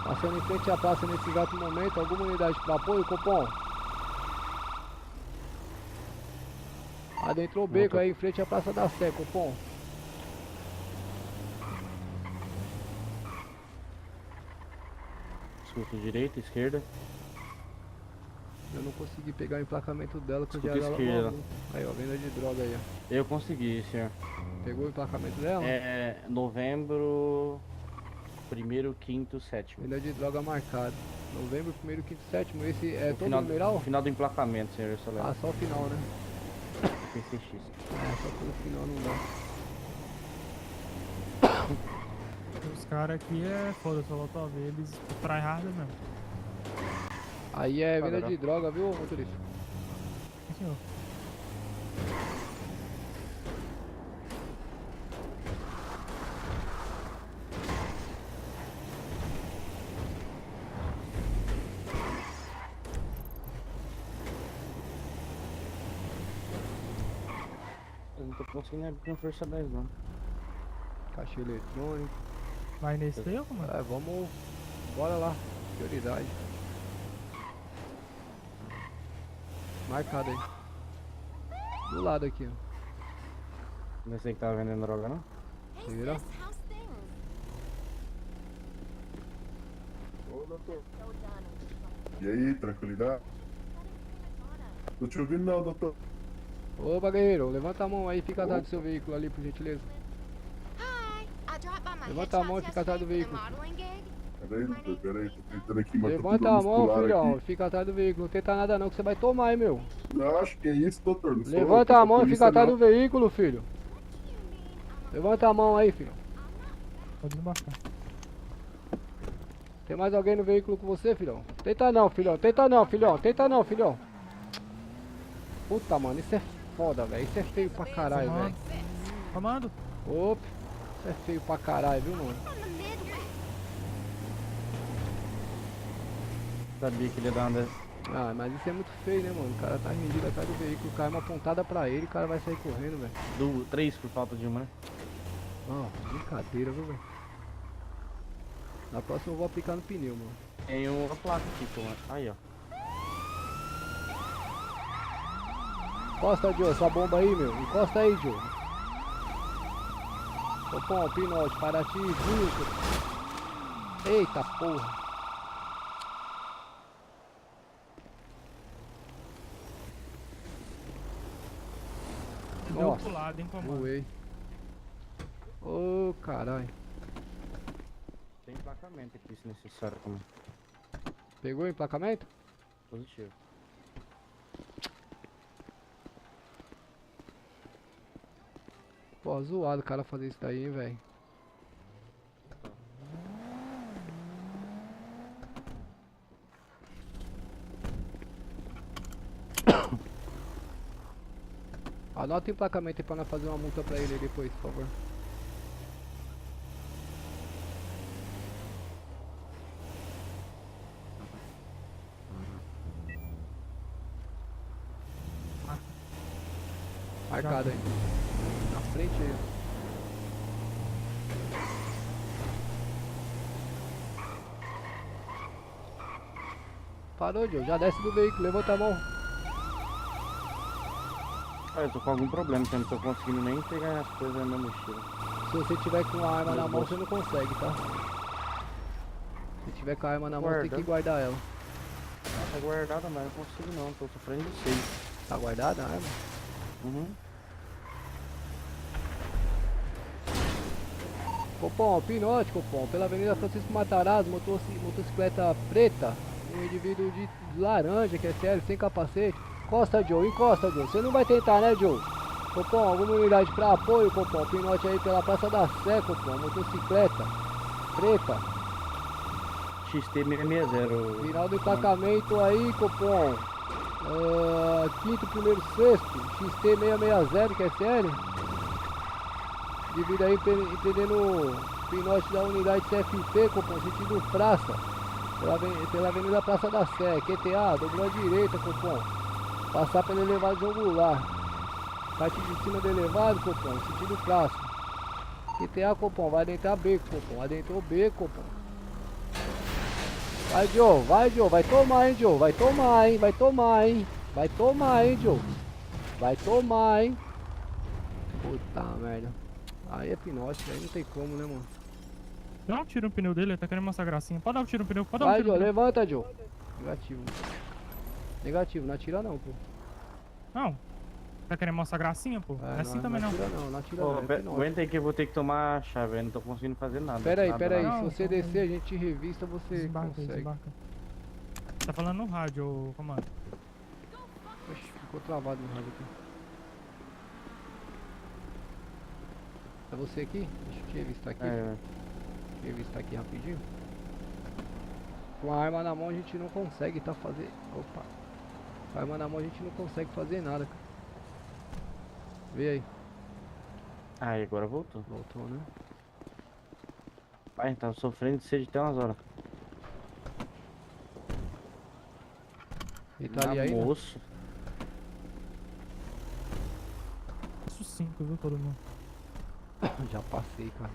Passando em frente à praça nesse exato momento, alguma unidade para apoio, Copom? Adentrou o beco aí em frente à Praça da Sé, Copom. Escuta direita, esquerda. Eu não consegui pegar o emplacamento dela, que eu já Escuta era esquerda. maluco. Aí ó, venda de droga aí ó. Eu consegui, senhor. Pegou o emplacamento dela? É novembro 1º, 5º, 7º. Venda de droga marcada. Novembro, 1º, 5º, 7º. Esse é todo final, numeral? o final do emplacamento, senhor. Eu só levo. Ah, só o final, né? PCX. É, só pelo final não dá. Os caras aqui é foda, só volto a ver eles tryhard mesmo. Aí é venda Padrão. de droga, viu, motorista? Sim, senhor. Eu não tô conseguindo abrir com força 10 não. Caixa eletrônico. Vai nesse aí, mano? É, vamos. Bora lá. Prioridade. Marcado aí. Do lado aqui, ó. Não é você que tava vendendo droga, não? Hey, Mira. sis, how's things? Ô, doutor. So done. E aí, tranquilidade? Não te ouvindo não, doutor. Opa, guerreiro, levanta a mão aí e fica atrás do seu veículo ali, por gentileza. Hi, I dropped by my Levanta a mão e headshots fica atrás do yesterday for veículo. the modeling gig. Peraí, doutor, peraí, tô tentando aqui uma Levanta a mão, muscular filhão, aqui. e fica atrás do veículo. Não tenta nada não, que você vai tomar, hein, meu. Não, acho que é isso, doutor. Não sou Levanta eu, a mão e polícia, fica atrás não. do veículo, filho. Levanta a mão aí, filho. Pode embarcar. Tem mais alguém no veículo com você, filhão? Tenta não, filhão. Tenta não, filhão. Tenta não, filhão. Puta, mano, isso é foda, velho. Isso é feio pra caralho, velho. Comando. Opa, isso é feio pra caralho, viu, mano? Sabia que ele ia dar uma... Ah, mas isso é muito feio, né, mano? O cara tá rendido atrás do veículo, cai uma pontada pra ele, o cara vai sair correndo, velho. 3 por falta de uma, né? Ó, brincadeira, viu, velho? Na próxima eu vou aplicar no pneu, mano. Tem uma placa aqui, pô. Aí, ó. Encosta, Joe, essa bomba aí, meu. Encosta aí, Joe. Copom, pinote, Paraty, Vilco. Eita porra. Deu Nossa, pro lado, hein, comando. voei. Ô, caralho. Tem emplacamento aqui, se necessário também. Pegou o emplacamento? Positivo. Pô, zoado o cara fazer isso daí, hein, velho. Anota o emplacamento aí pra nós fazer uma multa pra ele aí depois, por favor. Marcado aí. Na frente aí, ó. Parou, Joe. Já desce do veículo, levanta a mão. Ah, eu tô com algum problema, que eu não tô conseguindo nem pegar as coisas na minha mochila. Se você tiver com a arma Meu na mão, bolso. você não consegue, tá? Se tiver com a arma na mão, você tem Guarda. que guardar ela. Ah, tá guardada, mas não consigo não, tô sofrendo de 6. Tá guardada a arma? Uhum. Copom, pinote, Copom, pela Avenida Francisco Matarazzo, motocicleta preta, um indivíduo de laranja, que é sério, sem capacete. Encosta, Joe, você não vai tentar, né, Joe? Copom, alguma unidade para apoio, Copom, pinote aí pela Praça da Sé, Copom, motocicleta preta. XT660. Final do emplacamento aí, Copom. Quinto, primeiro, sexto, XT660, que é sério. Devido aí entendendo o pinote da unidade CFP, Copom, sentido praça, pela Avenida Praça da Sé, QTA, dobrou à direita, Copom, passar pelo elevado João Goulart, parte de cima do elevado, Copom, sentido praça, QTA, Copom, vai adentrar beco, Copom, adentrou beco, Copom. Vai, Joe, vai tomar, hein, Joe, vai tomar, hein, Joe, vai tomar, hein. Puta merda. Aí é pinote, aí não tem como, né, mano? Dá um tiro no pneu dele, ele tá querendo mostrar gracinha. Pode dar um tiro no pneu, pode dar um Vai, tiro no Joe, pneu. levanta, Joe. Negativo, não atira não, pô. Não. Tá querendo mostrar gracinha, pô? Não é assim também não. Não atira não, é pinote. Aguenta aí que eu vou ter que tomar a chave, eu não tô conseguindo fazer nada. Pera aí, Não, se você então- descer, a gente revista, você Desembarca, consegue. desembarca. Tá falando no rádio, ô comando. Oxi, ficou travado no rádio aqui. É você aqui? Deixa eu te revistar aqui. Revistar aqui rapidinho. Com a arma na mão a gente não consegue, tá? Fazer. Opa! Com a arma na mão a gente não consegue fazer nada, cara. Vê aí. Aí, agora voltou. Voltou, né? Pai, tava sofrendo de sede até umas horas. Ele tá ali ainda? Moço. Isso 5, viu, todo mundo? Já passei, cara.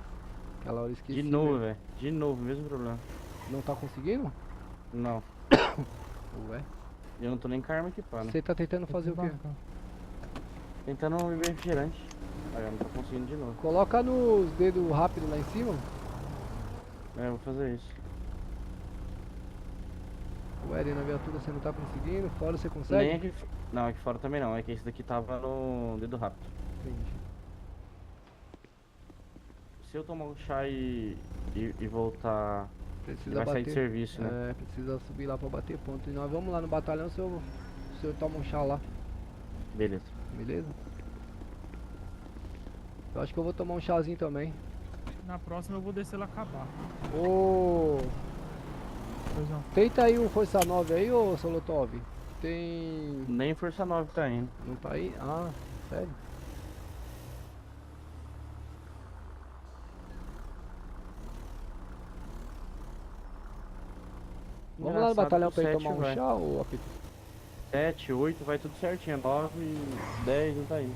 Aquela hora eu esqueci. De novo, velho. De novo, mesmo problema. Não tá conseguindo? Não. Ué? Eu não tô nem com a arma equipada. Você tá tentando fazer o quê? Tentando beber refrigerante. Aí eu não tô conseguindo de novo. Coloca nos dedos rápido lá em cima. É, eu vou fazer isso. Ué, ali na viatura você não tá conseguindo, fora você consegue? Nem aqui. Não, aqui fora também não. É que esse daqui tava no dedo rápido. Entendi. Se eu tomar um chá e voltar, Precisa vai bater. sair de serviço, né? É, precisa subir lá pra bater ponto. E nós vamos lá no batalhão, se eu tomo um chá lá. Beleza. Beleza? Eu acho que eu vou tomar um chazinho também. Na próxima eu vou descer lá acabar. Ô! Pois não. Tenta aí o Força 9 aí, ô Solotov. Tem... Nem Força 9 tá indo. Não tá aí? Ah, sério? Vamos lá no batalhão pra ir tomar um chá, ou apito? 7, 8, vai tudo certinho. 9, 10 não tá indo.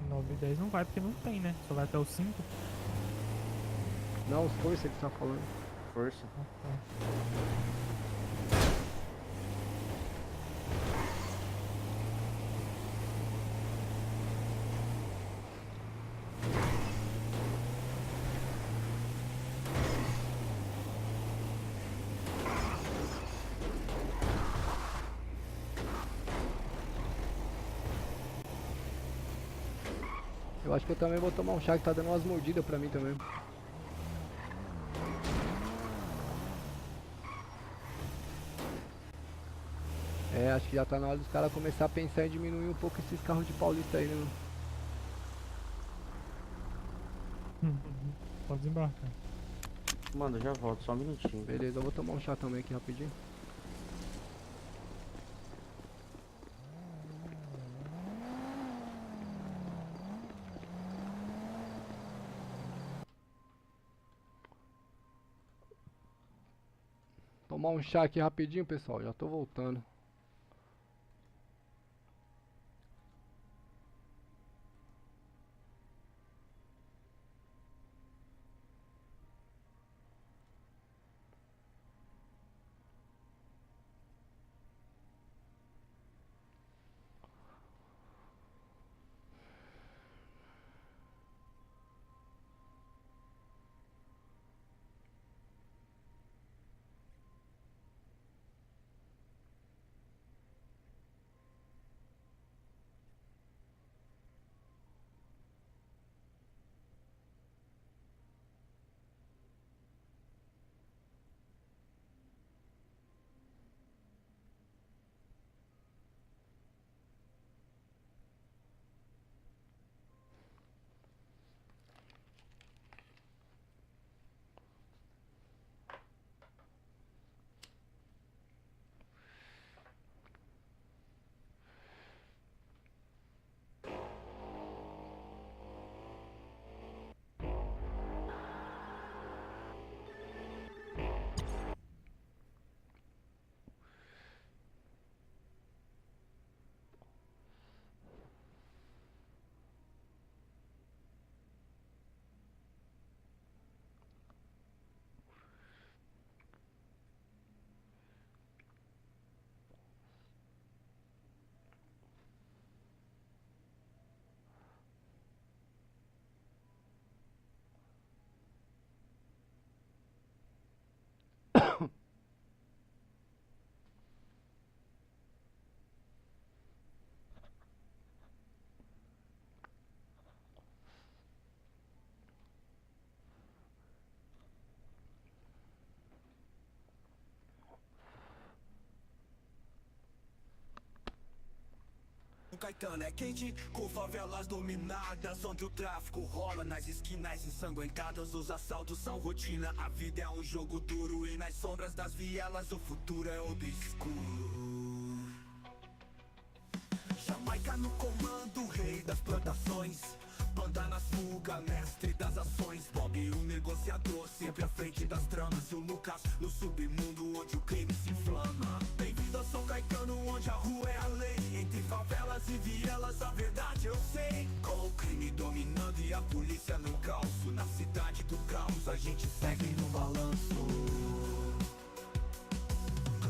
9 e 10 não vai porque não tem, né? Só vai até o 5. Não, os força que você tá falando. Força. Eu acho que eu também vou tomar um chá que tá dando umas mordidas pra mim também. É, acho que já tá na hora dos caras começar a pensar em diminuir um pouco esses carros de paulista aí, né? Pode desembarcar. Mano, já volto, só um minutinho. Beleza, eu vou tomar um chá também aqui rapidinho. Tomar um chá aqui rapidinho, pessoal, já tô voltando. Caetano é quente, com favelas dominadas, onde o tráfico rola nas esquinas ensanguentadas. Os assaltos são rotina, a vida é um jogo duro, e nas sombras das vielas o futuro é obscuro. Jamaica no comando, rei das plantações, Panda na fuga, mestre das ações. Bob, o negociador, sempre à frente das tramas. E o Lucas no submundo, onde o crime se inflama. Bem-vindo a São Caetano, onde a rua é a lei. Entre favelas e vielas, a verdade eu sei. Com o crime dominando e a polícia no caos. Na cidade do caos, a gente segue no balanço.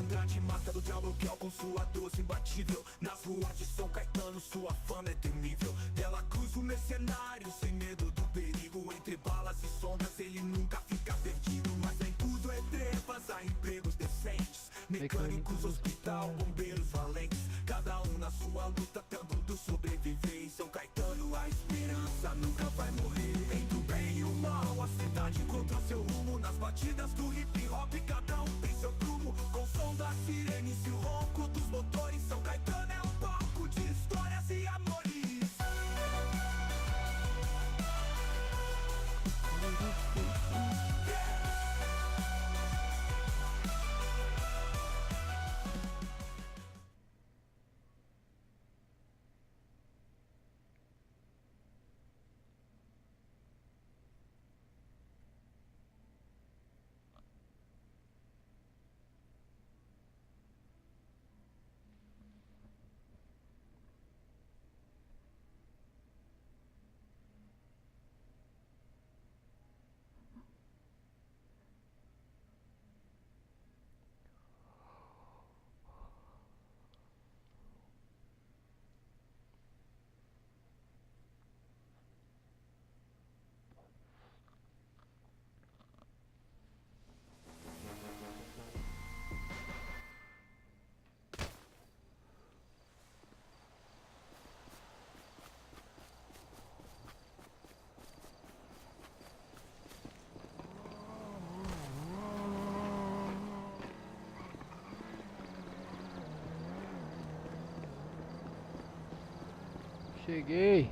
Andrade, mata do diabo, que com sua doce imbatível. Nas ruas de São Caetano, sua fama é temível. Dela Cruz, o mercenário, sem medo do perigo. Entre balas e sombras, ele nunca fica perdido. Mas em tudo é trevas, há empregos decentes. Mecânicos, hospital, bombeiros valentes. Cada um na sua luta, tentando sobreviver. Em São Caetano, a esperança nunca vai morrer. Entre o bem e o mal, a cidade encontrou seu rumo. Nas batidas do hip hop, cada um tem seu prumo. Com o som da sirene e o ronco dos motores, São Caetano é um palco de histórias e amores. Cheguei.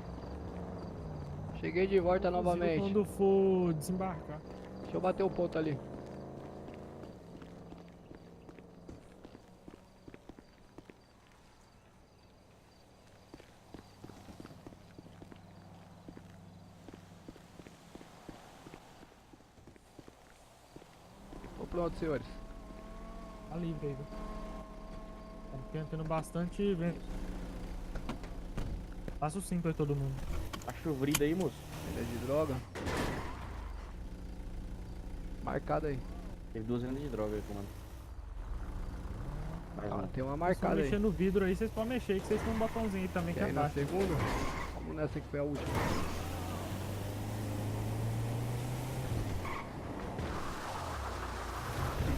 Cheguei de volta novamente. Quando for desembarcar. Deixa eu bater o ponto ali. Tô pronto, senhores. Tá livre aí, viu? Estamos tendo bastante vento. Passa o cinto aí, todo mundo. Tá chovrida aí, moço? Ele é de droga. Marcado aí. Teve 200 de droga aí, comando. Ah, tem uma Vocês marcada estão aí. mexendo no vidro aí, vocês podem mexer, que vocês têm um botãozinho aí também que Quer é ir na baixo. segunda? Vamos nessa que foi a última.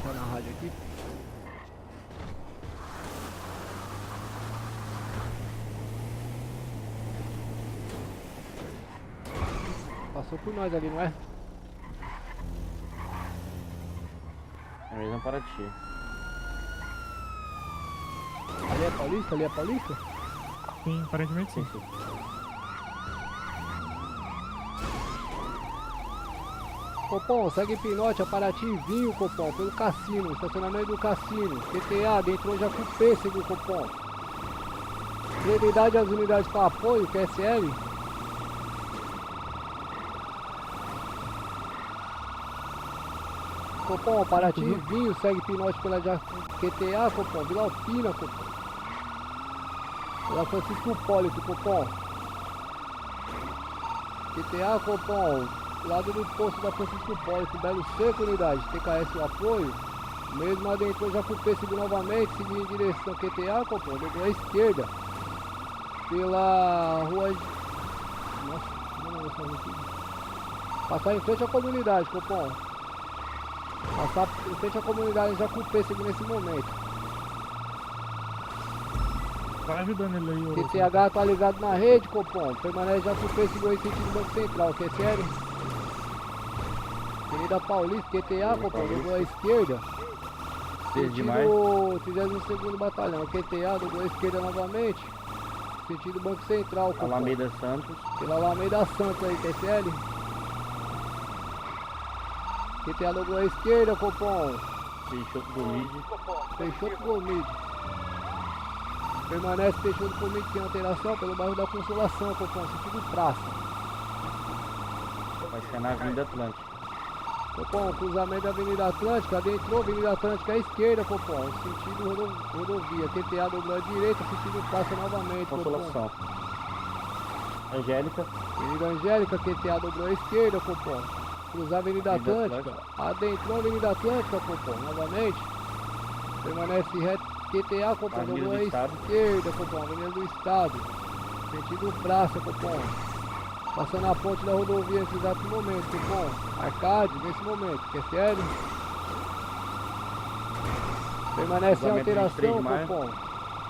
Tá na rádio aqui. Passou por nós ali, não é? É mesmo para ti. Ali é Paulista? Ali é Paulista? Sim, aparentemente sim. Copom, segue Pinote, Paraty, Vinho, Copom, pelo cassino, estacionamento do cassino, QTA, dentro já com pêssego, Copom. Prioridade às unidades para apoio, QSL. Copom, Paraty, Vinho, segue Pinote pela QTA, Copom, Vila Alpina, Copom. Pela Francisco Hipólito, Copom. QTA, Copom. Lado do posto da Francisco Hipólito, Belo Seco, unidade, TKS o apoio. Mesmo adentrou já com o pêssego novamente, seguindo em direção QTA, Copom, dentro à esquerda. Pela rua... Nossa, não vou sair aqui. Passar em frente à comunidade, Copom. Passar em frente à comunidade já com o pêssego nesse momento. Vai ajudando ele aí, ô. QTH atualizado na rede, Copom. Permanece já com o pêssego aí sentido Banco Central, que é sério. Avenida Paulista, QTA, Copom, dobrou à esquerda. Sentido 32º Batalhão, QTA, dobrou à esquerda novamente. Sentido Banco Central, Copom. Alameda Santos. Pela Alameda Santos aí, QSL. QTA dobrou à esquerda, Copom. Peixoto Gomide. Peixoto Gomide. Permanece Peixoto Gomide sem alteração pelo bairro da Consolação, Copom, sentido praça. Vai ser na Avenida Atlântica. Copom, cruzamento da Avenida Atlântica, adentrou Avenida Atlântica à esquerda, Copom, sentido rodovia. QTA dobrou à direita, sentido praça novamente, Consolação. Angélica. Avenida Angélica, QTA dobrou à esquerda, Copom. Cruzar a Avenida Atlântica, adentrou a Avenida Atlântica, Copom, novamente. Permanece reto, QTA, Copom, dobrou à esquerda, Copom, Avenida do Estado. Sentido praça, Copom. Passando a ponte da rodovia nesse exato momento, Copom. Arcade, nesse momento, que é sério. Permanece sem alteração, Copom.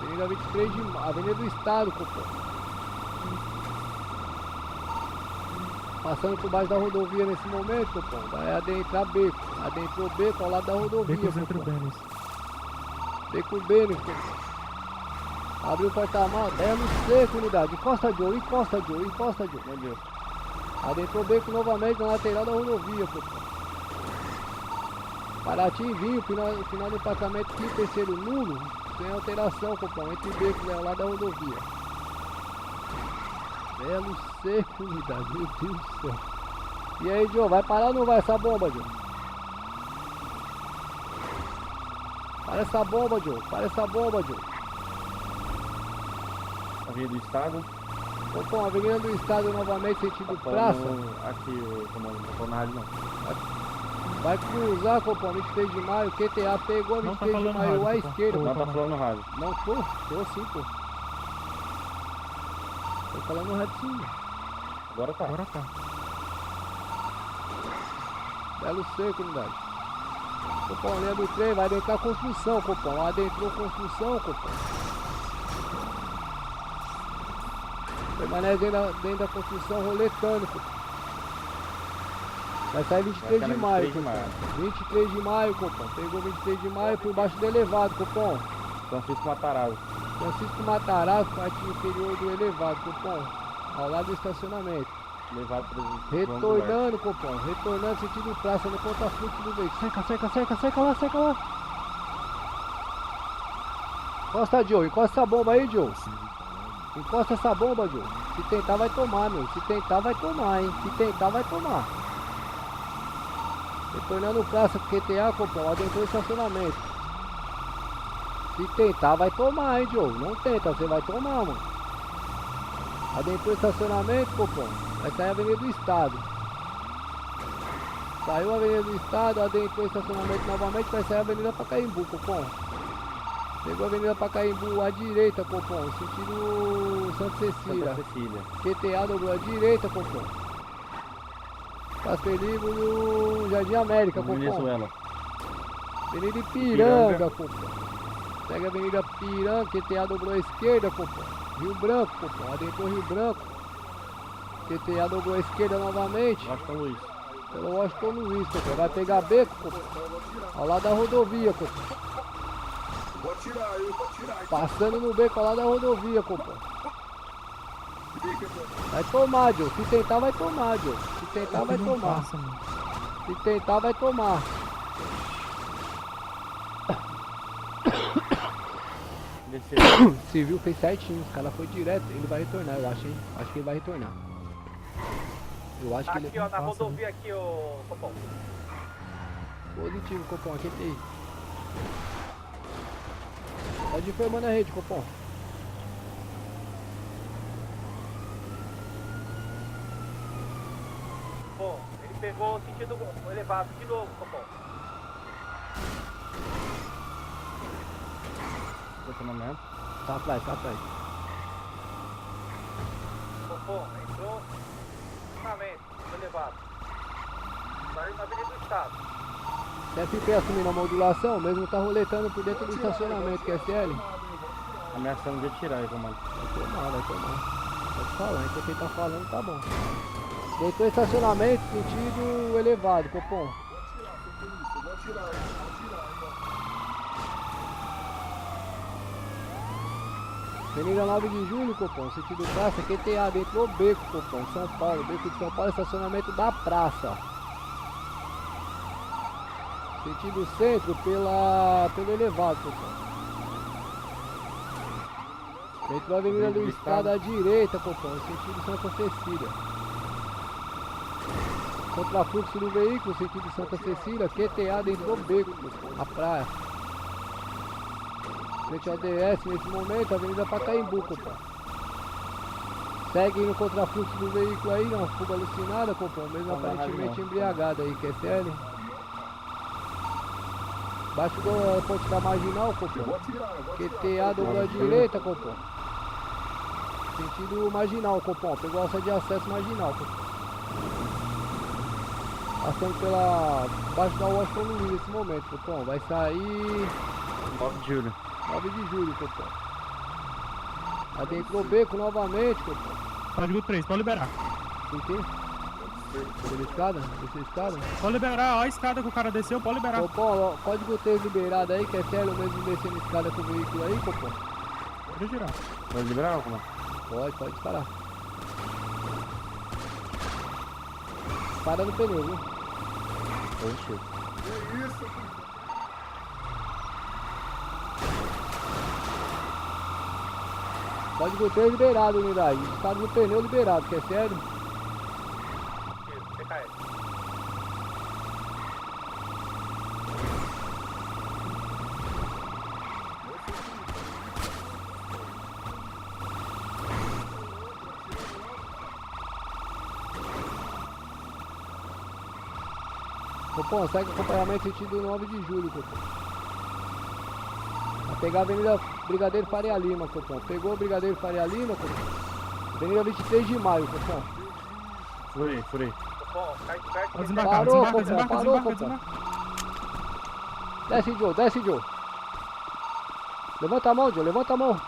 Avenida 23 de Maio, Avenida do Estado, Copom. Passando por baixo da rodovia nesse momento, Copom. Vai adentrar Beco. Adentrou Beco ao lado da rodovia, Becos entre o Copom. Benes. Beco Benes, Copom. Abriu o porta-malas, belo seco, unidade. Encosta, Joe, encosta, Joe, encosta, Joe. Meu Deus. Adentrou Beco novamente na lateral da rodovia, Copom. Paraty Vinho, final do empacamento 5º nulo, sem alteração, Copom. Entre Beco e ao lado da rodovia. Belo seco, unidade, meu Deus do céu. E aí, Joe, vai parar ou não vai essa bomba, Joe? Para essa bomba, Joe, para essa bomba, Joe. Avenida do Estado. Copom, Avenida do Estado novamente, sentido praça. Aqui, o comando, não tô na rádio não. Vai cruzar, Copom, 23 de maio, QTA pegou a 23 de maio à esquerda. Não tá falando no rádio. Não tô sim, pô. Tô falando no rádio sim. Agora tá. Agora tá. Belo seco, unidade. Copom, linha do trem, vai adentrar construção, Copom. Adentrou construção, Copom. Permanece dentro da construção, roletando, Copom. Vai sair 23 de maio, Copom. 23 de maio, Copom. Pegou 23 de maio por baixo do elevado, Copom. Francisco Matarazzo. Francisco Matarazzo, parte inferior do elevado, Copom. Ao lado do estacionamento. Levado para retornando, Copom. Retornando sentido praça no contra-fluxo do veículo. Seca lá. Encosta, Joe. Encosta essa bomba aí, Joe. Encosta essa bomba, Joe. Se tentar, vai tomar, meu. Se tentar, vai tomar, hein. Se tentar, vai tomar. Retornando praça QTA, Copom. Adentrou o estacionamento. Se tentar, vai tomar, hein, Joe. Não tenta, você vai tomar, mano. Adentrou o estacionamento, Copom. Vai sair a Avenida do Estado. Saiu a Avenida do Estado, adentrou o estacionamento novamente, vai sair a Avenida Pacaembu, Copom. Pegou a Avenida Pacaembu à direita, Copom, sentido Santa Cecília. QTA dobrou à direita, Copom. Pastor Livre no Jardim América, Copom. Venezuela. Avenida Ipiranga, Copom. Pega a Avenida Piranga, QTA dobrou à esquerda, Copom. Rio Branco, Copom. Adentrou Rio Branco. QTA dobrou à esquerda novamente. Washington Luiz. Pelo Washington Luiz, Copom. Vai pegar Beco, Copom. Ao lado da rodovia, Copom. Vou atirar. Passando no beco ao lado da rodovia, Copom. Vai tomar, Joe. Se tentar, vai tomar, Joe. Se tentar, vai tomar. Se tentar, vai tomar. Civil fez certinho, os cara foi direto, ele vai retornar, eu acho, hein? Acho que ele vai retornar. Eu acho que ele... Aqui, ó, na rodovia aqui, ô Copom. Positivo, Copom, aqui tem. Pode ir formando a rede, Copom. Bom, ele pegou o sentido elevado de novo, Copom. Estacionamento. Tá atrás. Copom, entrou finalmente, elevado. Saiu na Avenida do Estado. CFP assumindo a modulação, mesmo tá roletando por dentro do estacionamento, QSL. Ameaçando de atirar aí, comando. Vai tomar, vai tomar. Pode falar, então quem tá falando tá bom. Deitou estacionamento, sentido elevado, Copom. Vou atirar. Avenida 9 de Julho, Copom, sentido praça, QTA dentro do beco, Copom, São Paulo, beco de São Paulo, estacionamento da praça. Sentido centro pelo elevado, Copom. Dentro da Avenida do Estado à direita, Copom, sentido Santa Cecília. Contrafluxo do veículo, sentido Santa Cecília, QTA dentro do beco, Copom, a praia. Frente ao DS nesse momento, Avenida Pacaembu, Copom. Segue no contrafluxo do veículo aí, uma fuga alucinada, Copom, mesmo aparentemente embriagado aí, QSL. Baixo da ponte da marginal, Copom. QTA dobro à direita, Copom. Sentido marginal, Copom. Pegou alça de acesso marginal, Copom. Passando pela baixo da Washington Luiz nesse momento, Copom. Vai sair 9 de julho. 9 de julho, Copom. Adentrou o beco novamente, Copom. Código 3, pode liberar. Por quê? Desceu a escada? Desceu a escada? Pode liberar, ó a escada que o cara desceu, pode liberar. Copom, código 3 liberado aí, que é sério mesmo descendo a escada com o veículo aí, Copom? Pode girar. Pode liberar ou como? Pode disparar. Para no pneu, viu? Positivo. Que isso? Código 3 liberado, unidade. Estado no pneu liberado, que é sério? Isso, TKS. Copom, segue acompanhamento sentido 9 de julho, Copom. Vai pegar a Avenida Brigadeiro Faria Lima, Copom. Pegou o Brigadeiro Faria Lima, Copom. Avenida 23 de maio, Copom. Furei. Bom, cai de perto. Pode desembarcar, Parou, desembarca, Copom, desembarca, parou, desembarca, Copom. desembarca. Desce, Joe. Levanta a mão, Joe, levanta a mão.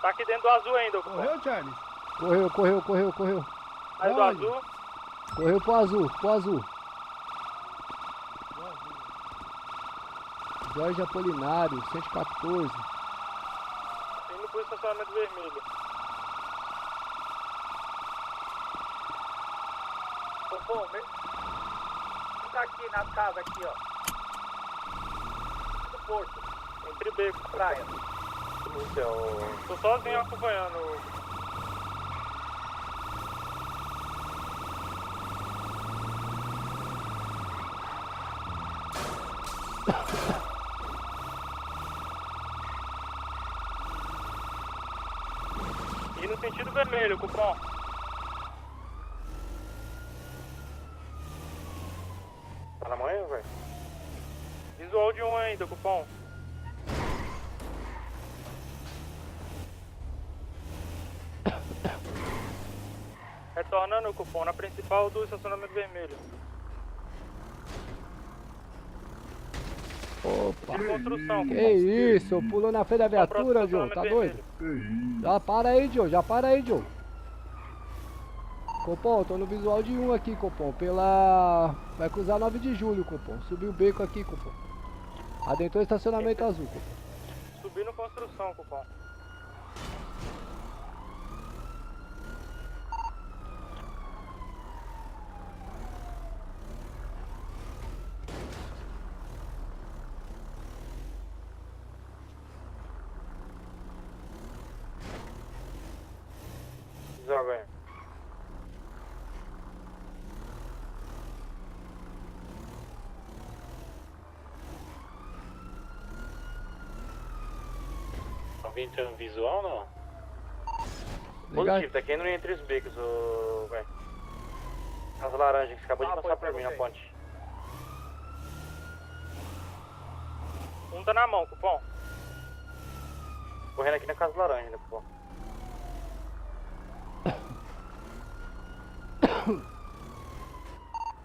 Tá aqui dentro do azul ainda, Correu, Charles? Correu. Aí do Aonde? azul. Correu pro azul. Jorge Apolinário, 114. Indo pro estacionamento vermelho. Bom, tá aqui na casa, aqui, ó. Do porto. Entre beco. Praia. Tô sozinho acompanhando. E no sentido vermelho, Cupom. Tá na manhã, velho? Visual de um ainda, Cupom. Retornando o cupom na principal do estacionamento vermelho. Opa. De construção, Que cupom. isso, pulou na frente da viatura, Joe, tá doido? Já para aí, Joe. Copom, tô no visual de 1 aqui, Copom, vai cruzar 9 de julho, Copom, subiu o beco aqui, Copom. Adentrou o estacionamento azul, Copom. Subindo construção, cupom. Joga aí. Alguém tem um visual, não? Positivo, tá aqui entre os becos, velho. As laranjas que acabou de passar por mim na ponte. Um tá na mão, cupom. Correndo aqui na casa laranja, né, pô?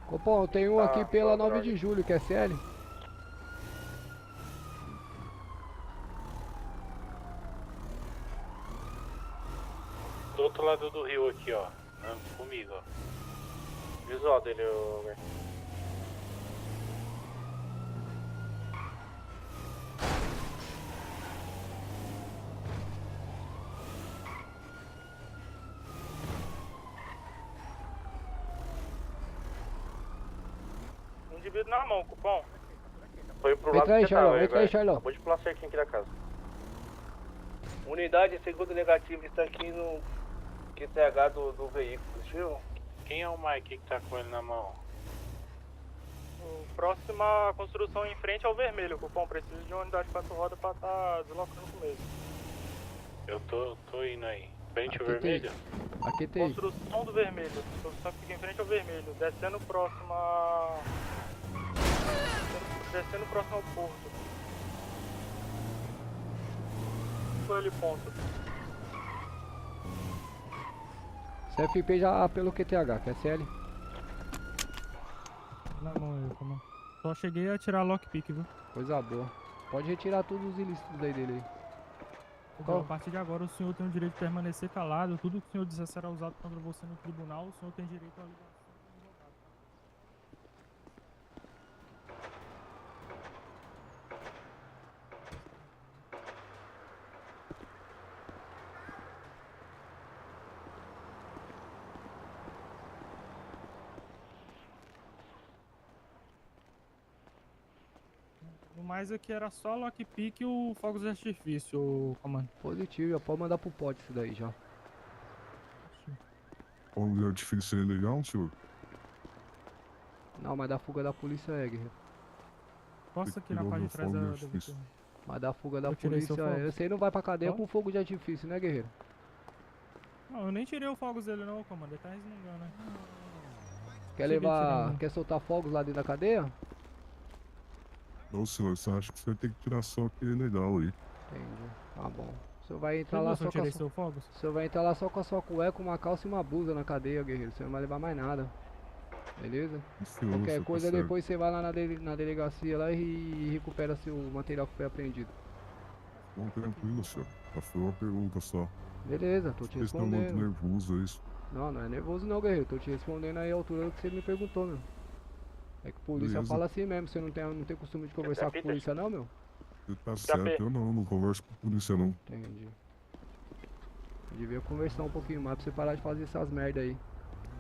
Copom, tem um aqui pela 9 de julho, que é CL. Do outro lado do rio aqui, ó. Comigo, ó. Visual dele, ô. Indivíduo na mão, cupom. Foi pro lado Entra aí, que você tava, Charlão, entra aí, velho. Charlão. Acabou de pular cerquinho aqui da casa. Unidade segundo negativo está aqui no QTH do veículo, viu? Quem é o Mike que tá com ele na mão? Próxima construção em frente ao vermelho, cupom. Preciso de uma unidade 4 rodas pra tá deslocando com mesmo. Eu tô indo aí. Frente ao Aqui tem. vermelho? Aqui tem. Construção do vermelho. Construção que fica em frente ao vermelho. Descendo próximo a... Descendo próximo ao porto. Foi ali, ponto. CFP já pelo QTH, que é CL. Na mão aí, comando. Só cheguei a tirar lockpick, viu? Coisa boa. Pode retirar todos os ilícitos aí dele aí. Então, a partir de agora o senhor tem o direito de permanecer calado. Tudo que o senhor disser será usado contra você no tribunal. O senhor tem direito a ligação com o advogado, tá? No mais aqui era só lockpick e o fogos de artifício, comando. Positivo, já pode mandar pro pote isso daí já. Fogo de artifício é legal, senhor? Não, mas da fuga da polícia é, guerreiro. Posso aqui na parte de trás da viatura. Mas da fuga da Eu tirei seu polícia é. fogo. Você não vai pra cadeia Ó. com fogo de artifício, né, guerreiro? Não, eu nem tirei o fogos dele não, comando. Ele tá resmungando, né? Quer Cheguei levar. tirando. Quer soltar fogos lá dentro da cadeia? Não, senhor, você acha que você vai ter que tirar só aquele legal aí. Entendi. Tá bom. O senhor vai entrar Você lá viu se só eu com a tirei sua... seu fogos? O senhor vai entrar lá só com a sua cueca, uma calça e uma blusa na cadeia, guerreiro. Você não vai levar mais nada. Beleza? Senhor, Qualquer você tá coisa certo. depois você vai lá na delegacia lá e recupera seu material que foi apreendido. Bom, tranquilo, senhor. Só foi uma pergunta só. Beleza, tô te Vocês estão muito respondendo. nervoso, é isso? Não, não é nervoso não, guerreiro. Tô te respondendo aí a altura do que você me perguntou, meu. É que polícia Beleza. fala assim mesmo. Você não tem costume de conversar com polícia não, meu? Você tá certo, eu não converso com polícia não. Entendi. Eu devia conversar um pouquinho mais pra você parar de fazer essas merda aí.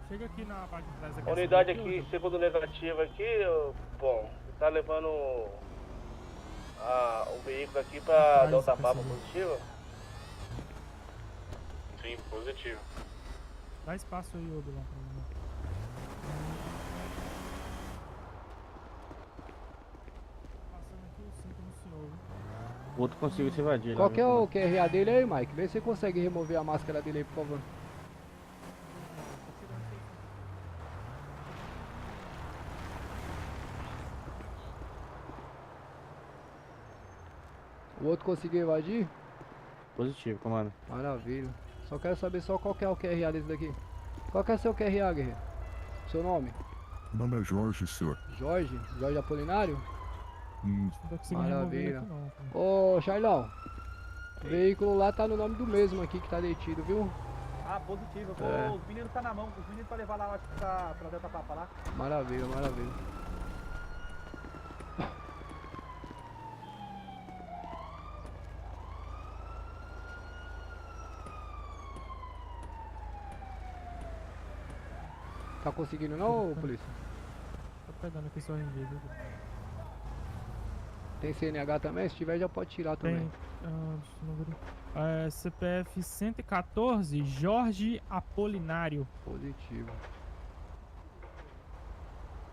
Chega aqui na parte de trás da Unidade aqui, segundo negativo aqui, bom, tá levando o veículo aqui pra dar o tapapa positivo? Sim, positivo. Dá espaço aí, ô Bilão, pra mim. Passando aqui o 5 no senhor, viu? O outro conseguiu se invadir. Qual né, que é meu o QRA dele aí, Mike? Vê se você consegue remover a máscara dele aí, por favor. O outro conseguiu invadir? Positivo, comando. Maravilha. Só quero saber só qual que é o QRA desse daqui. Qual que é seu QRA, guerreiro? Seu nome? Meu nome é Jorge, senhor. Jorge? Jorge Apolinário? Não tô conseguindo remover ele Maravilha. aqui não, cara. Ô, Charlão. O veículo lá tá no nome do mesmo aqui que tá detido, viu? Ah, positivo. É. Os meninos tá na mão. Os meninos pra levar lá, acho que pra Delta Papa lá. Maravilha, maravilha. Tá conseguindo não, polícia? Tô pegando aqui só rendido. Tem CNH também? Se tiver já pode tirar também. Tem. Deixa eu ver. CPF 114, Jorge Apolinário. Positivo.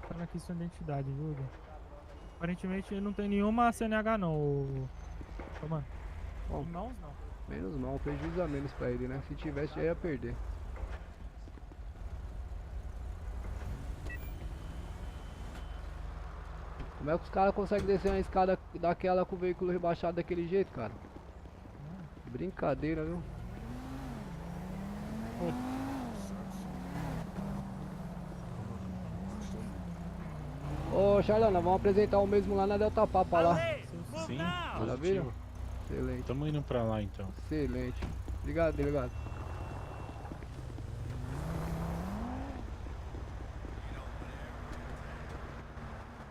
Tá aqui sua identidade, viu, Hugo? Aparentemente não tem nenhuma CNH não, ô mano. Bom, Irmãos não. menos mal, prejuízo a menos pra ele, né? Se tivesse já ia perder. Como é que os caras conseguem descer uma escada daquela com o veículo rebaixado daquele jeito, cara? Brincadeira, viu? Ô, Charlana, vamos apresentar o mesmo lá na Delta Papa lá. Sim, Maravilha? positivo. Excelente. Tamo indo pra lá então. Excelente. Obrigado, delegado.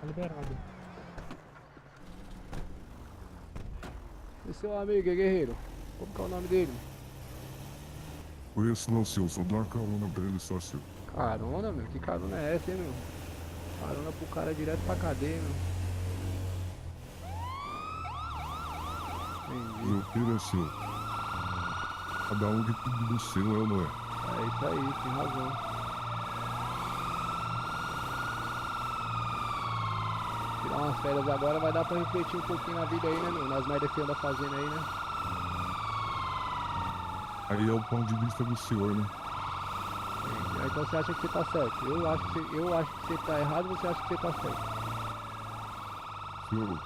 Tá liberado. E seu amigo, é guerreiro? Como que é o nome dele? Conheço não, senhor. Só dá uma carona pra ele só, senhor. Carona, meu. Que carona é essa, hein, meu? Carona pro cara direto pra cadeia, meu. Entendi. Meu filho é senhor. Cada um que tudo do seu é ou não é? É isso aí, tem razão. Tirar umas férias agora vai dar pra refletir um pouquinho na vida aí, né, meu? Nas merdas que anda fazendo aí, né? Aí é o ponto de vista do senhor, né? Entendi. Então você acha que você tá certo? Eu acho que você tá errado, você acha que você tá certo? Senhor,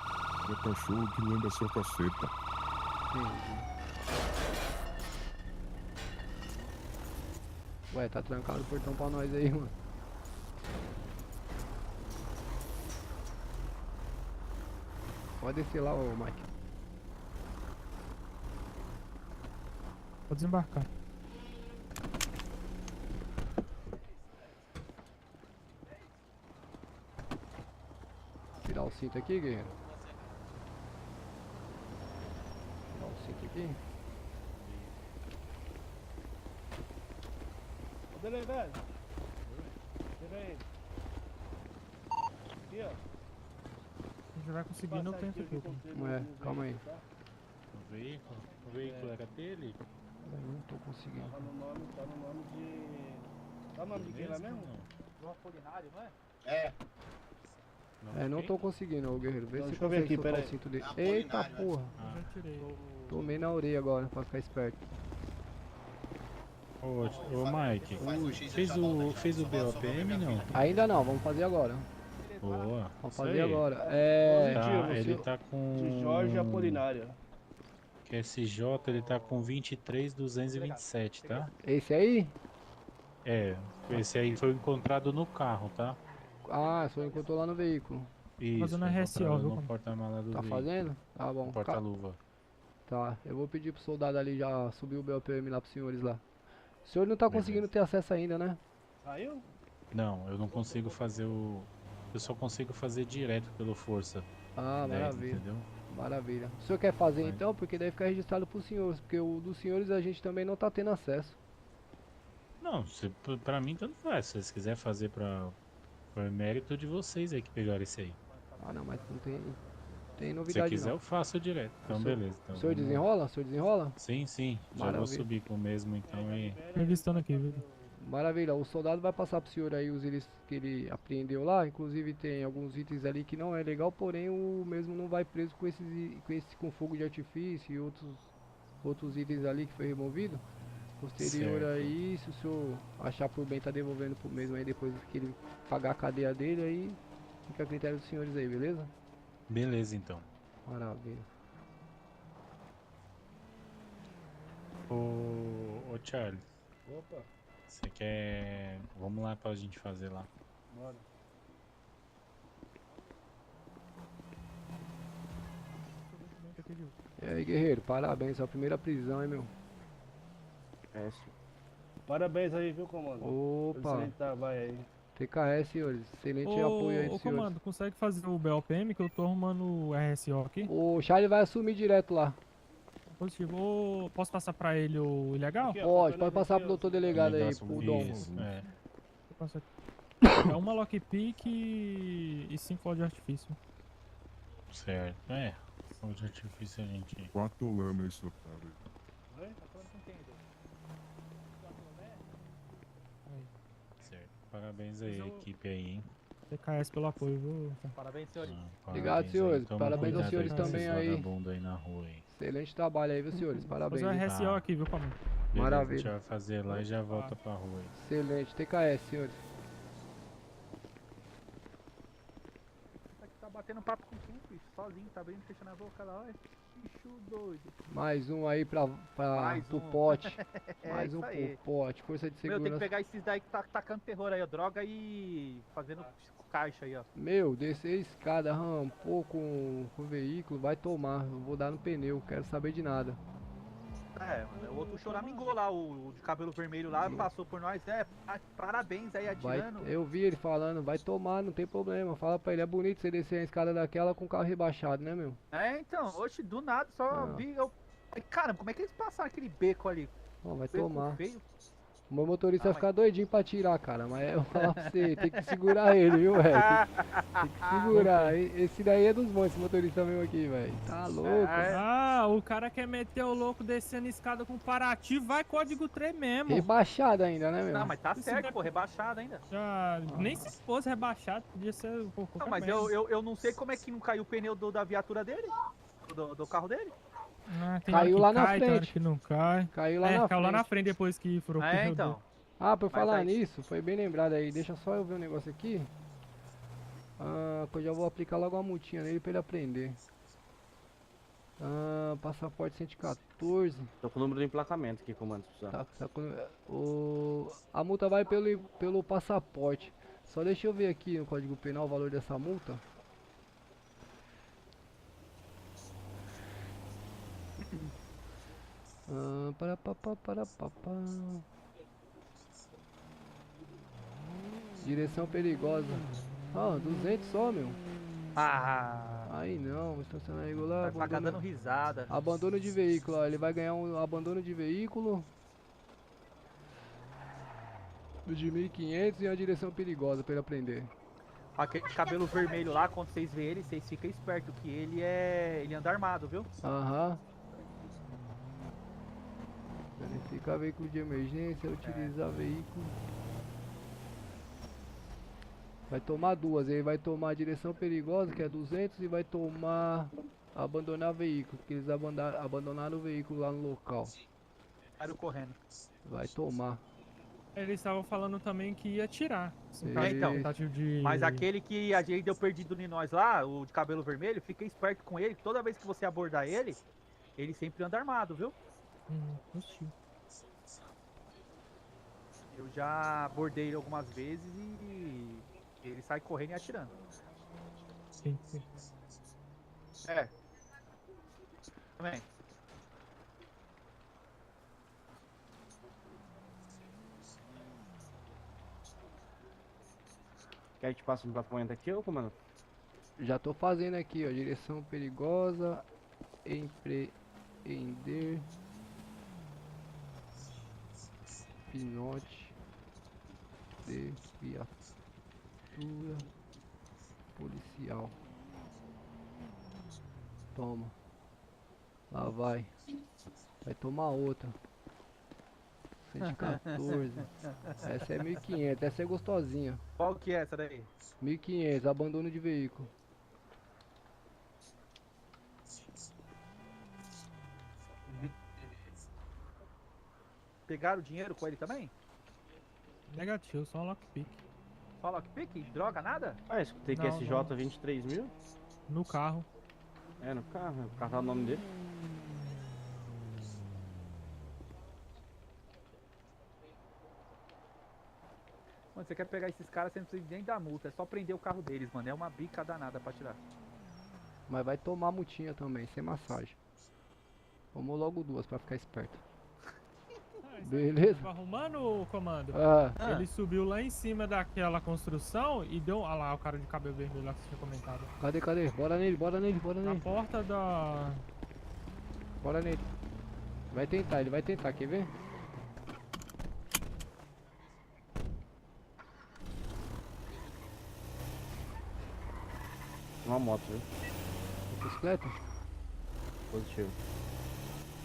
é cachorro que lembra a sua caceta. Entendi. Ué, tá trancado o portão pra nós aí, mano. Pode descer lá, ô Mike. Vou desembarcar. Tirar o cinto aqui, guerreiro. Tirar o cinto aqui. Ô, delegado. Chega aí. Aqui, ó. A gente vai conseguir no tempo aqui. Ué, calma aí. O veículo era dele? Eu não tô conseguindo. Tá no nome de... Tá o nome de quem lá mesmo? João Apolinário, não é? É. Não tô conseguindo, ô guerreiro. Vê se Deixa eu ver consegue aqui, soltar pera o aí. cinto dele. Eita porra. Já tirei. Tomei na orelha agora, pra ficar esperto. Ô Mike, fez o BOPM não? Ainda não, vamos fazer agora. Boa. Vamos isso fazer aí. agora. Tá, ele tá com... De Jorge Apolinário. QSJ, ele tá com 23.227, tá? Esse aí? É, esse aí foi encontrado no carro, tá? Ah, só encontrou lá no veículo. Isso, Fazendo RSO, encontrado viu? no porta-mala do Tá veículo. fazendo? Tá bom. No porta-luva. Tá, eu vou pedir pro soldado ali já subir o BOPM lá pros senhores lá. O senhor não tá conseguindo ter acesso ainda, né? Saiu? Não, eu não consigo fazer o... Eu só consigo fazer direto pelo Força. Ah, 10, maravilha. entendeu? Maravilha. O senhor quer fazer Vai. então? Porque daí fica registrado pros senhores. Porque o dos senhores a gente também não tá tendo acesso. Não, pra mim tanto faz. Se vocês quiserem fazer pra mérito de vocês aí que pegaram esse aí. Ah não, mas não tem Se novidade quiser não. eu faço direto. Então beleza. Então, O senhor vamos- desenrola? O senhor desenrola? Sim, sim. Já vou Maravilha. subir com o mesmo então e... Revistando aqui, viu? Maravilha, o soldado vai passar pro senhor aí os itens que ele apreendeu lá, inclusive tem alguns itens ali que não é legal, porém o mesmo não vai preso com com fogo de artifício e outros itens ali que foi removido. Posterior Certo. a isso, se o senhor achar por bem tá devolvendo pro mesmo aí depois que ele pagar a cadeia dele, aí fica a critério dos senhores aí, beleza? Beleza então. Maravilha. Ô Charles, Opa, você quer... Vamos lá pra gente fazer lá. bora. E aí, guerreiro, parabéns, é a primeira prisão, hein, meu? É, senhor. Parabéns aí, viu, comando? Opa, Excelente trabalho aí. TKS, senhores, excelente apoio aí Ô dos senhores. comando, consegue fazer o BOPM que eu tô arrumando o RSO aqui? O Charlie vai assumir direto lá. Positivo. Posso passar pra ele o ilegal? Aqui, ó, Pode passar pro doutor delegado aí, Negócio- pro Dom. Isso, é. Eu passo aqui. É uma lockpick e 5 fogos de artifício. Certo. É. Fogo de artifício a gente... 4 lama esse otário. Certo. Parabéns aí, equipe aí, hein? TKS pelo apoio, viu? Parabéns, senhores. Obrigado, Parabéns senhores. aí. Toma Parabéns aos cuidado senhores com esses também aí. vagabundos aí na rua aí. Excelente trabalho aí, viu, senhores? Parabéns. Fazer o hein? RSO aqui, viu, comando? Beleza, Maravilha. A gente vai fazer lá e já volta pra rua aí. Excelente. TKS, senhores. Tá bacana. batendo papo com quem, bicho? Sozinho, tá abrindo e fechando a boca lá, olha. Bicho doido. Mais um aí pro um. pote. É Mais isso um aí. pro pote. Força de Meu, tem que segurança. pegar esses daí que tá tacando terror aí, ó. Droga e fazendo caixa aí, ó. Meu, descer a escada, rampou com o veículo, vai tomar. Eu vou dar no pneu, quero saber de nada. É, mano, o outro choramingou lá, o de cabelo vermelho lá, passou por nós. Parabéns aí, atirando. Eu vi ele falando, vai tomar, não tem problema. Fala pra ele, é bonito você descer a escada daquela com o carro rebaixado, né, meu? É, então, oxe, do nada, só vi, caramba, como é que eles passaram aquele beco ali? Ó, vai Beco tomar. feio. O meu motorista vai ficar doidinho pra tirar, cara. Mas eu vou falar pra você, tem que segurar ele, viu, velho? Tem que segurar. Esse daí é dos bons, esse motorista meu aqui, velho. Tá louco. Ah, o cara quer meter o louco descendo escada com Paraty, vai código 3 mesmo. Rebaixado ainda, né, meu? Não, mas tá certo, pô, rebaixado ainda. Nem se fosse rebaixado, podia ser um pouco. Não, mas eu não sei como é que não caiu o pneu da viatura dele, do carro dele. Caiu lá na frente. Que não cai. Caiu lá na frente. Caiu lá na frente depois que furou o pneu então. dele. Ah, pra eu falar nisso, foi bem lembrado aí. Deixa só eu ver um negócio aqui. Que eu já vou aplicar logo uma multinha nele pra ele aprender. Passaporte 114. Tô com o número de emplacamento aqui, comando, se precisar. A multa vai pelo passaporte. Só deixa eu ver aqui no Código Penal o valor dessa multa. Direção perigosa. 200 só, meu. Aí não, estacionar regular. Vai pagar dando risada. Abandono de veículo, ó. Ele vai ganhar um abandono de veículo de 1.500 e uma direção perigosa pra ele aprender. Aquele cabelo vermelho lá, quando vocês verem ele, vocês ficam espertos que ele anda armado, viu? Verificar veículo de emergência, utilizar veículo. Vai tomar duas, ele vai tomar direção perigosa, que é 200, e vai tomar abandonar veículo, porque eles abandonaram o veículo lá no local. Saiu correndo. Vai tomar. Eles estavam falando também que ia tirar. Então, mas aquele que a gente deu perdido em nós lá, o de cabelo vermelho, fica esperto com ele, toda vez que você abordar ele sempre anda armado, viu? Eu já abordei ele algumas vezes e ele sai correndo e atirando. Sim. Também. Quer que te passe um emplacamento aqui, ô comando? Já tô fazendo aqui, ó. Direção perigosa. Empreender. Pinote. De viatura. Policial. Toma. Lá vai. Vai tomar outra. 114. Essa é 1.500. Essa é gostosinha. Qual que é essa daí? 1.500. Abandono de veículo. Pegaram o dinheiro com ele também? Negativo, só um lockpick. Só lockpick? Droga, nada? Escutei que SJ 23 mil? No carro. No carro. O carro tá no nome dele. Mano, você quer pegar esses caras, você não precisa nem dar multa. É só prender o carro deles, mano. É uma bica danada pra tirar. Mas vai tomar multinha também, sem massagem. Tomou logo duas pra ficar esperto. Beleza? Tava arrumando o comando. Ele subiu lá em cima daquela construção e deu. Olha lá o cara de cabelo vermelho lá que você tinha comentado. Cadê? Bora nele. Na porta da. Bora nele. Ele vai tentar, quer ver? Uma moto, viu? Bicicleta? Positivo.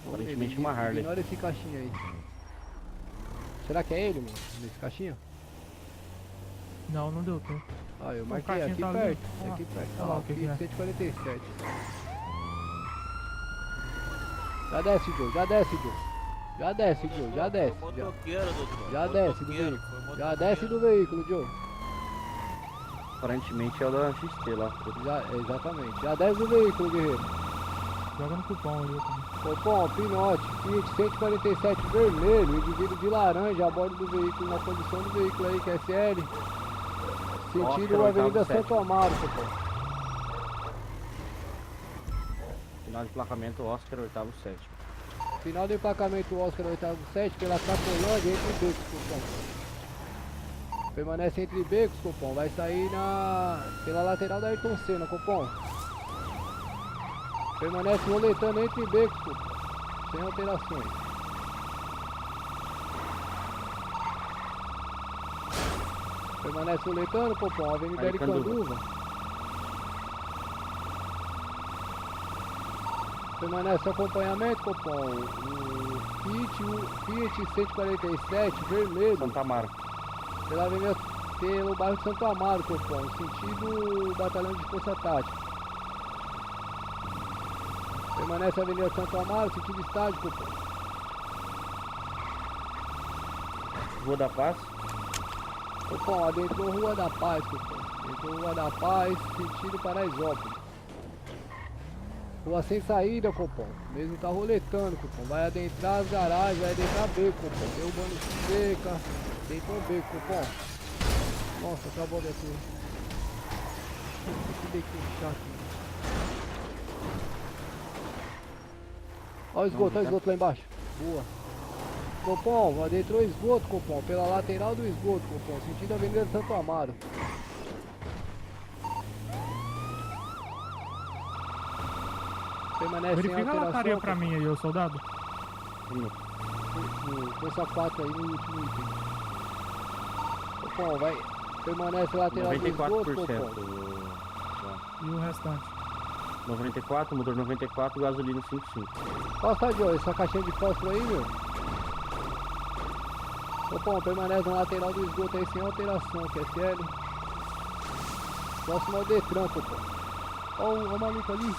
Aparentemente uma Harley. Ignora esse caixinha aí. Será que é ele, mano? Nesse caixinha? Não deu tempo. Eu marquei aqui tá perto. Ali. Aqui perto. Olha lá o que é. 147. Já desce, Joe. Já desce do veículo. Já desce do veículo, Joe. Aparentemente é o da XT lá. Exatamente. Já desce o veículo, guerreiro. Joga no cupom ali. Cupom, Pinote, Fiat 147 vermelho, indivíduo de laranja a bordo do veículo, na condição do veículo aí, QSL. Sentido Oscar, Avenida 8º, Santo Amaro, cupom. Final de emplacamento Oscar 8º, 7º. Final do emplacamento Oscar 8º, 7 pela Cracolândia entre becos, cupom. Permanece entre becos, cupom. Vai sair pela lateral da Ayrton Senna, cupom. Permanece roletando entre becos, cupom. Sem alterações. Permanece roletando, cupom. Avenida Aricanduva. Permanece acompanhamento, cupom. O Fiat 147 vermelho. Santo Amaro. Pelo bairro de Santo Amaro, cupom. Sentido Batalhão de Força Tática. Permanece a Avenida Santo Amaro, sentido estádio, cupom. Rua da Paz. Cupom, adentrou Rua da Paz, cupom. Adentrou Rua da Paz, sentido Paraisópolis. Rua sem saída, cupom. Mesmo tá roletando, cupom. Vai adentrar as garagens, vai adentrar beco, cupom. Derrubando seca. Adentrou beco, cupom. Nossa, acabou de aqui. Que bequinho chato. Olha o esgoto, olha o esgoto lá embaixo. Boa. Cupom, adentrou esgoto, cupom. Pela lateral do esgoto, cupom. Sentido Avenida Santo Amaro. Permanece Verifica sem a alteração. lataria pra mim aí, ô soldado. Força 4 aí no último item. Cupom, vai. Permanece lateral do esgoto, 94%. cupom. E o restante? 94, motor 94, gasolina 55. Costa de olho, essa caixinha de fósforo aí, meu. Cupom, permanece na lateral do esgoto aí sem alteração, QSL. Próximo ao Detran, cupom. Olha o maluco ali.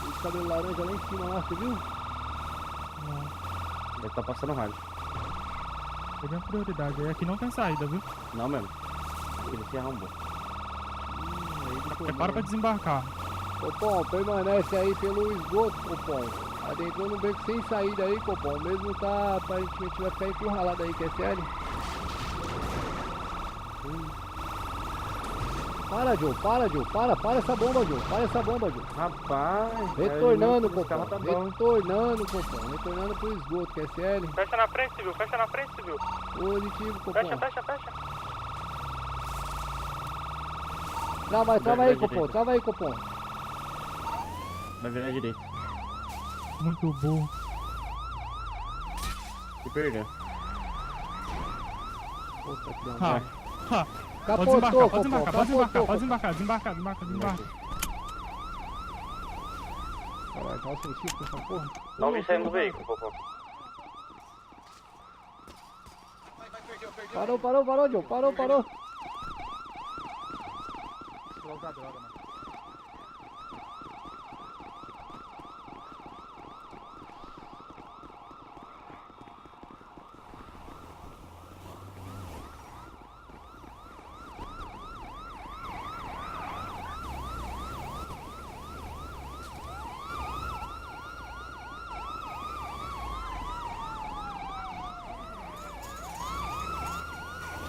Esse cabelo laranja lá em cima, lá, você viu? Não. Deve estar passando rádio. Foi minha prioridade. Aí aqui não tem saída, viu? Não mesmo. Ele se arrombou. Prepara pra desembarcar. Cupom, permanece aí pelo esgoto, cupom. Adentrou no beco sem saída aí, cupom. Mesmo tá, aparentemente vai ficar encurralado aí, QSL. Para, Joe, para, Joe, para essa bomba, Joe, para essa bomba, Joe. Rapaz, retornando, cupom, cupom, tá bom. retornando, cupom, retornando pro esgoto, QSL. Fecha na frente, civil, fecha na frente, civil. Positivo, cupom. Fecha. Trava aí, cupom, direita. trava aí, cupom. Vai virar à direita. Muito burro. Se perdeu. Puta que Ha. Capotou, Pode cupom, desembarcar. Desembarca. Caralho, tá sensível com essa porra. Não me saindo do veículo, cupom. Parou, Joe, parou. Vou usar droga, mano.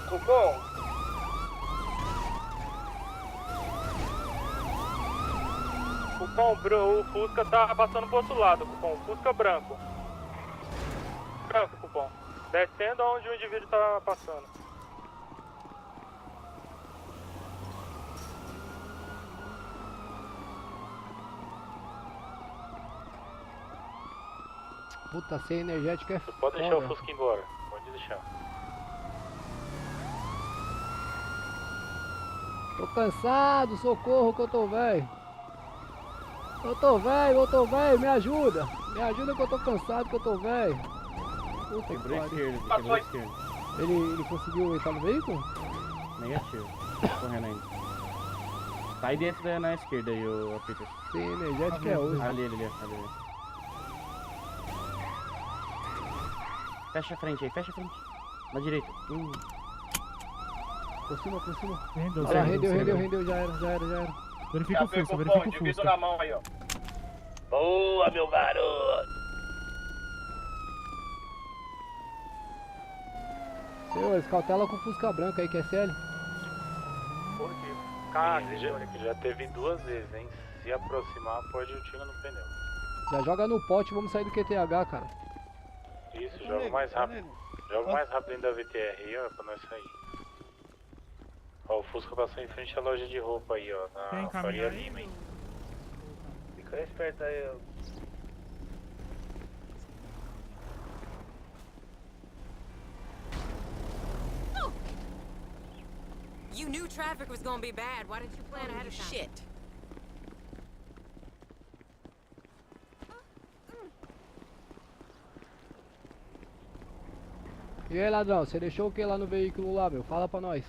Cupom. Cupom, bro, o Fusca tá passando pro outro lado, cupom. Fusca branco. Branco, cupom. Descendo aonde o indivíduo tá passando. Puta, ser energético é foda. Pode deixar o Fusca embora. Pode deixar. Tô cansado, socorro que eu tô velho. Eu tô velho, me ajuda. Me ajuda que eu tô cansado, que eu tô velho. Puta que Quebrou a pariu. esquerda, quebrou a esquerda. Ele conseguiu entrar no veículo? Negativo. Correndo ainda. Tá aí dentro na esquerda aí, o Peter. Sim, energético é hoje. Ali. Fecha a frente aí, fecha a frente. Na direita. Por cima, por cima. Rendeu, Olha lá, rendeu, rendeu, já era. Verifica o Fusca, Pegou verifica o divido Fusca. na mão aí, ó. Boa, meu garoto. Senhores, cautela com o Fusca branco aí, que é sério. Já teve 2 vezes, hein? Se aproximar, pode ir o tiro no pneu. Já joga no pote, vamos sair do QTH, cara. Isso, joga mais rápido. Joga mais rápido dentro da VTR aí, ó, pra nós sair. Ó, o Fusca passou em frente à loja de roupa aí, ó, na Faria Lima, hein? Fica esperto aí, ó. You knew traffic was gonna be bad. Why didn't you plan ahead of time? Shit. E aí, ladrão, você deixou o que lá no veículo lá, meu? Fala pra nós.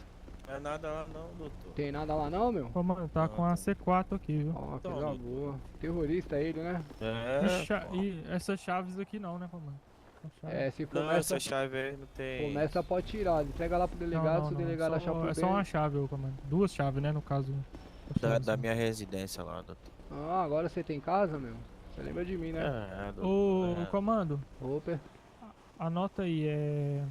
Não é nada lá não, doutor. Tem nada lá não, meu? Pô, mano, tá com a C4 aqui, viu? Ó, coisa boa. Terrorista ele, né? E essas chaves aqui não, né, comando? É, se for Não, essa chave aí não tem... Começa, pode tirar. Entrega lá pro delegado, Não, se o delegado achar por bem. É só uma chave, ô, comando. 2 chaves, né, no caso. Da minha residência lá, doutor. Ah, agora você tem casa, meu? Você lembra de mim, né? Ô, comando. Opa. Anota aí, é...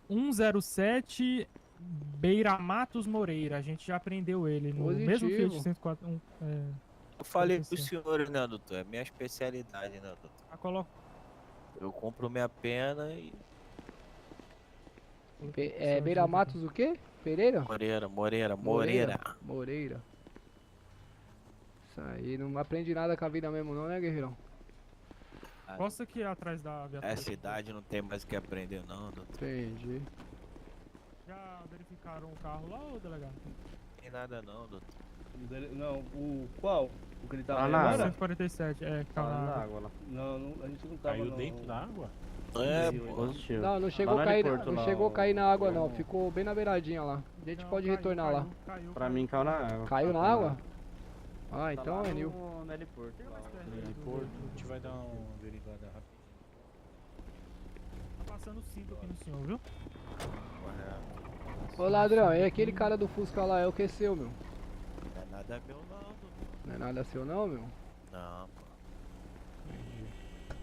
107 Beira Matos Moreira. A gente já prendeu ele no mesmo Fiat 104. Eu falei pros senhores, né, doutor? É minha especialidade, né, doutor? Coloca. Eu compro minha pena e... Beira Matos o quê? Pereira? Moreira. Isso aí, não aprende nada com a vida mesmo não, né, guerreirão? Posso aqui atrás da viatura. Essa idade não tem mais o que aprender não, doutor. Entendi. Já verificaram o carro lá, ô delegado? Não tem nada não, doutor. Não, o qual? O que ele tava Tá lá? 147, que tá na água lá. Não, a gente não tava Caiu não. dentro da água? É, positivo. Não chegou a cair, não chegou a cair na água não, ficou bem na beiradinha lá. A gente pode retornar lá. Pra mim caiu na água. Caiu na água? Ah, então é Nil. No heliporto. A gente vai dar uma averiguada rápida. Tá passando 5 aqui no senhor, viu? Ô ladrão, e aquele cara do Fusca lá é o que é seu, meu? Não é nada meu não, doutor. Não é nada seu não, meu? Não, pô.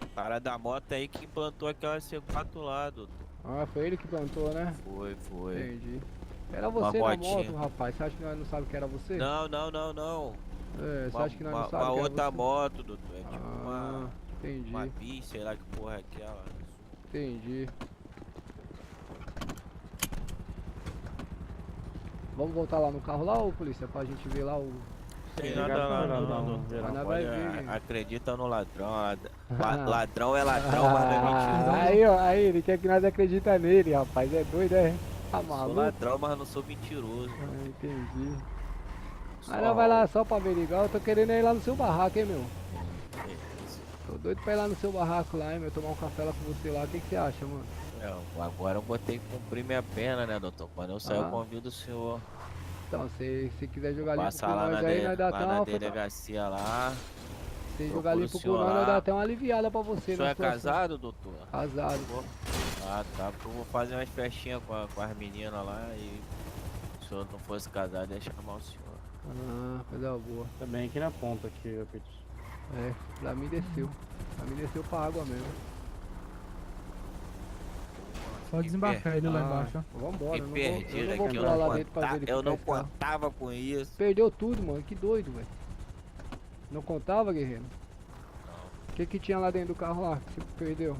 O cara da moto aí que implantou aquela C4 lá, doutor. Ah, foi ele que plantou, né? Foi. Entendi. Era você na moto, rapaz. Você acha que nós não sabemos que era você? Não. É, você acha que nós não sabemos que era Uma outra você? moto, doutor. É tipo entendi. uma bis, sei lá que porra é aquela. Entendi. Vamos voltar lá no carro lá, ô polícia, pra gente ver lá o... Tem nada lá não, doutor. Mas nós vai ver, acredita no ladrão. Ladrão é ladrão, mas não é mentiroso. Aí, ó, aí, ele quer que nós acredita nele, rapaz. É doido, é? Tá Sou maluco? ladrão, mas não sou mentiroso. Entendi. Mas não vai lá só pra averiguar. Eu tô querendo ir lá no seu barraco, hein, meu? Tô doido pra ir lá no seu barraco lá, hein, meu? Tomar um café lá com você lá. O que você acha, mano? Agora eu vou ter que cumprir minha pena, né, doutor? Quando eu sair, eu convido o senhor. Então, se quiser jogar limpo Passar com lá nós na, aí, nós dá até lá na uma... delegacia lá. Se jogar limpo com nós, nós dá até uma aliviada pra você. O senhor é casado, doutor? Casado. Ah, tá. Porque eu vou fazer umas festinhas com as meninas lá e se o senhor não fosse casado, ia chamar o senhor. Ah, coisa boa. Tá bem aqui na ponta, aqui, Pedro. É, pra mim desceu. Pra mim desceu pra água mesmo. Só desembarcar ele lá embaixo, ó. Vambora, Que perdido eu não aqui, vou lá dentro pra verificar eu não esse carro. contava com isso. Perdeu tudo, mano, que doido, velho. Não contava, guerreiro? O que tinha lá dentro do carro lá que você perdeu?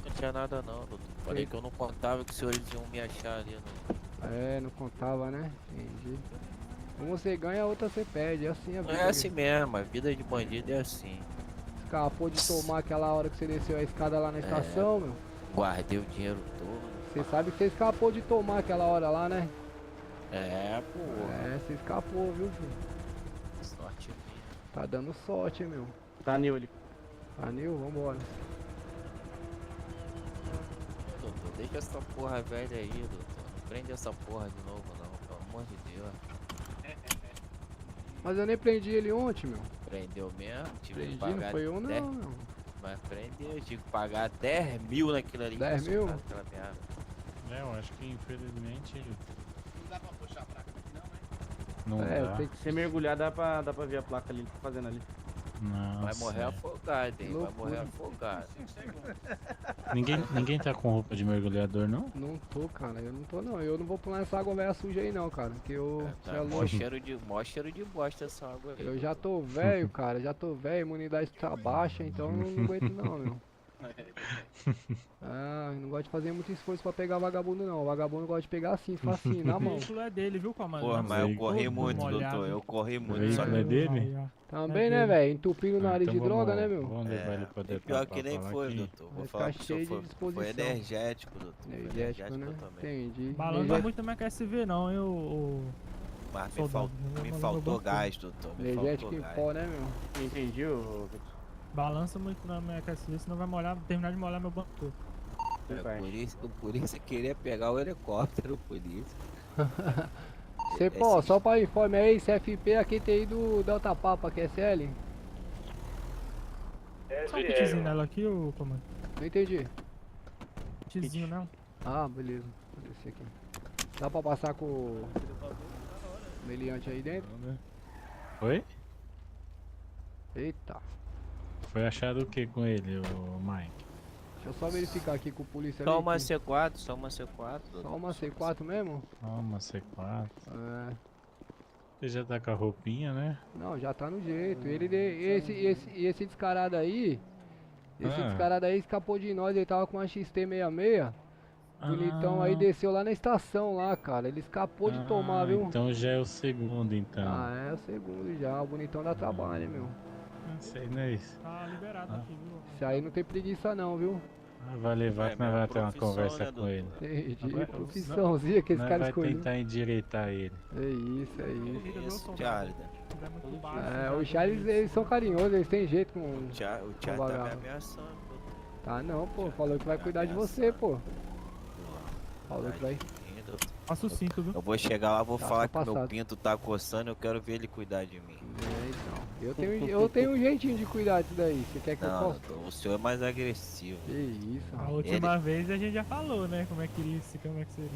Não tinha nada não, doutor. Falei que eu não contava que os senhores iam me achar ali. Não. É, não contava, né? Entendi. Um você ganha, outra você perde, é assim a vida. É assim mesmo, a vida de bandido é assim. Escapou de tomar aquela hora que você desceu a escada lá na estação, meu? Guardei o dinheiro todo. Você sabe que você escapou de tomar aquela hora lá, né? É, pô. É, você escapou, viu, filho? Sorte minha. Tá dando sorte, meu. Tá Nil ali. Tá Nil? Vambora. Doutor, deixa essa porra velha aí, doutor. Não prende essa porra de novo não, pelo amor de Deus. Mas eu nem prendi ele ontem, meu. Prendeu mesmo? Tive Prendi, que pagar não foi eu não, 10. não. Mas prendeu, tive que pagar 10 mil naquilo ali. 10 mil? Aquela merda. É, eu acho que infelizmente Não dá pra puxar a placa aqui não, né? não dá. tem que ser mergulhar, dá pra ver a placa ali, tá fazendo ali. Nossa, Vai morrer afogado, hein? Vai loucura. morrer afogado. Ninguém tá com roupa de mergulhador, não? Não tô, cara, eu não tô não. Eu não vou pular nessa água velha suja aí não, cara. Que eu. cê é Tá, louco. mó cheiro de bosta essa água aí. Eu já tô velho, cara, já tô velho, imunidade tá baixa, então eu não aguento não, meu. Ah, eu não gosto de fazer muito esforço pra pegar vagabundo não. O vagabundo gosta de pegar assim, facinho, na O mão. veículo é dele, viu, comandante? Porra, mas eu corri Todo muito, molhado. doutor. Eu corri O muito. Só veículo é dele? Também, É né, dele. velho? Entupindo o nariz de então droga, vamos- né, meu? Vamos levar ele pra E dentro. pior que nem foi, doutor. Vou Vai falar ficar pro cheio senhor, de foi disposição. energético, doutor. Foi Energético, né? também. Entendi. Balança Energético- muito também com SV não, hein, o... Mas me, Soldado, me eu vou faltou no banco. gás, doutor. Me Energético faltou em gás. pó, né, meu? Entendi, ô Victor. Balança muito na minha KSV, senão vai molhar, terminar de molhar meu banco todo. Por isso eu queria pegar o helicóptero, por isso. Cê, pô, só pra informar aí, CFP aqui tem aí do Delta Papa, QSL. Só um kitzinho nela aqui, ô comando. Não entendi. Kitzinho nela. Ah, beleza. Vou descer aqui. Dá pra passar com o meliante aí dentro? Foi? Eita. Foi achado o que com ele, o Mike? Deixa eu só verificar aqui com o polícia Só ali uma que- C4, só uma C4. Só uma C4 mesmo? Uma C4. É. Você já tá com a roupinha, né? Não, já tá no jeito. Esse descarado aí. Esse Ah. descarado aí escapou de nós, ele tava com uma XT66. Bonitão aí desceu lá na estação lá, cara. Ele escapou de tomar, viu? Então já é o segundo, então. Ah, é o segundo já. O bonitão dá trabalho, meu. Não sei, não é isso. Tá liberado aqui, viu? Isso aí não tem preguiça não, viu? Vai levar que nós vamos ter uma profissão, conversa né, com ele. Entendi. Profissãozinha que esse Nós cara vai escolheu. tentar endireitar ele. É isso, é isso. Isso, Charlie. É, os Charles, eles são carinhosos, eles têm jeito com O Charlie tá me vagabundo. ameaçando. Tá não, pô. Falou que vai cuidar de você, pô. Falou que vai. Passa o cinto, viu? Eu vou chegar lá, vou Tá, falar tá que meu passado. pinto tá coçando, eu quero ver ele cuidar de mim. É, então. Eu tenho um jeitinho de cuidar disso daí. Você quer que eu Não, possa? doutor, o senhor é mais agressivo. Que isso, A última vez a gente já falou, né? Como é que iria, como é que seria.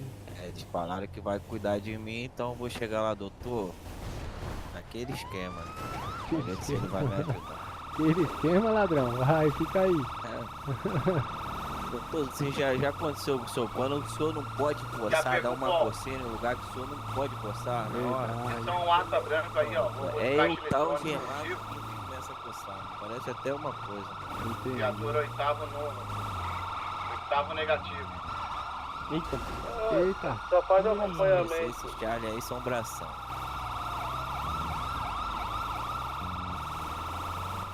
Eles falaram que vai cuidar de mim, então eu vou chegar lá, doutor. Naquele esquema. Pra ver se ele vai me ajudar. Aquele esquema, ladrão. Vai, fica aí. Doutor, assim, já aconteceu com o senhor. Quando o senhor não pode coçar, dar uma coceira no lugar que o senhor não pode coçar na hora. Isso é um asa branco aí, ó. É eu tal gelado que começa a coçar. Parece até uma coisa. Viatura oitavo negativo. Eita. Só faz um Esses acompanhamento. Charlie aí são bração.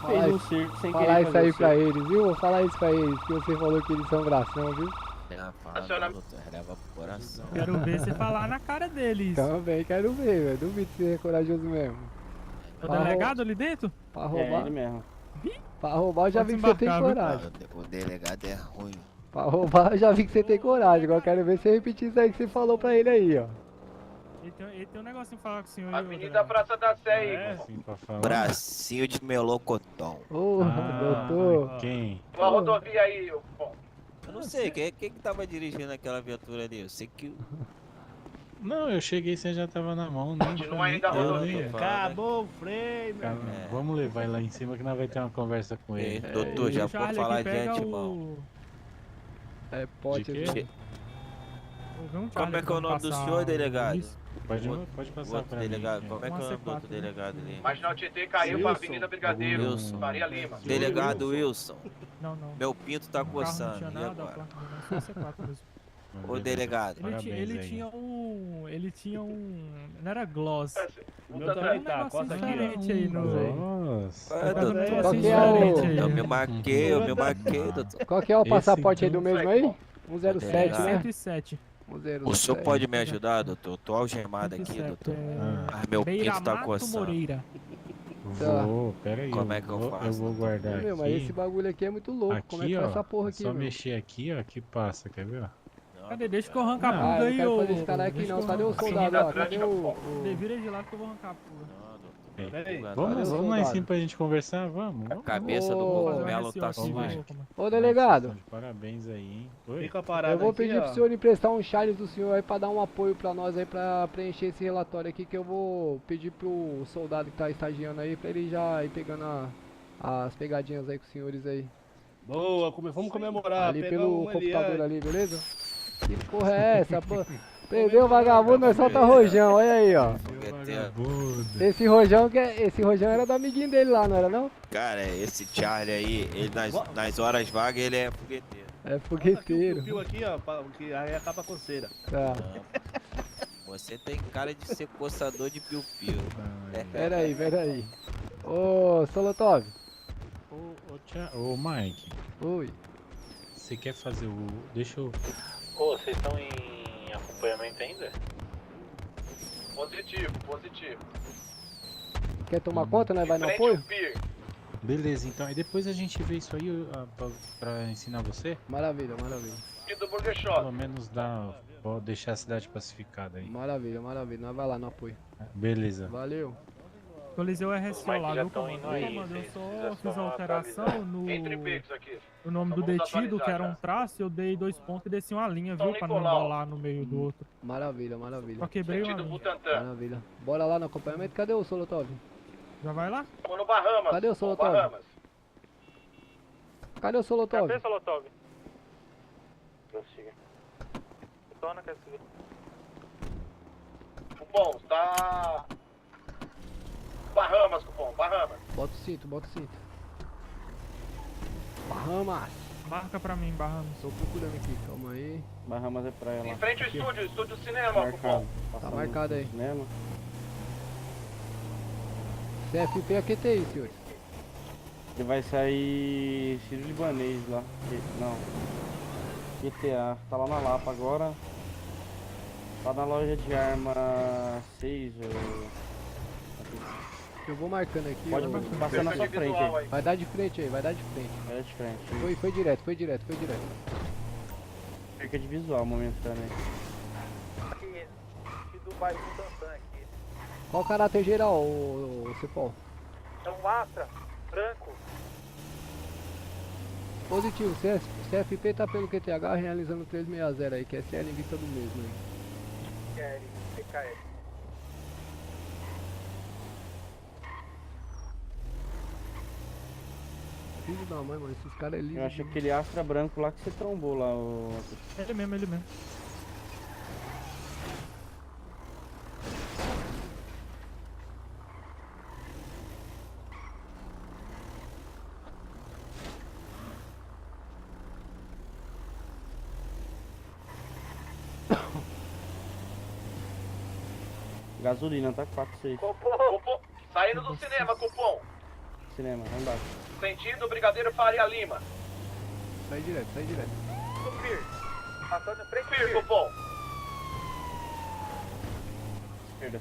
Falar, no circo sem falar querer isso fazer aí o pra circo. eles, viu? Vou falar isso pra eles, que você falou que eles são bração, viu? Não, fala não, doutor. Leva pro coração. Quero ver você falar na cara deles. Também quero ver, velho. Duvido que você é corajoso mesmo. O delegado ali dentro? Pra É roubar, ele mesmo. pra roubar eu já Pode vi que você tem desembarcar, viu? coragem. O delegado é ruim. Pra roubar eu já vi que você tem coragem. Agora eu quero ver você repetir isso aí que você falou pra ele aí, ó. Ele tem um negocinho pra falar com o senhor aí, ô Avenida delegado. Praça da Sé aí, É, pô. assim, pra falar. Bracinho de melocotão. Ô, doutor. Quem? Uma rodovia aí, pô. Eu não sei, quem que tava dirigindo aquela viatura ali? Eu sei que Não, eu cheguei, você já tava na mão, né? Continua ainda a rodovia. Acabou o freio, meu. Cara, vamos levar ele lá em cima que nós vai ter uma conversa com ele. doutor, já O vou Charlie falar aqui de pega antemão. É pote De quê? assim. Eu vi um Como Charlie é que é o nome do passar senhor, delegado? isso. Pode passar Outro pra delegado, mim. como é que é o nome do Uma outro C4, né? delegado ali? Marginal Tietê caiu pra Avenida Brigadeiro, Wilson. Faria Lima. Delegado Wilson, Não, não. meu pinto tá O carro não coçando, tinha e nada, a agora? placa não, só C4 mesmo. Ô delegado, Ele tinha um... Não era gloss. O meu também tá, Um costa aqui, diferente aí no... Nossa. É, doutor, Qual que é o- eu me marquei, doutor. Qual que é o Esse passaporte aí do então- mesmo aí? 107, né? 107. 107. O senhor pode me ajudar, doutor? Eu tô algemado aqui, doutor. Ah, meu pinto tá Beira-Mato coçando. Moreira. Vou, pera aí. Como é que eu eu faço? vou guardar Meu, mas esse aqui. bagulho aqui é muito louco. Como é que Aqui, faz ó. essa porra É aqui, só meu? mexer aqui, ó, que passa, quer ver, ó? Cadê? Deixa que eu arranco a Ah, pulga eu não aí, quero ô... fazer esse cara aqui não. deixa Cadê o eu- soldado lá? Cadê o... Vira de lado que eu vou arrancar a pulga. Não, doutor. Vamos lá em cima pra gente conversar? Vamos. A cabeça do cogumelo tá suja. Ô, delegado. Parabéns aí, hein? Oi? Fica parado Eu vou aqui, pedir ó. pro senhor emprestar um Charles do senhor aí pra dar um apoio pra nós aí pra preencher esse relatório aqui, que eu vou pedir pro soldado que tá estagiando aí pra ele já ir pegando as pegadinhas aí com os senhores aí. Boa, vamos comemorar. Ali pegar pelo uma computador ó. ali, beleza? Que porra é essa, pô? Prendeu o vagabundo, nós solta rojão, olha aí, ó. Esse rojão era do amiguinho dele lá, não era não? Cara, esse Charlie aí, ele nas horas vagas ele é fogueteiro. É fogueteiro. Piu aqui, ó, que aí acaba a coceira. Tá. Você tem cara de ser coçador de piu-piu. Pera aí. Ô, Solotov. Ô, Mike. Oi. Você quer fazer o... Deixa eu... Ô, vocês estão em acompanhamento ainda? Positivo. Quer tomar conta, né? Vai no apoio? Beleza, então. E depois a gente vê isso aí pra ensinar você? Maravilha. Pelo menos pode deixar a cidade pacificada aí. Maravilha. Nós vai lá no apoio. Beleza. Valeu. Coliseu RSO lá, viu, comando? aí, Comando, eu vocês só já fiz a estão alteração no nome do detido, que era um traço, eu dei 2 pontos e desci uma linha, viu, pra não embolar no meio do outro. Maravilha. Só quebrei uma linha. Maravilha. Bora lá no acompanhamento. Cadê o Solotov? Já vai lá? Vamos no Bahamas. Cadê o Solotov? Cadê o Solotov? Cadê, Solotov? Prossiga. Tona, quer subir? Cupom, tá... Bahamas, Cupom, Bahamas. Bota o cinto. Bahamas. Marca pra mim, Bahamas. Tô procurando aqui, calma aí. Bahamas é praia lá. Em frente ao estúdio cinema, Cupom. Tá marcado aí. Cinema. CFP a QTI, senhores. Ele vai sair Ciro Libanês lá. Não. GTA. Tá lá na Lapa agora. Tá na loja de arma 6 ou... Eu vou marcando aqui. Pode passar na sua frente aí. Vai dar de frente aí, Vai de frente. Foi direto. Fica de visual momentâneo. Aqui do bairro do Tantan aqui. Qual o caráter geral, ô Cepol? É um Astra, branco. Positivo, CFP tá pelo QTH realizando 360 aí, que é CL em vista do mesmo aí. PKL. Filho da mãe, mano, esses caras é liso. Eu acho aquele Astra branco lá que você trombou lá. Ele mesmo. Gasolina, tá 4,6. Cupom, saindo do cinema, Cupom. Cinema, vai embaixo. Sentido Brigadeiro Faria Lima. Sai direto. Supir. Passando em frente. Supir, Cupom. Esquerda.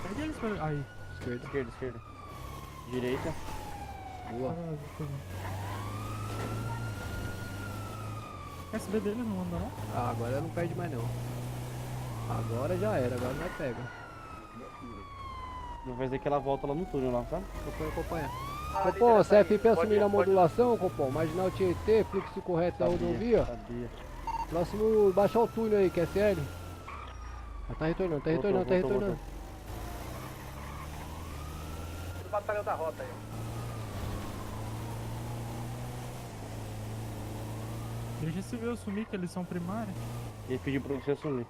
Cadê eles? Aí. Esquerda. Direita. Boa. SB deles não anda não? Ah, agora não perde mais não. Agora já era, agora nós pega. Vai fazer aquela volta lá no túnel lá, tá? Acompanha. Copom, CFP assumindo a modulação, Copom. Marginal Tietê, fluxo correto da rodovia. Próximo, baixar o túnel aí, QSL. Tá retornando. Do batalhão da rota aí. Deixa esse ver assumir que eles são primários. Ele pediu pra você assumir.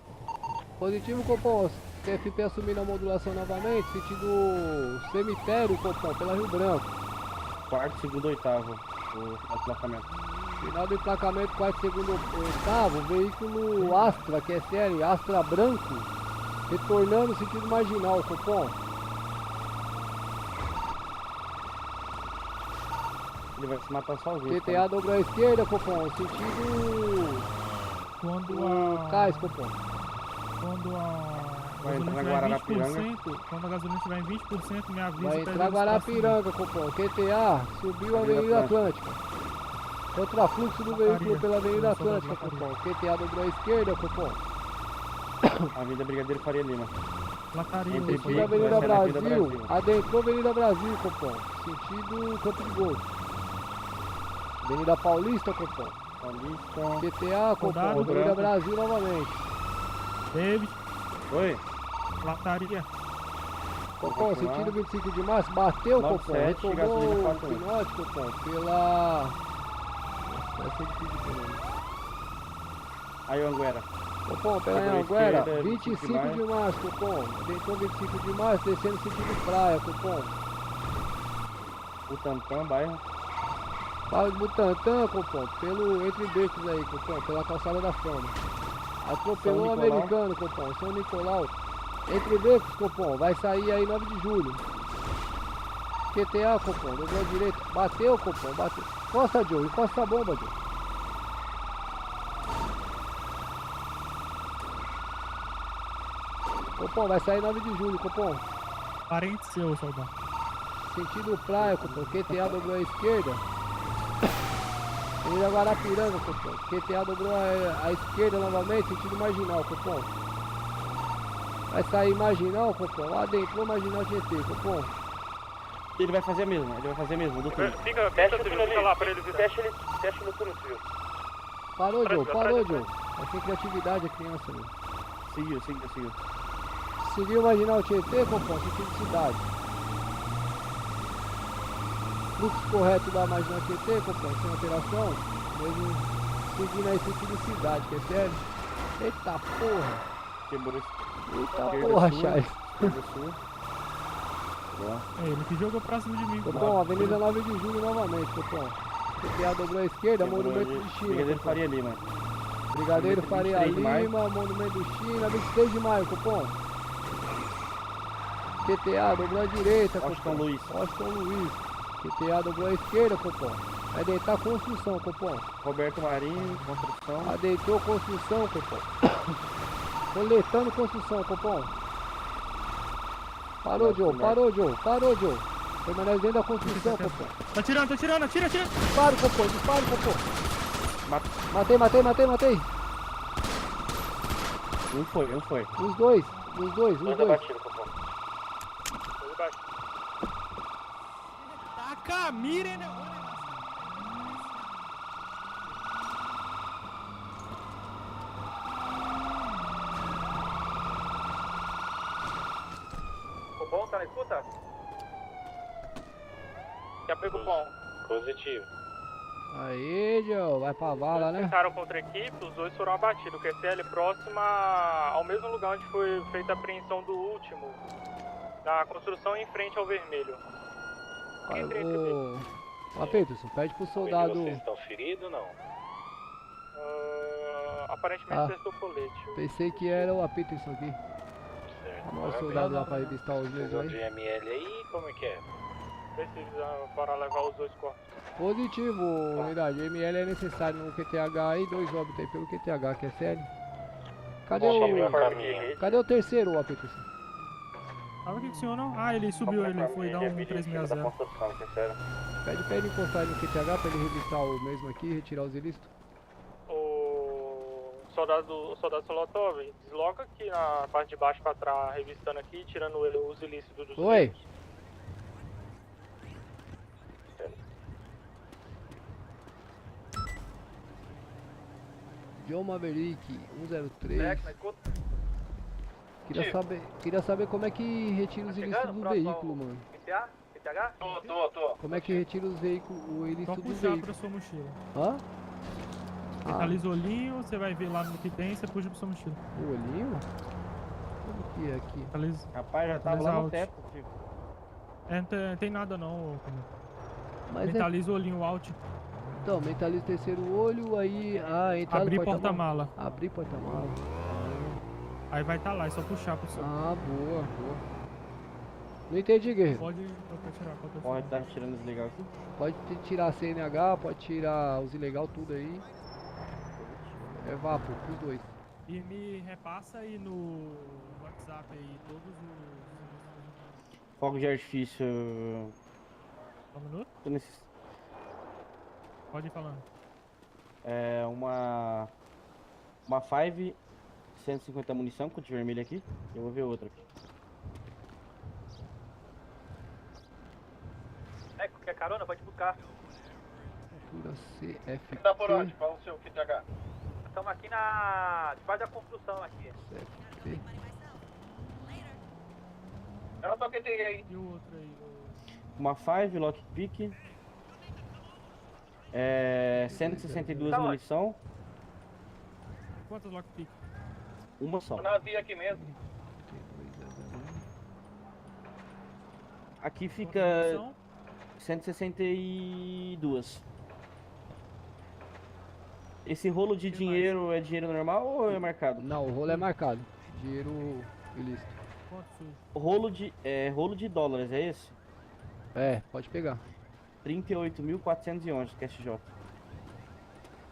Positivo, Copom. CFP assumindo a modulação novamente, sentido cemitério, Copom, pela Rio Branco. Quarto, segundo, oitavo. O emplacamento. Final do emplacamento, quarto, segundo, oitavo. Veículo Astra, QSL, Astra branco. Retornando sentido marginal, Copom. Ele vai se matar sozinho. QTA dobrou à esquerda, Copom. Sentido. Quando a. Cais, Copom. Quando a. Vai entrar na Guarapiranga. Quando a gasolina estiver em 20%, me avisa. Vai entrar Guarapiranga, Copom. QTA subiu a Avenida Atlântica. Contrafluxo do veículo pela Avenida Atlântica, Copom. QTA dobrou à esquerda, Copom. Avenida Brigadeiro Faria Lima. Lataria. Entre Sentido Avenida Brasil. Adentrou Avenida Brasil, cupom. Sentido Campo de Gold. Avenida Paulista, cupom. Paulista. GTA, cupom. Soldado Avenida branco. Brasil novamente. David. Oi. Lataria. Cupom, sentido 25 de março. Bateu, cupom. 97, Retomou gasolina o 41. pinote, cupom. Pela... Essa é difícil de entender. Aí, Anguera. Cupom, pela Agora Anguera, esquerda, 25 de março, cupom. Adentrou 25 de março, descendo sentido praia, cupom. O Tantã, bairro. Bairro de Butantã, cupom. Pelo Entre Becos aí, cupom. Pela calçada da Fama. Atropelou o São Nicolau. americano, cupom. São Nicolau. Entre Becos, cupom. Vai sair aí 9 de julho. QTA, cupom. Dobrou direito. Bateu, cupom. Bateu. Encosta, Joe. Encosta a bomba, Joe. Cupom, vai sair 9 de julho, cupom. Parente seu, soldado. Sentido praia, cupom. QTA dobrou à esquerda. Avenida Guarapiranga, cupom. QTA dobrou à esquerda novamente, sentido marginal, cupom. Vai sair marginal, cupom. Adentrou marginal GT, cupom. Ele vai fazer mesmo, do túnel. Fica lá pra ele virar. Fecha no túnel, civil. Parou, Joe, Atrás, parou, atrás. Joe. É sem criatividade a criança, meu. Seguiu. Seguiu marginal Tietê, cupom, sentido cidade. Fluxo correto da marginal Tietê, cupom, sem alteração. Mesmo seguindo aí sentido cidade, que é sério? Eita porra! Quebrou esse. Eita porra, Charles. É ele que jogou pra cima de mim. Cupom, Avenida 9 de Julho novamente, cupom. QTA dobrou à esquerda, Monumento de China. Brigadeiro cupom. Faria Lima. Brigadeiro Faria 23 de maio. Lima, Monumento de China, 23 de maio, cupom. QTA dobrou à direita, Washington cupom. Luiz. Washington Luiz. QTA dobrou à esquerda, cupom. Vai deitar construção, cupom. Roberto Marinho, construção. Adeitou construção, cupom. Coletando construção, cupom. Parou, Joe, parou, Joe, parou, Joe. Permanece dentro da construção, cupom. Tá tirando, atira! Disparo, cupom, disparo, cupom. Matei. Um foi. Os dois. Batido, cupom. Taca a mira, né? Cupom, tá na escuta? Já pegou cupom. Positivo. Aí, Joe, vai pra vala, né? Tentaram contra a equipe, os dois foram abatidos. O QCL próxima ao mesmo lugar onde foi feita a apreensão do último. Na construção em frente ao vermelho. Ô, Peterson, pede pro soldado. Vocês estão feridos ou não? Aparentemente testou colete. Pensei que era o Peterson aqui. Chamar o soldado lá pra revistar os dois Vocês aí. de ML aí, como é que é? Precisa para levar os dois corpos. Positivo, unidade. ML é necessário no QTH aí, 2 óbitos aí pelo QTH, que é sério. Cadê o terceiro, Peterson? Tava aqui com o senhor não? Ah, ele subiu, ele foi dar um 360. Pede pra ele encostar aí no QTH pra ele revistar o mesmo aqui, retirar os ilícitos. O soldado Solotov, desloca aqui na parte de baixo pra trás, revistando aqui, tirando os ilícitos dos Oi. John Maverick 103. Queria saber como é que retira os ilícitos do veículo, mano. QTH? Tô. Como é que retira os veículos, o ilícito Só do puxar veículo? pra sua mochila. Hã? Metaliza o olhinho, você vai ver lá no que tem, você puxa pra sua mochila. O olhinho? Como que é aqui? Metaliza. Rapaz, já tava lá no teto, filho. É, não tem nada não, Mas mentaliza o olhinho alt. Então, mentaliza o terceiro olho, aí... entra Abrir no porta-mala. Abrir porta-mala. Aí vai estar lá, é só puxar pro seu. Boa. Não entendi, guerreiro. Pode tirar. Pode estar tirando os legais aqui. Pode tirar a CNH, pode tirar os ilegal, tudo aí. É vapo, os dois. E me repassa aí no WhatsApp aí todos os... Fogo de artifício. Só um minuto? Tô nesse... Pode ir falando. É uma 5, 150 munição com de vermelho aqui. Eu vou ver outra aqui. Quer carona? Pode buscar. Procura CFP. Tá por onde? Qual o seu kit H? Estamos aqui na... debaixo da construção aqui. CFP. Ela só que tem aí. E o outro aí? Uma 5, lockpick. 162 Tá onde? munição. Quantos lockpick? Uma só. O navio aqui mesmo. Aqui fica Munição? 162. Esse rolo de dinheiro é dinheiro normal ou é marcado? Não, o rolo é marcado. Dinheiro ilícito. Quanto sujo? Rolo de dólares, é esse? É, pode pegar. 38.411 QSJ.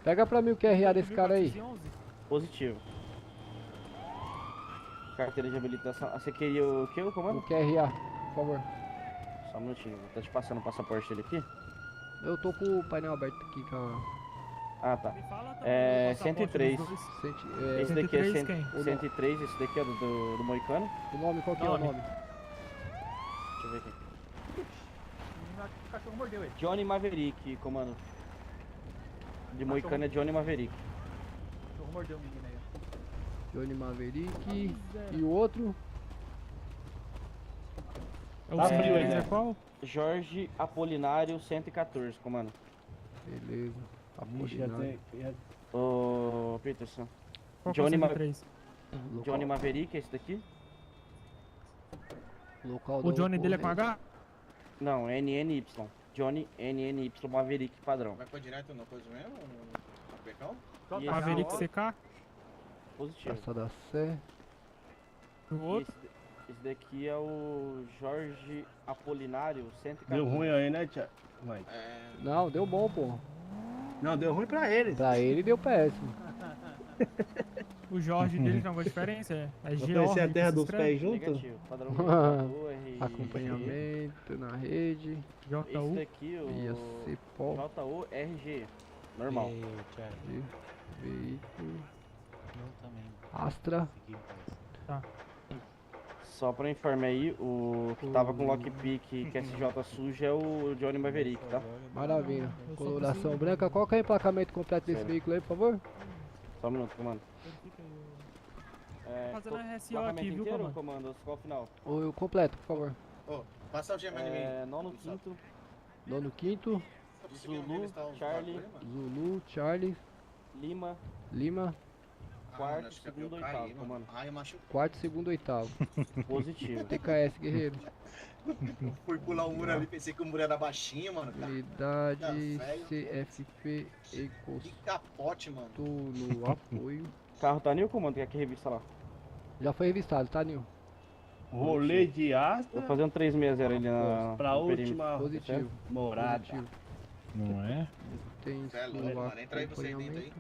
Pega pra mim o QRA desse cara aí. 1411? Positivo. Carteira de habilitação. Ah, você queria o que, o comando? O QRA, por favor. Só um minutinho, vou estar te passando o passaporte dele aqui. Eu tô com o painel aberto aqui com a... Ah, tá. Me fala também É o passaporte 103. dos dois. Esse daqui é 103 quem? 103, esse daqui é do Moicano. O nome, qual que é o Nome. nome? Deixa eu ver aqui. O cachorro mordeu ele. Johnny Maverick, comando. De Moicano é Johnny Maverick. O cachorro mordeu o menino aí. Johnny Maverick. E o outro? É o Tá 103 frio aí, é né? qual? Jorge Apolinário 114, comando. Beleza. Ixi, já Apolinário. tem... Ô, Peterson. Qual que é o Johnny, 103? Johnny Maverick, esse daqui? Local O da Johnny dele é com ocorrência. H? Não, NNY. Johnny NNY Maverick padrão. Vai pôr direto na coisa mesmo? No becão? E Maverick esse, CK? positivo. Praça da Sé. O E outro? esse daqui é o Jorge Apolinário 114. Deu ruim aí, né, Thiago? Mike? Não, deu bom, pô. Não, deu ruim pra eles. Pra ele deu péssimo. O Jorge dele tem alguma diferença? É Vou George conhecer a que terra se dos escreve? pés junto? Negativo. Padrão computador, RG. Acompanhamento na rede. Esse JU? daqui, Via o CEPOL. JURG. Normal. Veículo. Não, também. Astra. Tá. Só pra informar aí, o que tava com lockpick que SJ suja é o Johnny Maverick, tá? Maravilha. Coloração branca. Qual que é o emplacamento completo desse Sério. veículo aí, por favor? Só um minuto, comando. Fazendo RSO emplacamento aqui, viu, inteiro, comando? comando? Qual o final? O completo, por favor. Passa o gema em mim. Nono quinto, Nono quinto. Zulu, Charlie, Zulu, Charlie, Lima, Lima, quarto, segundo, oitavo, comando. Ai, eu machuquei. quarto, segundo, oitavo. Positivo. TKS, guerreiro. Fui pular o muro ali, pensei que o muro era baixinho, mano. Unidade Tá velho. CFP Que encostou capote, mano. no apoio. Carro tá new, comando? Quer que revista lá? Já foi revistado, tá, Nil? Rolê de Tô Astra fazendo 360 ali na. pra no perímetro. última Positivo. morada. Positivo. Não é? Tem Cê é louco, mano. Entra aí você dentro aí.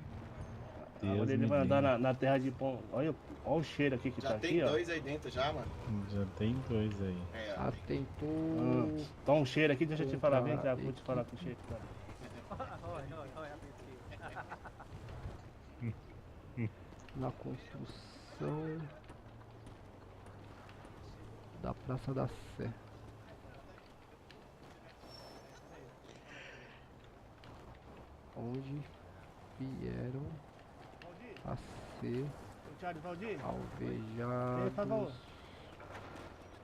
Deus Agora ele me vai andar livre. na terra de pão. Olha o cheiro aqui que Já tá tem aqui, ó. dois aí dentro já, mano. Já tem dois aí. É, ó. Atentou. Tá um cheiro aqui, deixa eu te falar. Vem cá, Contra vou te falar com o cheiro. Cara. Na construção da Praça da Sé. Onde vieram a ser Thiago, Valdir. alvejados favor.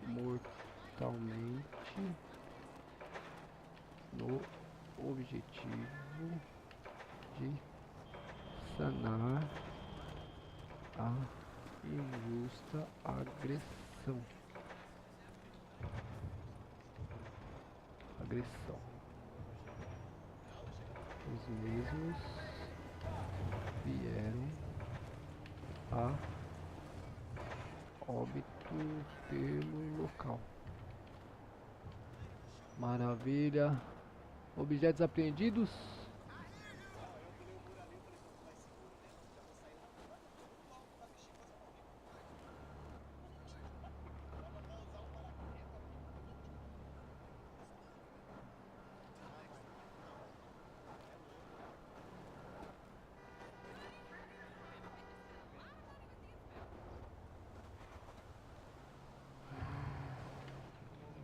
mortalmente no objetivo de sanar a injusta agressão. Os mesmos vieram a óbito pelo local. Maravilha. Objetos apreendidos.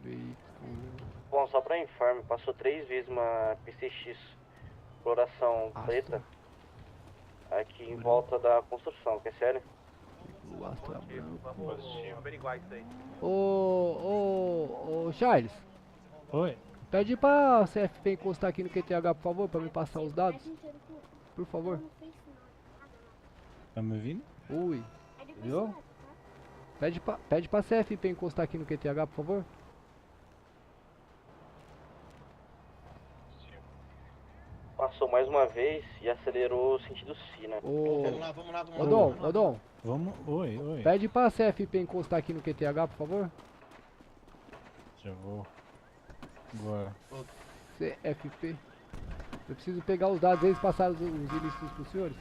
Veículo. Bom, Não, só pra informe, passou 3 vezes uma PCX, coloração preta, aqui em volta da construção, que é sério? O Astra branco. Vamos averiguar isso aí. Ô, Charles. Oi. Pede pra CFP encostar aqui no QTH, por favor, pra me passar os dados. Por favor. Tá me ouvindo? Ui. Viu? Pede pra CFP encostar aqui no QTH, por favor. Passou mais uma vez e acelerou sentido C, né? Vamos lá, vamos lá. Ô, Dom. Vamos. Oi. Pede pra CFP encostar aqui no QTH, por favor. Já vou. Bora. CFP. Eu preciso pegar os dados, eles passaram os ilícitos pros senhores?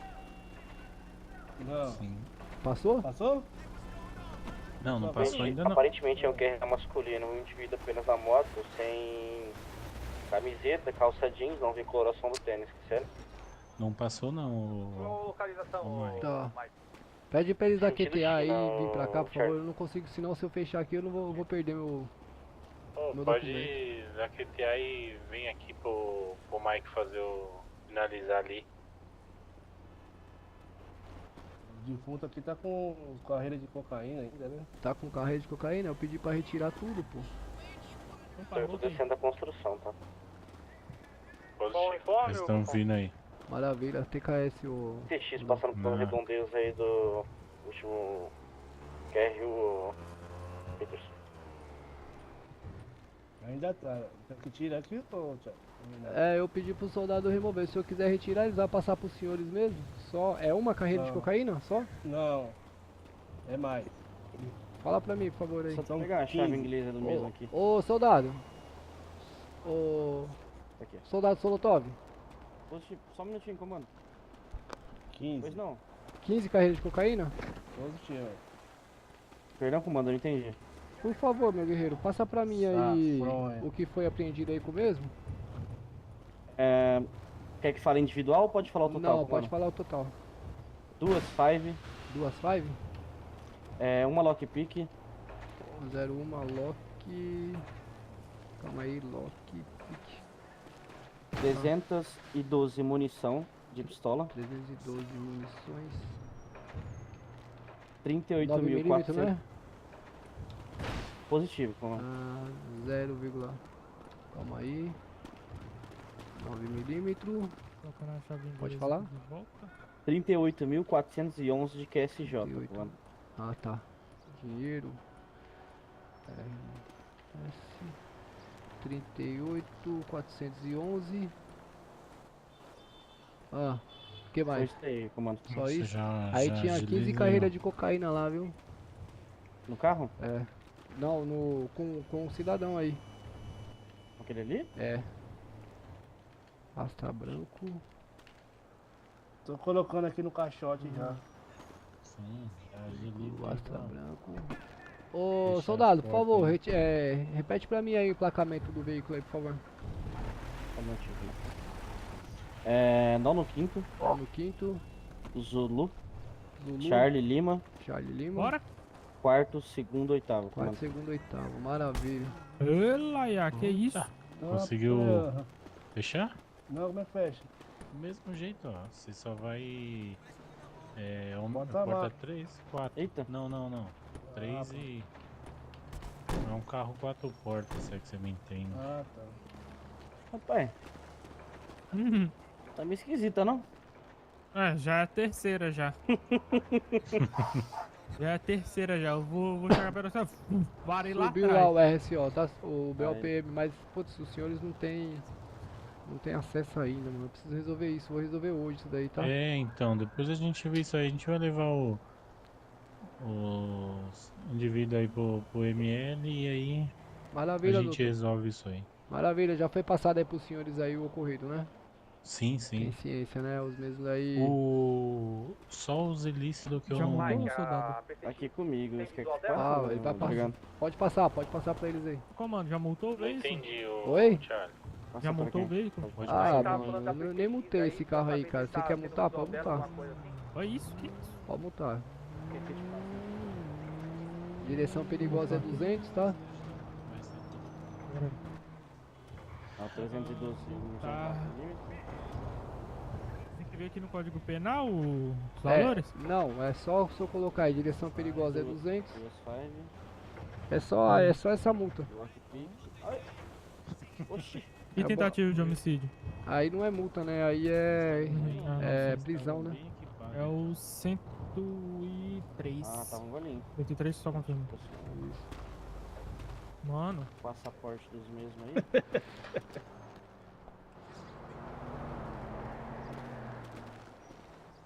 Não. Sim. Passou? Passou? Não passou ainda não. Aparentemente é um guerra masculino, um indivíduo apenas na moto, sem camiseta, calça jeans, não vê coloração do tênis, que sério? Não passou não. Qual localização? Tá. Pede pra eles da Sentido QTA aí não, vir pra cá, por Charles. favor. Eu não consigo, senão se eu fechar aqui eu não vou perder meu Pode documento. ir da QTA e vem aqui pro Mike fazer o finalizar ali. O defunto aqui tá com carreira de cocaína ainda, né? Tá com carreira de cocaína? Eu pedi pra retirar tudo, pô. Eu tô descendo da construção, tá? Eles estão vindo aí. Maravilha, TKS o... TX passando pelos redondeios aí do último QRU Peterson. Ainda tá. Tem que tirar aqui, ô, Thiago. É, eu pedi pro soldado remover. Se eu quiser retirar, eles vão passar pros senhores mesmo? Só é uma carreira de Não. cocaína? Só? Não. É mais. Fala pra mim, por favor, aí. Só pegar a chave inglesa do mesmo aqui. Ô, soldado. Ô... Aqui. Soldado Solotov. Positivo, só um minutinho, comando. 15. Pois não. 15 carreiras de cocaína? Positivo. Perdão, comando, eu não entendi. Por favor, meu guerreiro, passa pra mim aí o que foi apreendido aí com o mesmo? Quer que fale individual ou pode falar o total? Não, comando? pode falar o total. 2 5. 2 5? Uma lockpick. 01 lock... Calma aí, lockpick. 312 munição de pistola. 312 munições. 38.400. né? Positivo, comando. 0, calma aí. 9mm. Colocando a chave inglesa Pode falar? de volta. 38.411 de QSJ, comando. Ah, tá. Dinheiro. S 38.411. Ah, o que mais? Só isso aí, comando. Só Nossa, isso? já Aí tinha 15 agilizei, carreiras ó. de cocaína lá, viu? No carro? É. Não, com um cidadão aí. Aquele ali? É. Astra branco. Tô colocando aqui no caixote já. Sim, agiliza. O Astra então. branco. Ô, Fechar soldado, as por portas favor, aí. repete pra mim aí o emplacamento do veículo aí, por favor. Só um minutinho. Nono quinto. No quinto. Zulu. Zulu. Charlie Lima. Charlie Lima. Bora. Quarto, segundo, oitavo. Quarto, comando. segundo, oitavo. Maravilha. Laia, que isso? Conseguiu fechar? Não, como é que fecha? Do mesmo jeito, ó. Você só vai. Bota lá. Porta 3, 4. Eita. Não. 3 e. É um carro 4 portas, se é que você me entende. Ah, tá. Rapaz, tá meio esquisita, não? Já é a terceira já. Já é a terceira já. Eu vou chegar pra você. Varei lá Subiu atrás. lá o RSO, tá? O BOPM, mas, putz, os senhores não tem acesso ainda, mano. Eu preciso resolver isso. Vou resolver hoje isso daí, tá? Então, depois a gente vê isso aí. A gente vai levar os indivíduos aí pro ML e aí Maravilha, a gente doutor. resolve isso aí. Maravilha, já foi passado aí pros senhores aí o ocorrido, né? Sim. Tem ciência, né? Os mesmos aí. Só os ilícitos que eu Já não... mudou, soldado? Tá aqui comigo. Isso que é que Ah, ele vai Obrigado. passar. Pode passar pra eles aí. Comando, já multou o veículo? Entendi, Oi? Charlie. Já multou o veículo? Pode Ah, passar. mano, eu nem multei esse carro aí, cara. Você quer multar? Pode multar. Olha isso, que isso? Pode multar. Direção perigosa é 200, tá? É o 312 Tá. milímetros. Tem que ver aqui no Código Penal os É, valores? não, é só se eu colocar aí, direção perigosa é 200. 2.5. É só essa multa. Oxi. E É tentativa de homicídio? Aí não é multa, né? Aí é prisão, né? É o 103. Ah, tá um golinho. 103 só confirma. Mano. Passaporte dos mesmos aí.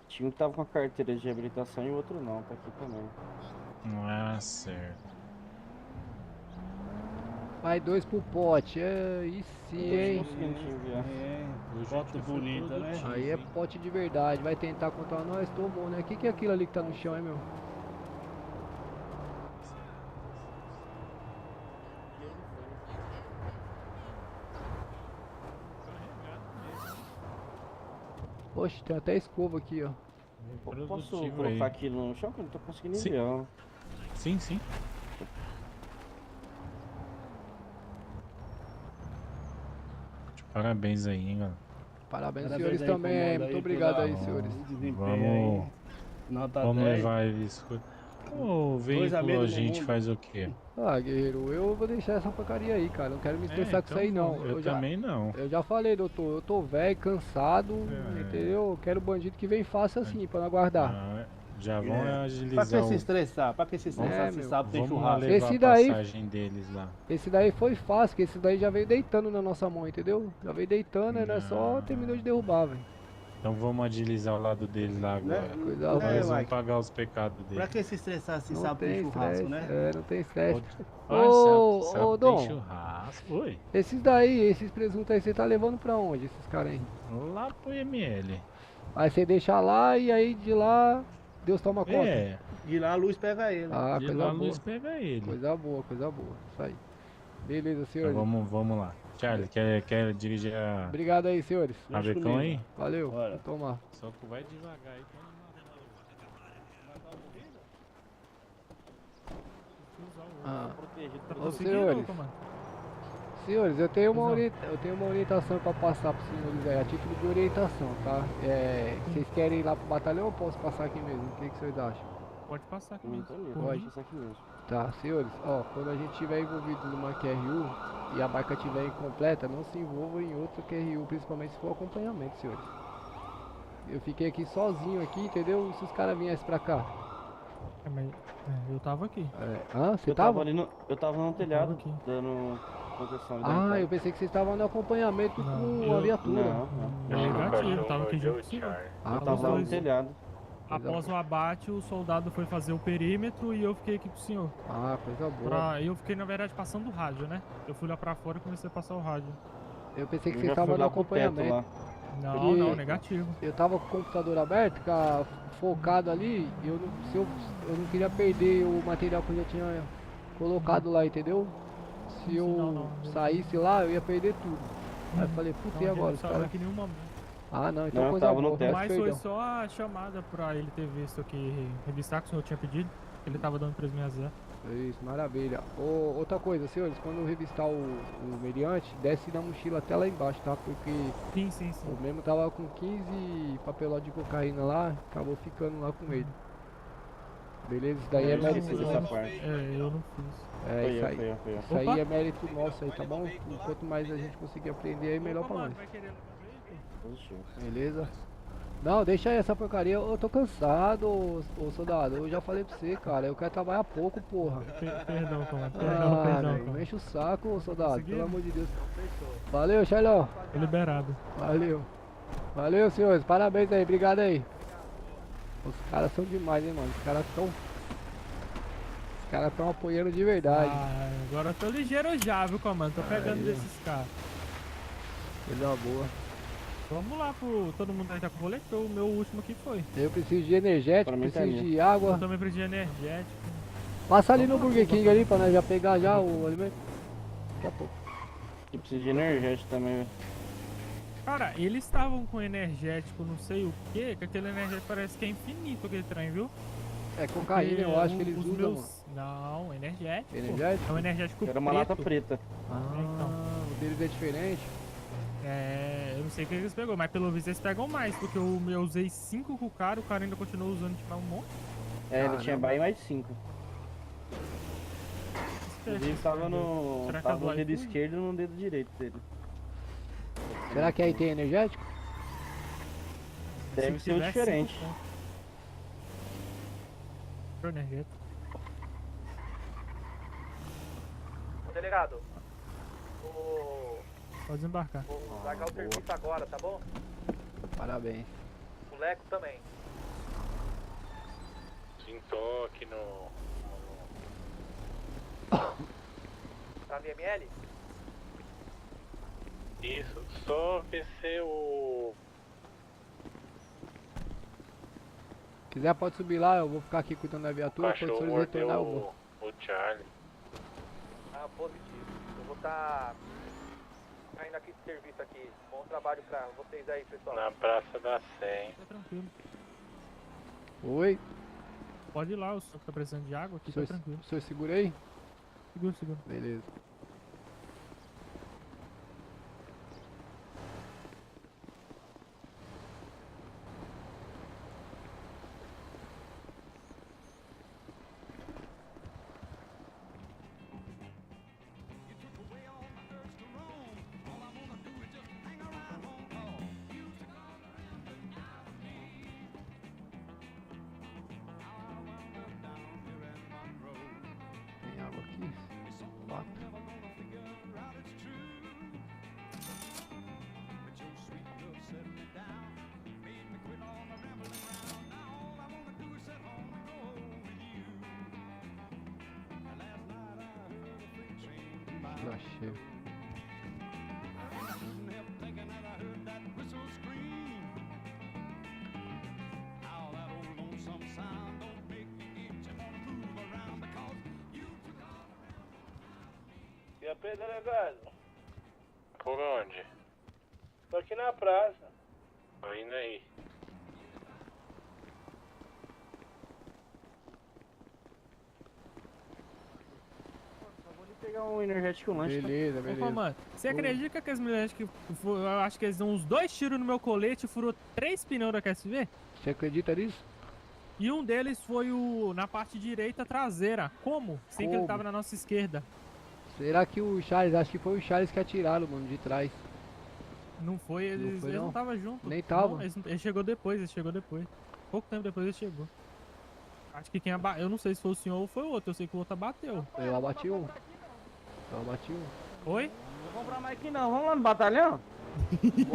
Tinha um que tava com a carteira de habilitação e o outro não, tá aqui também. Ah, certo. Vai 2 pro pote, aí sim, hein? Foto bonita, né? Aí é pote de verdade, vai tentar contra nós, tomou, né? O que é aquilo ali que tá no chão, hein, meu? Poxa, tem até escova aqui, ó. Posso colocar aqui no chão que eu não tô conseguindo Sim. ver, ó. Sim, sim. Parabéns aí, hein, galera. Parabéns, Parabéns senhores aí, também, comando muito aí obrigado pela- aí, senhores. Vamos, Nota vamos 10. levar isso. O Dois veículo amigos a no gente mundo. faz o quê? Ah, guerreiro, eu vou deixar essa porcaria aí, cara. Não quero me estressar com isso aí, não. Eu já, também não. Eu já falei, doutor, eu tô velho, cansado, entendeu? Eu quero bandido que vem fácil assim, pra não aguardar. Ah, já vão Pra agilizar que se estressar? Pra que se estressar É, se meu. sabe tem Vamos lá churrasco? levar Esse a daí- passagem deles lá. Esse daí foi fácil, que esse daí já veio deitando na nossa mão, entendeu? Já veio deitando, aí nós só terminou de derrubar, velho. Então vamos agilizar o lado deles lá agora. Coisa Eles boa. vão Mike? pagar os pecados deles. Pra que se estressar se Não sabe tem tem churrasco, estresse, né? é, não tem estresse. Ô, Ô, Dom, tem churrasco. Oi. esses daí, esses presuntos aí, você tá levando pra onde, esses caras aí? Lá pro ML. Aí você deixa lá e aí de lá, Deus toma conta. É. De lá a luz pega ele. Ah, De coisa lá a boa. luz pega ele. Coisa boa, coisa boa. Isso aí. Beleza, Então senhores. vamos lá. Charlie, quer dirigir a Obrigado aí, senhores. a becão aí? Valeu, Bora. vou tomar. Só que vai devagar aí. Ah. Protegido. Ô, senhores. Senhores, eu tenho uma orientação para passar para os senhores aí, a título de orientação, tá? Vocês querem ir lá pro batalhão ou posso passar aqui mesmo? O que vocês acham? Pode passar aqui Então, mesmo. Pode. Isso aqui mesmo. Tá, senhores, ó, quando a gente estiver envolvido numa QRU e a barca estiver incompleta, não se envolva em outra QRU, principalmente se for acompanhamento, senhores. Eu fiquei aqui sozinho aqui, entendeu? E se os caras viessem pra cá? Eu tava aqui. Você Eu tava? ali no, eu tava no telhado, aqui. dando proteção. Ah, eu pensei que vocês estavam no acompanhamento com a viatura. Negativo, tava aqui junto com o senhor. Eu tava no telhado. Após o abate, o soldado foi fazer o perímetro e eu fiquei aqui com o senhor. Ah, coisa boa. Eu fiquei, na verdade, passando o rádio, né? Eu fui lá pra fora e comecei a passar o rádio. Eu pensei que Eu vocês já fui estavam no lá pro teto acompanhamento. lá. Não, não, negativo. Eu tava com o computador aberto, focado ali, e eu não queria perder o material que eu já tinha colocado lá, entendeu? Se eu saísse lá, eu ia perder tudo. Aí eu falei, puta, e agora? Os caras... aqui nenhum momento. Ah, não, então Não, eu coisa tava no boa. teto. Mas Perdão. foi só a chamada pra ele ter visto aqui, revistar que o senhor tinha pedido. Ele tava dando 360. Isso, maravilha. Outra coisa, senhores, quando eu revistar o meliante, desce na mochila até lá embaixo, tá? Porque Sim. o mesmo tava com 15 papelotes de cocaína lá, acabou ficando lá com ele. Beleza? Isso daí é mérito nosso. Eu não fiz. É, isso aí. Foi. Isso aí é mérito nosso aí, tá bom? Quanto mais a gente conseguir aprender aí, melhor pra nós. Beleza? Não, deixa aí essa porcaria. Eu tô cansado, ô soldado. Eu já falei pra você, cara. Eu quero trabalhar pouco, porra. Perdão, comando. Perdão. Comando. Não enche o saco, ô soldado. Conseguiu? Pelo amor de Deus. Valeu, Charlão. Tô liberado. Valeu, senhores. Parabéns aí. Obrigado aí. Os caras são demais, hein, mano. Os caras tão apoiando de verdade. Ah, agora eu tô ligeiro já, viu, comando? Tô pegando desses caras. Coisa boa. Vamos lá pro... Todo mundo aí tá com rolete? O meu último aqui foi. Eu preciso de energético, Pra mim tá preciso ali. de água. Eu também preciso de energético. Passa ali no Burger King ali pra nós já pegar já o alimento. Daqui a pouco. Eu preciso de energético também, velho. Cara, eles estavam com energético não sei o que aquele energético parece que é infinito aquele trem, viu? É cocaína, eu acho que eles os usam, meus... Não, energético. Energético? É um energético Era uma preto. lata preta. Ah, Então. vou deles é diferente. É, eu não sei o que eles pegou, mas pelo visto eles pegam mais, porque eu usei 5 com o cara ainda continuou usando tipo, um monte. É, ele tinha bem mais de 5. Inclusive tava no Será que tava é do no dedo iFood? esquerdo e no dedo direito dele. Será que aí tem energético? Deve ser um diferente. Energético. Ô, delegado, vou Pode desembarcar. largar o serviço agora, tá bom? Parabéns. O Leco também. Sim, tô aqui no... Tá no IML? Isso, só ver se o... Quiser pode subir lá, eu vou ficar aqui cuidando da viatura, quando cachorro vocês mordeu retornar eu vou. o Charlie. Ah, positivo. Eu vou estar saindo aqui de serviço aqui. Bom trabalho pra vocês aí, pessoal. Na Praça da Sé, hein? Tá tranquilo. Oi, Pode ir lá, o senhor que tá precisando de água aqui, o senhor, tá tranquilo. o senhor segura aí? Segura, segura. Beleza. Tem água aqui? Quatro. Já chega. E a pé, delegado? Por onde? Tô aqui na praça. Tô indo aí. Só vou lhe pegar um energético lanche. Beleza, Ô, beleza. mano, você acredita que as mulheres que eu acho que eles dão uns 2 tiros no meu colete e furou 3 pneus da QSV? Você acredita nisso? E um deles foi na parte direita traseira. Como? Sem que ele Como? tava na nossa esquerda. Será que o Charles, acho que foi o Charles que atiraram, mano, de trás. Não foi, eles foi, não não? estavam juntos. Nem tava? Não, ele chegou depois, ele chegou depois. Pouco tempo depois ele chegou. Acho que eu não sei se foi o senhor ou foi o outro, eu sei que o outro abateu. Eu abati um. Eu abati um. Oi? Não vou comprar mais aqui não, vamos lá no batalhão?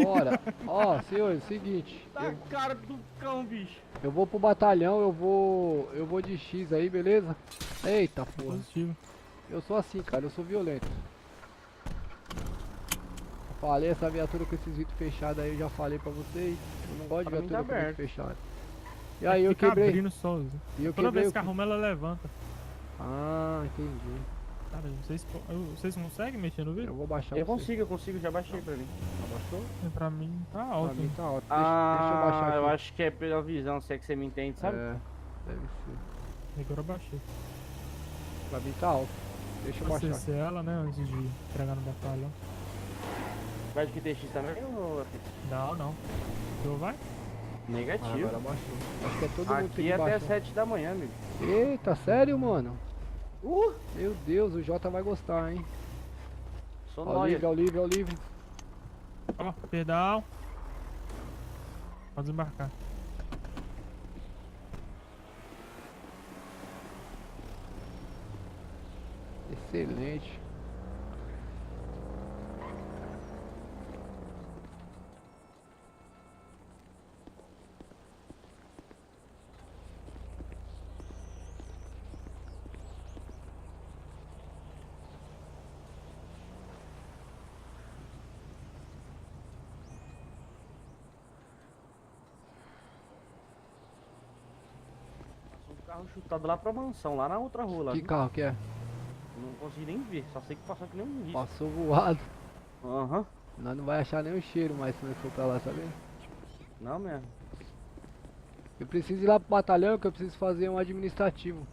Bora. Ó, senhores, seguinte. Tá a cara do cão, bicho. Eu vou pro batalhão, eu vou de X aí, beleza? Eita porra. Positivo. Eu sou assim, cara, eu sou violento. Falei, essa viatura com esses vidros fechados aí, eu já falei pra vocês. Eu não gosto de Pra mim viatura tá com vidro aberto. fechado. E aí eu Fica quebrei. abrindo só. E eu Toda quebrei vez o que quê? arruma ela levanta. Ah, entendi. Cara, vocês conseguem mexer no vidro? Eu vou baixar Eu você. consigo, já baixei pra mim. Abaixou? Pra mim tá Pra alto. mim tá alto. Ah, deixa eu baixar aqui. eu acho que é pela visão, se é que você me entende, sabe? É, deve ser. Agora eu baixei. Pra mim tá alto. Deixa eu baixar. Acessei ela, né, antes de entregar no batalhão. Vai de QTX também ou... Não. O senhor vai? Negativo. Agora baixou. Acho que é todo mundo que tem Aqui que até baixar. 7 da manhã, amigo. Eita, sério, mano? Meu Deus, o Jota vai gostar, hein? Sou Ó, nóia. livre, ó, livre, ó, livre. Ó, pedal. Pode desembarcar. Excelente. Um carro chutado lá pra mansão, lá na outra rua. Lá, Que viu? carro que é? Não consegui nem ver, só sei que passou que nem um bicho. Passou voado. Aham. Nós não vai achar nem o cheiro mais se nós for pra lá, sabe? Não mesmo. Eu preciso ir lá pro batalhão que eu preciso fazer um administrativo.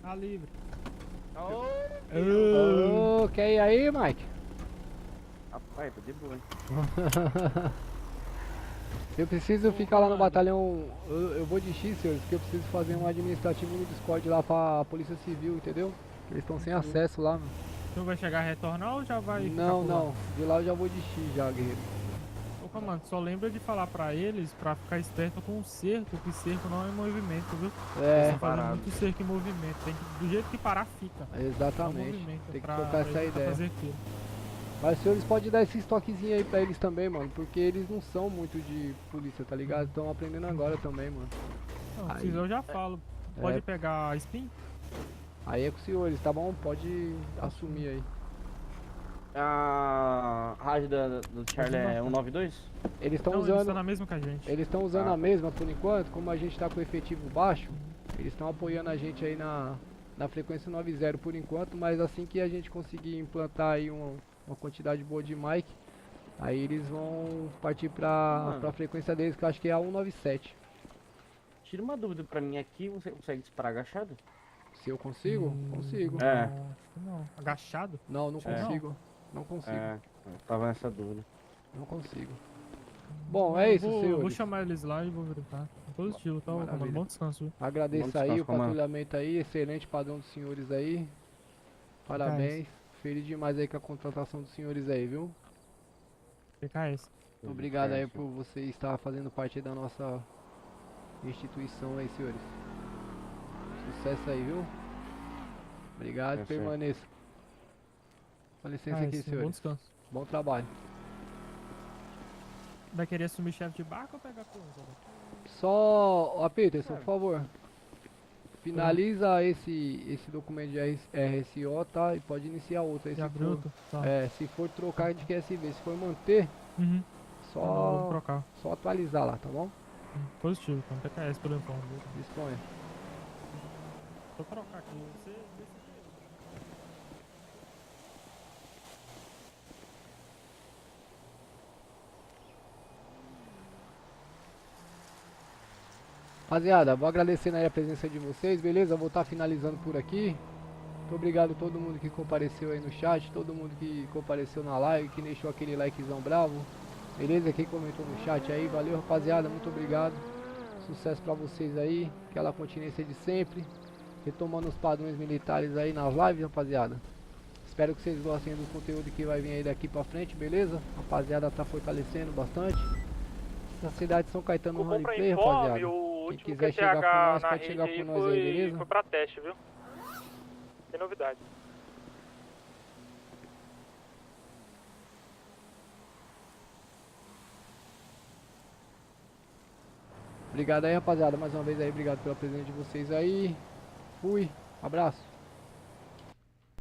Tá livre. Ô, quer ir aí, Mike? Rapaz, tá de boa, hein? Eu preciso ficar lá no batalhão. Eu vou de X, senhores, porque eu preciso fazer um administrativo no Discord lá pra Polícia Civil, entendeu? Eles estão sem acesso lá, mano. Tu vai chegar a retornar ou já vai ficar Não, por lá? não. De lá eu já vou de X já, guerreiro. Ô, comando, só lembra de falar pra eles pra ficar esperto com o cerco, que cerco não é movimento, viu? É. Eles estão fazendo muito cerco em movimento. Tem que, do jeito que parar, fica. Exatamente. Não movimento, Tem que pra trocar essa eles ideia. fazer aquilo. Mas os senhores podem dar esse estoquezinho aí pra eles também, mano. Porque eles não são muito de polícia, tá ligado? Estão aprendendo agora também, mano. Não, Aí- se quiser eu já falo. Pode pegar a spin? Aí é com os senhores, tá bom? Pode assumir aí. A rádio do Charlie é 192? Eles estão Não, usando. eles estão na mesma que a gente. Eles estão usando a mesma por enquanto, como a gente tá com efetivo baixo, eles estão apoiando a gente aí na frequência 90 por enquanto, mas assim que a gente conseguir implantar aí uma quantidade boa de mic, aí eles vão partir pra frequência deles, que eu acho que é a 197. Tira uma dúvida pra mim aqui, você consegue disparar agachado? Se eu consigo? Consigo. É. Acho que não. Agachado? Não, não É. consigo. Não consigo. É, eu tava nessa dúvida. Não consigo. Bom, é isso, Vou senhores. chamar eles lá e vou verificar. Positivo, tá? Maravilha. Comando, bom descanso. Viu? Agradeço Bom aí descanso, o comando. patrulhamento aí, excelente padrão dos senhores aí. Parabéns. Feliz demais aí com a contratação dos senhores aí, viu? PKS. Obrigado aí por você estar fazendo parte da nossa instituição aí, senhores. Sucesso aí, viu? Obrigado, É, senhor. permaneça. Com licença aqui, Bom senhores. descanso. Bom trabalho. Vai querer assumir chefe de barco ou pegar coisa? Só, ó, Peterson, por favor. Finaliza esse documento de RSO, tá? E pode iniciar outro aí De se for. bruto? Tá. É, se for trocar de QSV, se for manter, Uhum. Vamos só, trocar. só atualizar lá, tá bom? Positivo, então PKS pelo informe. Viu? Disponha. Vou trocar aqui. Você vê se Rapaziada, vou agradecendo aí a presença de vocês, beleza? Vou estar finalizando por aqui. Muito obrigado a todo mundo que compareceu aí no chat, todo mundo que compareceu na live, que deixou aquele likezão bravo. Beleza? Quem comentou no chat aí, valeu rapaziada, muito obrigado. Sucesso pra vocês aí, aquela continência de sempre. Retomando os padrões militares aí nas lives, rapaziada. Espero que vocês gostem do conteúdo que vai vir aí daqui pra frente, beleza? Rapaziada tá fortalecendo bastante. Na cidade de São Caetano no Compra Roleplay, informe, rapaziada. o Quem último quiser chegar com QTH nós, na pode rede chegar aí com nós aí, beleza? foi pra teste, viu? Tem novidade. Obrigado aí, rapaziada, mais uma vez aí, obrigado pela presença de vocês aí. Fui, abraço.